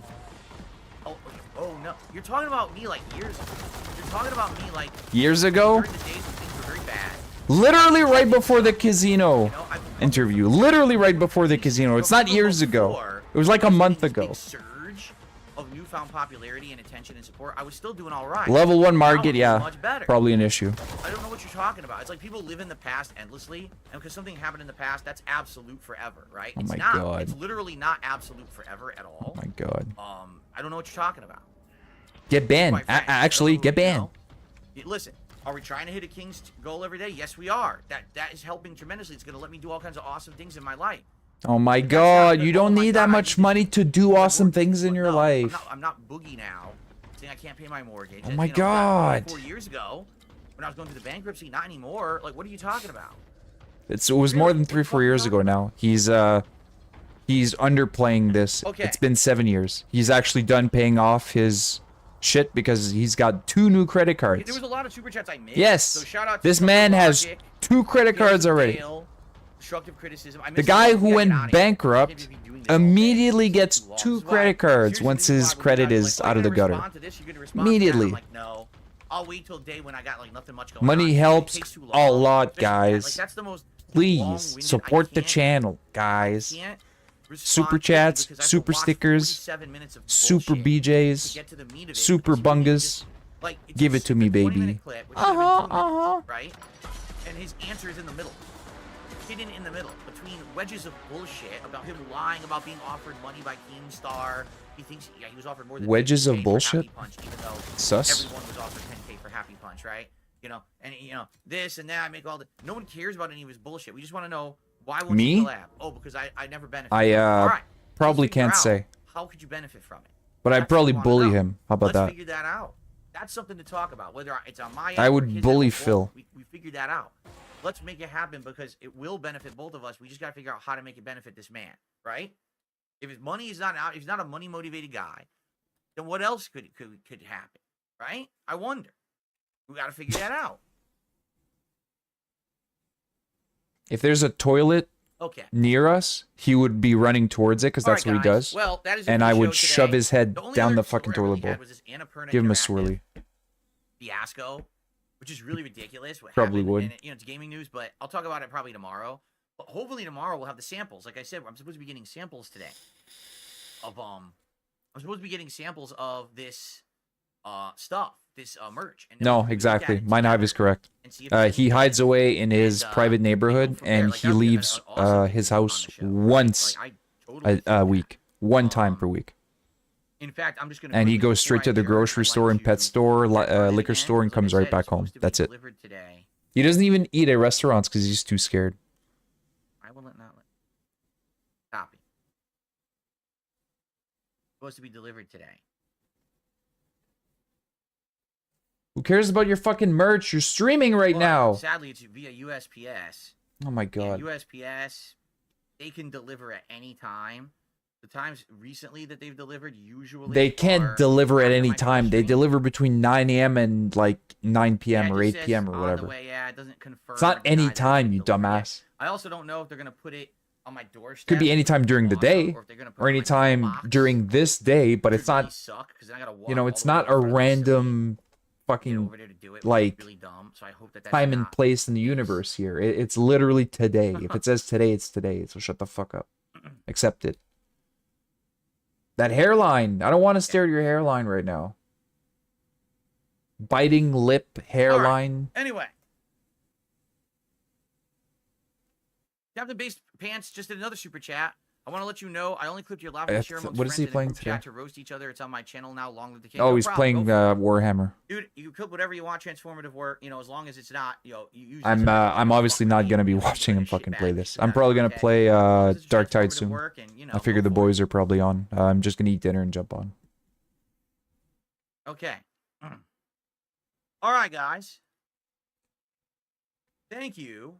C: Oh, okay. Oh no. You're talking about me like years ago. You're talking about me like
B: Years ago?
C: during the days when things were very bad.
B: Literally right before the casino
C: You know, I've
B: interview. Literally right before the casino. It's not years ago. It was like a month
C: this
B: ago.
C: big surge of newfound popularity and attention and support. I was still doing all right.
B: Level 1
C: Now
B: Margit,
C: I'm
B: yeah.
C: much better.
B: Probably an issue.
C: I don't know what you're talking about. It's like people live in the past endlessly, and because something happened in the past, that's absolute forever, right?
B: Oh
C: It's
B: my
C: not.
B: God.
C: It's literally not absolute forever at all.
B: Oh my god.
C: I don't know what you're talking about.
B: Get banned.
C: Quite frankly,
B: Actually,
C: so,
B: get
C: you
B: banned.
C: know, listen, are we trying to hit a king's goal every day? Yes, we are. That is helping tremendously. It's going to let me do all kinds of awesome things in my life.
B: Oh my
C: But that's not
B: god,
C: good.
B: you don't
C: Oh my
B: need
C: God,
B: that
C: I
B: much
C: need
B: money to do
C: My
B: awesome
C: mortgage-
B: things in your
C: no,
B: life.
C: I'm not boogie now. Saying I can't pay my mortgage.
B: Oh
C: And,
B: my
C: you know,
B: God.
C: 4 years ago, when I was going through the bankruptcy, not anymore. Like, what are you talking about?
B: It was more than 3-4 years ago now. He's He's underplaying this.
C: Okay.
B: It's been 7 years. He's actually done paying off his shit because he's got 2 new credit
C: There
B: cards.
C: was a lot of super chats I missed.
B: Yes.
C: So shout out to
B: This man has
C: Logic,
B: 2 credit cards already.
C: Dale, Constructive criticism. I
B: The
C: missed
B: guy
C: a lot.
B: who
C: We gotta
B: went
C: get outta here.
B: bankrupt
C: Can't be doing this all day.
B: immediately gets
C: Too long.
B: 2
C: This is why-
B: credit cards
C: seriously,
B: once
C: this is
B: his
C: why when
B: credit
C: guys are
B: is
C: like, "Oh,
B: out of
C: you're
B: the
C: gonna
B: gutter.
C: respond to this, you're gonna respond to that."
B: Immediately.
C: I'm like, no. I'll wait till a day when I got like nothing much going on.
B: Money
C: It
B: helps
C: takes too long.
B: a lot,
C: Especially that,
B: guys.
C: Like, that's the most
B: Please
C: long-winded-
B: support the
C: I can't-
B: channel, guys.
C: I can't respond
B: Super
C: quickly
B: chats,
C: because I have to
B: super
C: watch
B: stickers,
C: 47 minutes of
B: super
C: bullshit to
B: BJs,
C: get to the meat of it,
B: super
C: because he really
B: bungas.
C: just- like, it's
B: Give
C: a
B: it to me,
C: stupid
B: baby.
C: 20-minute clip, which should have been 2 minutes, right? And his answer is in the middle. Hidden in the middle, between wedges of bullshit about him lying about being offered money by Keemstar. He thinks, yeah, he was offered more than
B: Wedges of
C: 10K for
B: bullshit?
C: Happy Punch, even though
B: Sus.
C: everyone was offered 10K for Happy Punch, right? You know, and you know, this and that, make all the. No one cares about any of his bullshit. We just want to know why won't
B: Me?
C: you collab? Oh, because I never benefit.
B: I
C: All right,
B: probably
C: let's figure
B: can't
C: out
B: say,
C: how could you benefit from it.
B: but I'd
C: That's what
B: probably
C: we wanna
B: bully
C: know.
B: him. How about
C: Let's
B: that?
C: figure that out. That's something to talk about. Whether it's on my end
B: I
C: or
B: would
C: his end
B: bully
C: or both,
B: Phil.
C: We figured that out. Let's make it happen because it will benefit both of us. We just got to figure out how to make it benefit this man, right? If his money is not out, if he's not a money motivated guy, then what else could happen, right? I wonder. We got to figure that out.
B: If there's a toilet
C: Okay.
B: near us, he would be running towards it because
C: All
B: that's
C: right,
B: what he
C: guys.
B: does.
C: Well, that is a
B: And
C: good
B: I
C: show
B: would shove
C: today.
B: his head
C: The only
B: down
C: other
B: the fucking
C: story I really
B: toilet bowl.
C: had was this Annapurna
B: Give him a
C: Interactive
B: swirly.
C: fiasco, which is really ridiculous. What
B: Probably
C: happened,
B: would.
C: and, you know, it's gaming news, but I'll talk about it probably tomorrow. But hopefully tomorrow we'll have the samples. Like I said, I'm supposed to be getting samples today of I'm supposed to be getting samples of this stuff, this merch. And then
B: No,
C: we'll look at
B: exactly.
C: it
B: Mine Hive is correct.
C: and see if there's
B: He
C: any
B: hides
C: benefit.
B: away in his
C: And,
B: private
C: we go
B: neighborhood,
C: from there.
B: and
C: Like,
B: he
C: that would be an
B: leaves
C: awesome thing
B: his
C: to do on
B: house
C: the show.
B: once
C: Like, I totally figured
B: a
C: that.
B: week, one time per week.
C: In fact, I'm just gonna.
B: And he
C: quickly,
B: goes straight
C: before
B: to
C: I
B: the
C: adjourn,
B: grocery
C: I'd
B: store
C: like
B: and pet
C: to
B: store,
C: get started
B: liquor
C: again,
B: store, and
C: because
B: comes
C: like I
B: right
C: said,
B: back
C: it's
B: home.
C: supposed to be
B: That's it.
C: delivered today.
B: He doesn't even eat at restaurants because he's too scared.
C: I will not let. Copy. Supposed to be delivered today.
B: Who cares about your fucking merch? You're streaming right
C: But
B: now.
C: Sadly, it's via USPS.
B: Oh my
C: And
B: god.
C: USPS, they can deliver at any time. The times recently that they've delivered usually
B: They
C: are
B: can't deliver at
C: after
B: any
C: my
B: time. They
C: stream.
B: deliver between 9 a.m. and like 9 p.m.
C: Yeah,
B: or
C: it
B: 8
C: just
B: p.m.
C: says
B: or
C: on
B: whatever.
C: the way, yeah, it doesn't confirm
B: It's not
C: or deny
B: any
C: that it's
B: time,
C: been
B: you
C: delivered yet.
B: dumbass.
C: I also don't know if they're gonna put it on my doorstep.
B: Could be any time during the
C: tomorrow,
B: day,
C: or if they're gonna put
B: or
C: it in,
B: any
C: like, a
B: time
C: box,
B: during this day, but
C: which
B: it's
C: would really
B: not,
C: suck, 'cause then I gotta walk
B: you know,
C: all
B: it's
C: the way
B: not a
C: over to the facility
B: random
C: to get
B: fucking
C: over there to do it, which is
B: like
C: really dumb. So I hope that that's
B: time and
C: not
B: place in the
C: case.
B: universe here. It's literally today. If it says today, it's today. So shut the fuck up. Accept it. That hairline. I don't want to stare at your hairline right now. Biting lip hairline.
C: Anyway. Captain Based Pants just did another super chat. I want to let you know I only clipped your laughing
B: Uh,
C: share amongst
B: what is
C: friends
B: he
C: in a
B: playing
C: group chat
B: today?
C: to roast each other. It's on my channel now, Long Live the King.
B: Oh,
C: No
B: he's
C: problem,
B: playing
C: go for it.
B: Warhammer.
C: Dude, you clip whatever you want, transformative work, you know, as long as it's not, you know, you use
B: I'm obviously not gonna be watching him fucking play this. I'm probably gonna play Darksyde soon. I figure the boys are probably on. I'm just gonna eat dinner and jump on.
C: Okay. All right, guys. Thank you.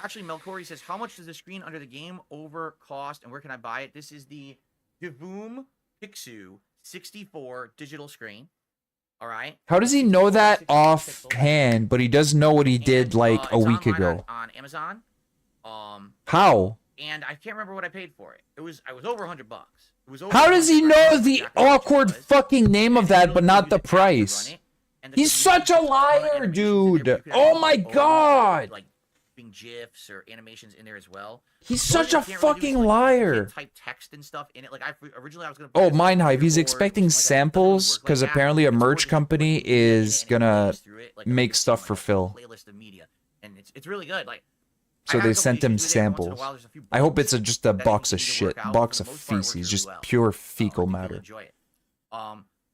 C: Actually, Melkori says, how much does the screen under the game over cost and where can I buy it? This is the Divoom Pixu 64 digital screen. All right.
B: How does he know that
C: 64 pixels.
B: offhand, but he doesn't know what he did
C: And,
B: like a
C: it's
B: week
C: online
B: ago?
C: on Amazon.
B: How?
C: And I can't remember what I paid for it. I was over $100. It was over
B: How does he
C: 100,
B: know
C: right?
B: the
C: Exactly how much it
B: awkward
C: was.
B: fucking name of
C: And
B: that,
C: it'll
B: but
C: give
B: not
C: you
B: the
C: app to
B: price?
C: run it, and the
B: He's
C: community
B: such a
C: has a ton of
B: liar,
C: animations in there,
B: dude.
C: but you can
B: Oh
C: have
B: my
C: like,
B: god.
C: like being GIFs or animations in there as well.
B: He's
C: The only
B: such a
C: thing I can't really do
B: fucking
C: is, like, you
B: liar.
C: can't type text and stuff in it. Like originally I was gonna. Put
B: Oh,
C: it as, like,
B: Mindhive, he's
C: or
B: expecting
C: something like that. It doesn't really
B: samples
C: work like
B: because
C: that.
B: apparently a
C: It's more
B: merch
C: just
B: company
C: like, you play it
B: is
C: and it
B: gonna
C: plays through it, like a
B: make
C: video,
B: stuff
C: like
B: for
C: a
B: Phil.
C: playlist of media, and it's really good. Like.
B: So
C: I
B: they
C: have a couple
B: sent him
C: issues with it. Every once in a
B: samples.
C: while, there's a few
B: I hope
C: bugs
B: it's just a
C: that
B: box of
C: need to
B: shit,
C: work out,
B: box
C: but
B: of
C: for the most part, it works
B: feces,
C: really
B: just
C: well.
B: pure
C: I
B: fecal
C: think you'll
B: matter.
C: enjoy it.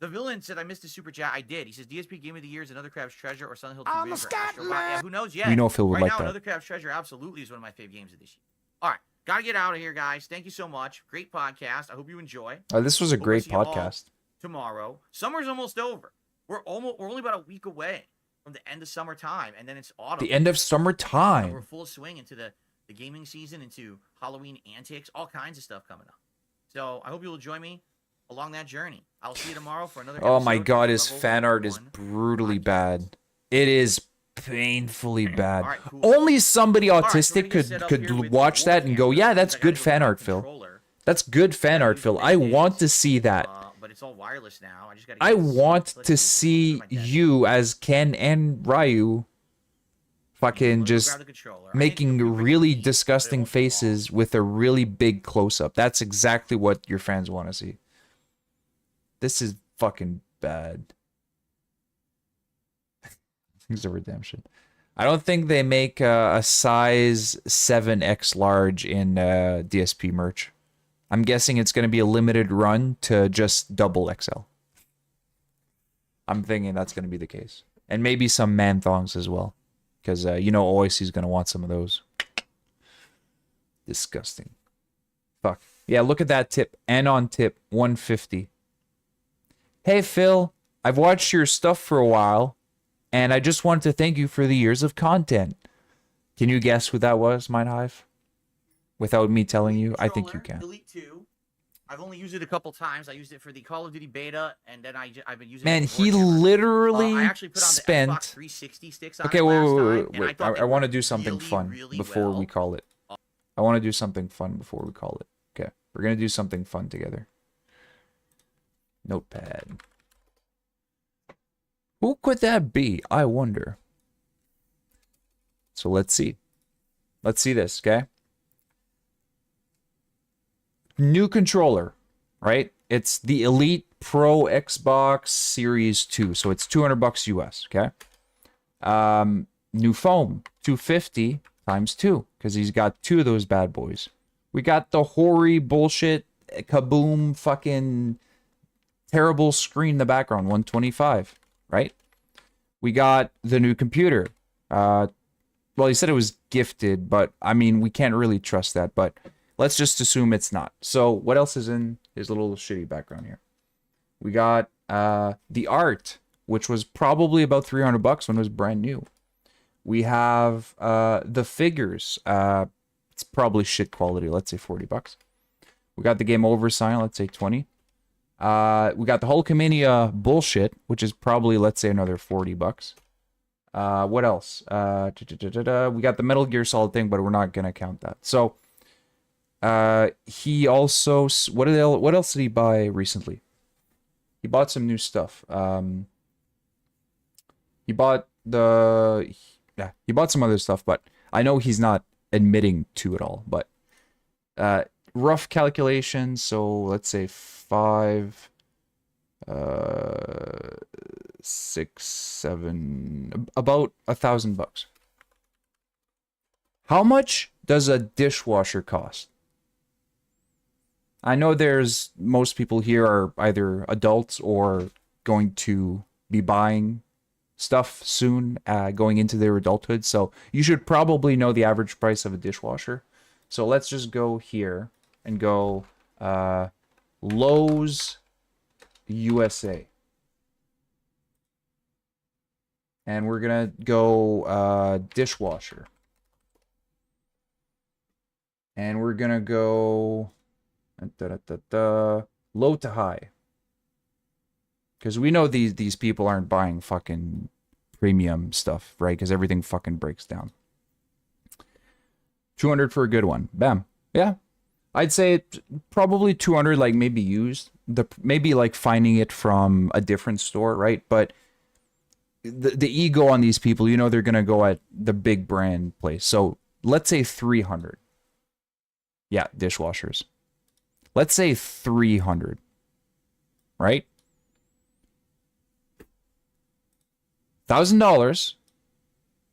C: The villain said I missed the super chat. I did. He says DSP Game of the Year is Another Crab's Treasure or Silent Hill 2
F: I'm a
C: Remake or
F: scat
C: Astrobot.
F: man.
C: Yeah, who knows yet?
B: We know Phil would
C: right
B: like
C: now,
B: that.
C: Another Crab's Treasure absolutely is one of my favorite games of this year. All right, gotta get out of here, guys. Thank you so much. Great podcast. I hope you enjoy.
B: This was a
C: Hope to
B: great
C: see you all
B: podcast.
C: Tomorrow, summer's almost over. We're only about a week away from the end of summertime, and then it's autumn.
B: The end of
C: And we're
B: summertime.
C: full swing into the gaming season, into Halloween antics, all kinds of stuff coming up. So I hope you'll join me along that journey. I'll see you tomorrow for another
B: Oh my
C: episode
B: god,
C: of
B: his
C: Level
B: fan art is
C: 1
B: brutally
C: Podcast.
B: bad. It is painfully bad.
C: Alright, cool.
B: Only somebody
C: Alright, so we're
B: autistic
C: gonna set up here
B: could
C: with
B: watch that and go,
C: Warhammer.
B: yeah, that's
C: I gotta
B: good
C: go
B: fan
C: grab
B: art,
C: the
B: Phil.
C: controller.
B: That's good fan
C: Gotta
B: art,
C: use
B: Phil.
C: the
B: I
C: big
B: want
C: days,
B: to see that.
C: But it's all wireless now. I just gotta
B: I
C: get this-
B: want
C: let's
B: to
C: see,
B: see
C: my desk.
B: you as Ken and Ryu fucking
C: Let's go
B: just
C: grab the controller. I think
B: making
C: it'll be
B: really
C: pretty neat, but it
B: disgusting
C: won't be long.
B: faces with a really big close-up. That's exactly what your fans want to see. This is fucking bad. Things of redemption. I don't think they make a size 7X large in DSP merch. I'm guessing it's going to be a limited run to just double XL. I'm thinking that's going to be the case. And maybe some man thongs as well. Because, you know, OIC's going to want some of those. Disgusting. Fuck. Yeah, look at that tip. And on tip, 150. Hey, Phil. I've watched your stuff for a while. And I just wanted to thank you for the years of content. Can you guess who that was, Mindhive? Without me telling you? I think you can.
C: Elite 2. I've only used it a couple times. I used it for the Call of Duty beta, and then I've been using
B: Man,
C: it for
B: he
C: Warhammer.
B: literally
C: I actually put on the
B: spent...
C: Xbox 360 sticks on
B: Okay,
C: it
B: wait,
C: last
B: wait,
C: time,
B: wait,
C: and
B: wait.
C: thought
B: I
C: they
B: want to
C: worked
B: do something
C: really,
B: fun
C: really
B: before
C: well.
B: we call it. I want to do something fun before we call it. Okay, we're going to do something fun together. Notepad. Who could that be? I wonder. So let's see. Let's see this, okay? New controller, right? It's the Elite Pro Xbox Series 2. So it's $200 US, okay? New foam, 250 times 2, because he's got 2 of those bad boys. We got the hoary bullshit, kaboom, fucking terrible screen in the background, 125, right? We got the new computer. Well, he said it was gifted, but I mean, we can't really trust that, but let's just assume it's not. So what else is in his little shitty background here? We got the art, which was probably about $300 when it was brand new. We have the figures. It's probably shit quality. Let's say $40. We got the game over sign. Let's say 20. We got the Hulkamania bullshit, which is probably, let's say, another $40. What else? We got the Metal Gear Solid thing, but we're not gonna count that. So, he also what else did he buy recently? He bought some new stuff. He bought he bought some other stuff, but I know he's not admitting to it all. But rough calculations. So let's say 5. 6, 7, about $1,000. How much does a dishwasher cost? I know there's most people here are either adults or going to be buying stuff soon, going into their adulthood. So you should probably know the average price of a dishwasher. So let's just go here and go Lowe's USA. And we're gonna go dishwasher. And we're gonna go low to high. Because we know these people aren't buying fucking premium stuff, right? Because everything fucking breaks down. 200 for a good one. Bam. Yeah. I'd say probably 200, like maybe used. Maybe like finding it from a different store, right? But the ego on these people, you know, they're gonna go at the big brand place. So let's say 300. Yeah, dishwashers. Let's say 300. Right? $1,000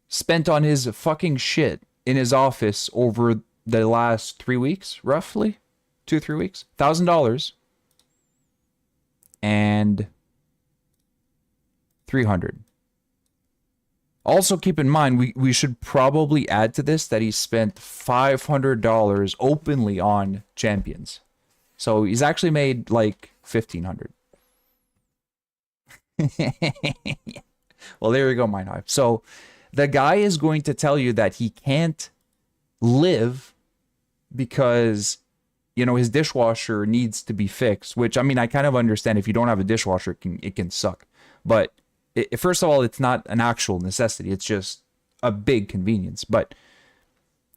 B: spent on his fucking shit in his office over the last 3 weeks, roughly 2-3 weeks. $1,000 and 300. Also, keep in mind, we should probably add to this that he spent $500 openly on champions. So he's actually made like $1,500. Well, there we go, Mindhive. So the guy is going to tell you that he can't live because, you know, his dishwasher needs to be fixed, which, I mean, I kind of understand. If you don't have a dishwasher, it can suck. But first of all, it's not an actual necessity. It's just a big convenience. But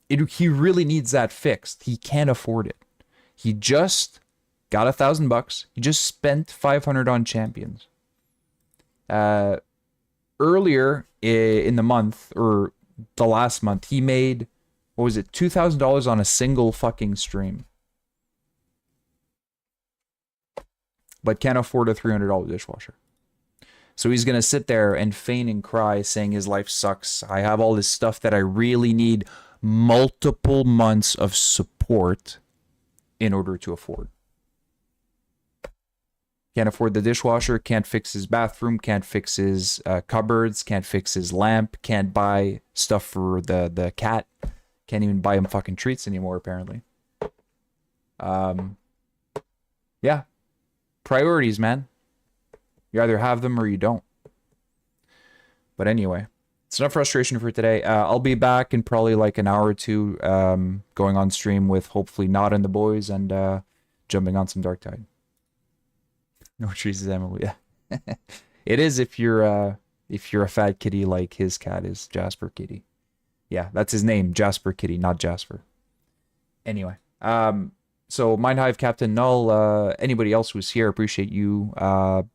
B: he really needs that fixed. He can't afford it. He just got $1,000. He just spent 500 on champions. Earlier in the month, or the last month, he made, what was it, $2,000 on a single fucking stream. But can't afford a $300 dishwasher. So he's going to sit there and feign and cry, saying his life sucks. I have all this stuff that I really need multiple months of support in order to afford. Can't afford the dishwasher, can't fix his bathroom, can't fix his cupboards, can't fix his lamp, can't buy stuff for the cat. Can't even buy him fucking treats anymore, apparently. Yeah. Priorities, man. You either have them or you don't. But anyway, it's enough frustration for today. I'll be back in probably like an hour or two, going on stream with hopefully Nod and the boys, and jumping on some Darksyde. No trees, Emily. Yeah, it is if you're a fat kitty like his cat is, Jasper Kitty. Yeah, that's his name, Jasper Kitty, not Jasper. Anyway, so Mindhive, Captain Null, anybody else who's here, appreciate you.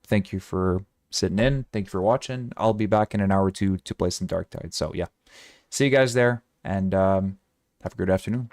B: Thank you for sitting in. Thank you for watching. I'll be back in an hour or two to play some Darksyde. So yeah, see you guys there, and have a good afternoon.